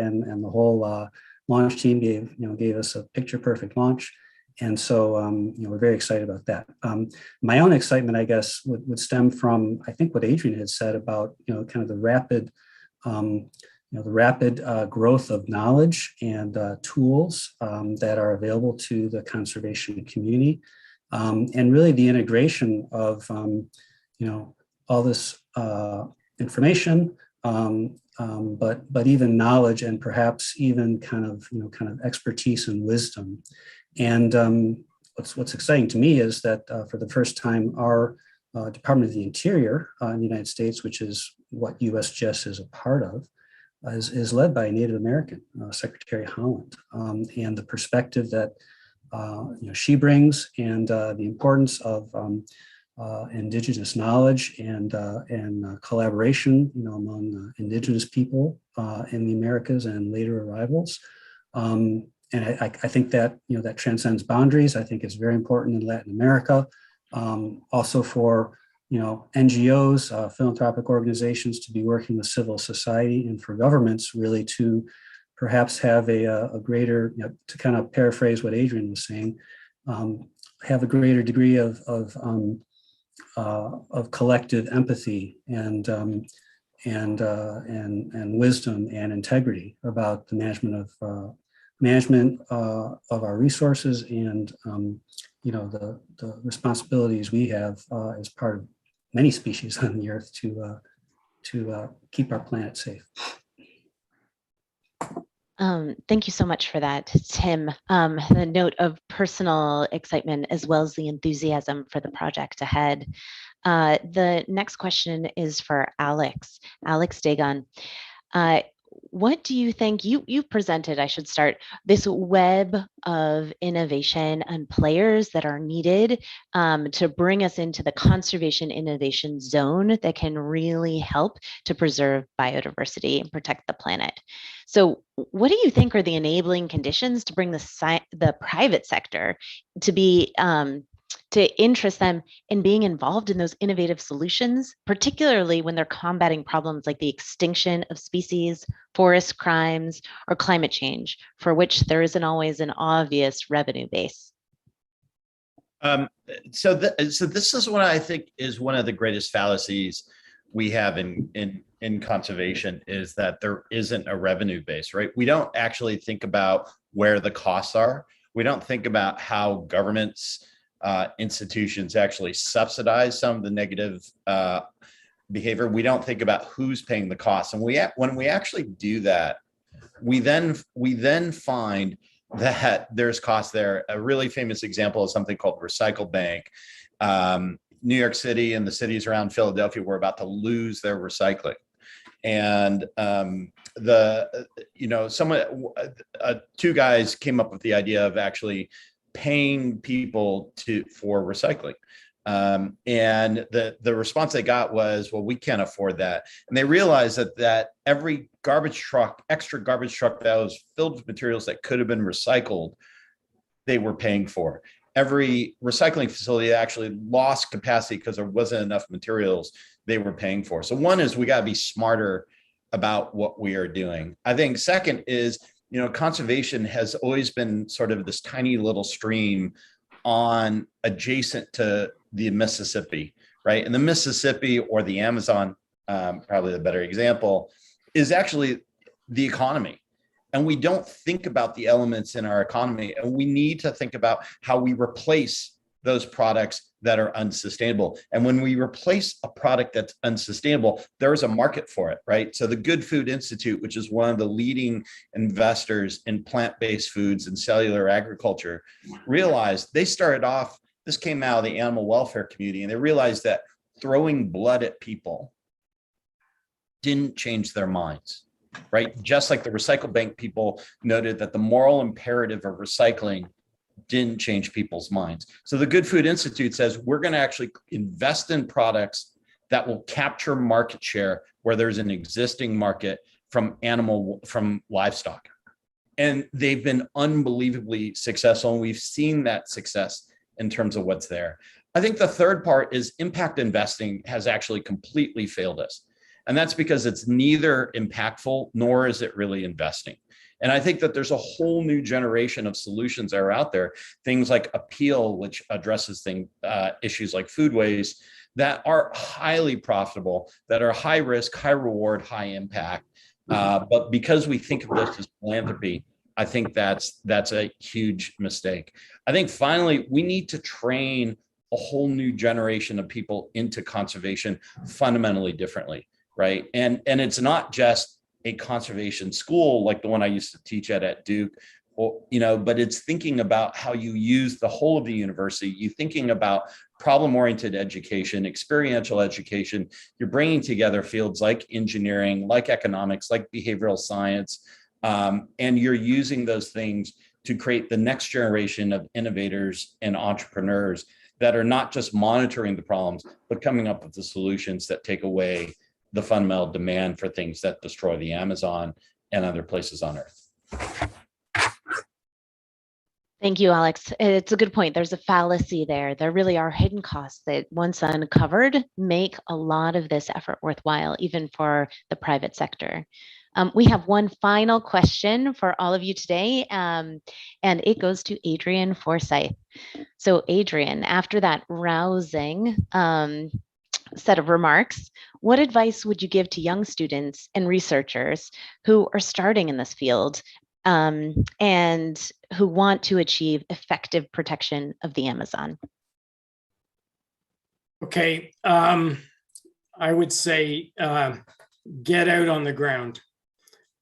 [SPEAKER 15] and the whole launch team gave us a picture perfect launch. And so we're very excited about that. My own excitement, I guess, would stem from, I think, what Adrian had said about kind of the rapid growth of knowledge and tools that are available to the conservation community, and really the integration of all this information, but even knowledge and perhaps even kind of expertise and wisdom. And what's exciting to me is that for the first time, our Department of the Interior in the United States, which is what USGS is a part of, is led by a Native American, Secretary Holland, and the perspective that she brings, and the importance of indigenous knowledge and collaboration, among indigenous people in the Americas and later arrivals. And I think that that transcends boundaries. I think it's very important in Latin America, also for NGOs, philanthropic organizations to be working with civil society, and for governments really to perhaps have a greater, to kind of paraphrase what Adrian was saying, have a greater degree of collective empathy and wisdom and integrity about the management of our resources and the responsibilities we have as part of many species on the earth to keep our planet safe.
[SPEAKER 6] Thank you so much for that, Tim. The note of personal excitement as well as the enthusiasm for the project ahead. The next question is for Alex Dagon. What do you think, you presented, I should start, this web of innovation and players that are needed to bring us into the conservation innovation zone that can really help to preserve biodiversity and protect the planet. So what do you think are the enabling conditions to bring the private sector to be to interest them in being involved in those innovative solutions, particularly when they're combating problems like the extinction of species, forest crimes, or climate change, for which there isn't always an obvious revenue base?
[SPEAKER 16] So this is what I think is one of the greatest fallacies we have in conservation, is that there isn't a revenue base, right? We don't actually think about where the costs are. We don't think about how governments, institutions actually subsidize some of the negative behavior. We don't think about who's paying the costs. And when we actually do that, we then find that there's cost there. A really famous example is something called Recycle Bank. New York City and the cities around Philadelphia were about to lose their recycling. And two guys came up with the idea of actually paying people for recycling. And the response they got was, well, we can't afford that. And they realized that every extra garbage truck that was filled with materials that could have been recycled, they were paying for. Every recycling facility actually lost capacity because there wasn't enough materials they were paying for. So one is we got to be smarter about what we are doing. I think second is, conservation has always been sort of this tiny little stream adjacent to the Mississippi, right? And the Mississippi or the Amazon, probably the better example, is actually the economy. And we don't think about the elements in our economy, and we need to think about how we replace those products that are unsustainable. And when we replace a product that's unsustainable, there is a market for it, right? So the Good Food Institute, which is one of the leading investors in plant-based foods and cellular agriculture, realized they started off, this came out of the animal welfare community, and they realized that throwing blood at people didn't change their minds, right? Just like the Recycle Bank people noted that the moral imperative of recycling didn't change people's minds. So the Good Food Institute says we're going to actually invest in products that will capture market share where there's an existing market from livestock. And they've been unbelievably successful, and we've seen that success in terms of what's there. I think the third part is impact investing has actually completely failed us. And that's because it's neither impactful nor is it really investing. And I think that there's a whole new generation of solutions that are out there, things like Appeal, which addresses issues like food waste, that are highly profitable, that are high risk, high reward, high impact. But because we think of this as philanthropy, I think that's a huge mistake. I think finally, we need to train a whole new generation of people into conservation fundamentally differently, right? And it's not just a conservation school like the one I used to teach at Duke, but it's thinking about how you use the whole of the university. You're thinking about problem-oriented education, experiential education. You're bringing together fields like engineering, like economics, like behavioral science, and you're using those things to create the next generation of innovators and entrepreneurs that are not just monitoring the problems, but coming up with the solutions that take away the fundamental demand for things that destroy the Amazon and other places on Earth.
[SPEAKER 6] Thank you, Alex. It's a good point. There's a fallacy there. There really are hidden costs that, once uncovered, make a lot of this effort worthwhile, even for the private sector. We have one final question for all of you today, and it goes to Adrian Forsyth. So Adrian, after that rousing set of remarks, what advice would you give to young students and researchers who are starting in this field and who want to achieve effective protection of the Amazon?
[SPEAKER 18] Okay, I would say get out on the ground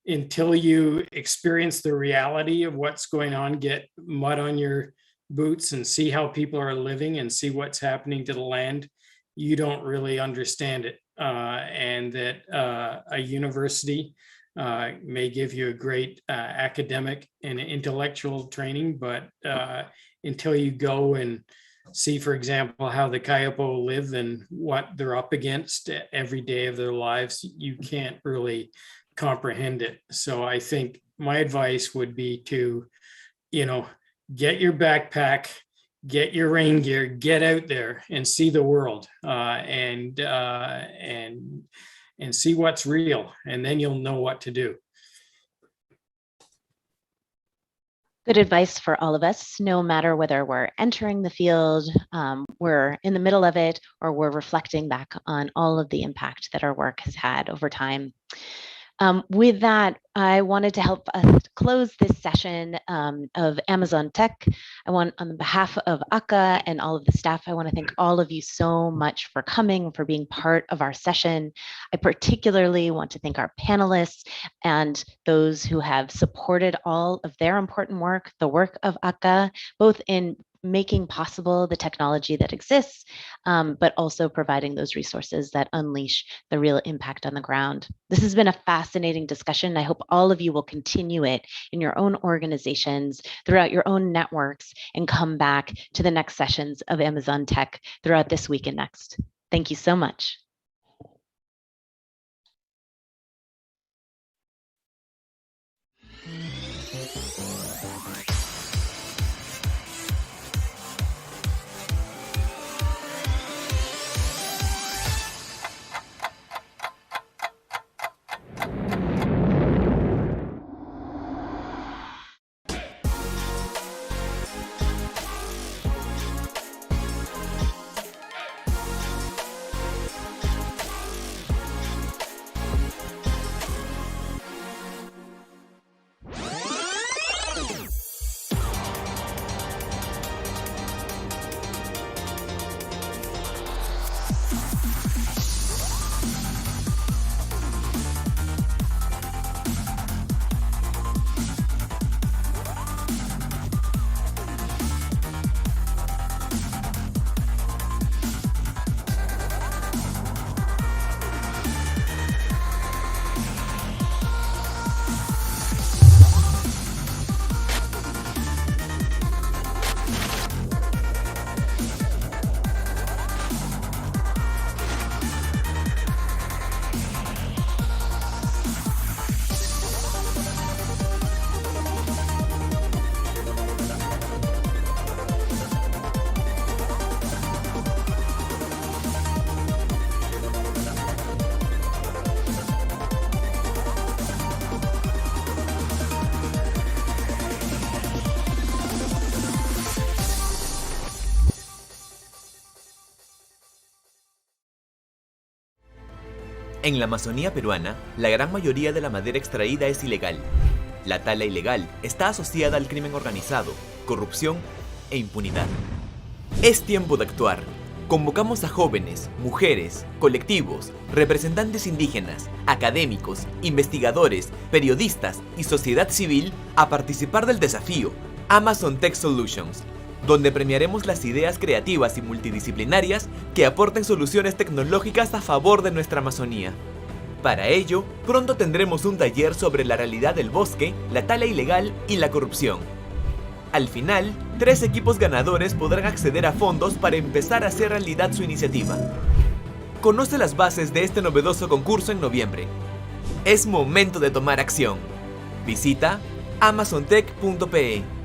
[SPEAKER 18] until you experience the reality of what's going on. Get mud on your boots and see how people are living and see what's happening to the land. You don't really understand it, and that a university may give you a great academic and intellectual training, but until you go and see, for example, how the Kayapo live and what they're up against every day of their lives, you can't really comprehend it. So I think my advice would be to, get your backpack, get your rain gear, get out there and see the world, and see what's real, and then you'll know what to do.
[SPEAKER 6] Good advice for all of us, no matter whether we're entering the field, we're in the middle of it, or we're reflecting back on all of the impact that our work has had over time. With that, I wanted to help us close this session of Amazon Tech. I want, on behalf of ACCA and all of the staff, I want to thank all of you so much for coming, for being part of our session. I particularly want to thank our panelists and those who have supported all of their important work, the work of ACCA, both in making possible the technology that exists, but also providing those resources that unleash the real impact on the ground. This has been a fascinating discussion. I hope all of you will continue it in your own organizations, throughout your own networks, and come back to the next sessions of Amazon Tech throughout this week and next. Thank you so much.
[SPEAKER 19] En la Amazonía peruana, la gran mayoría de la madera extraída es ilegal. La tala ilegal está asociada al crimen organizado, corrupción e impunidad. Es tiempo de actuar. Convocamos a jóvenes, mujeres, colectivos, representantes indígenas, académicos, investigadores, periodistas y sociedad civil a participar del desafío Amazon Tech Solutions, donde premiaremos las ideas creativas y multidisciplinarias que aporten soluciones tecnológicas a favor de nuestra Amazonía. Para ello, pronto tendremos un taller sobre la realidad del bosque, la tala ilegal y la corrupción. Al final, 3 equipos ganadores podrán acceder a fondos para empezar a hacer realidad su iniciativa. Conoce las bases de este novedoso concurso en noviembre. Es momento de tomar acción. Visita amazontech.pe.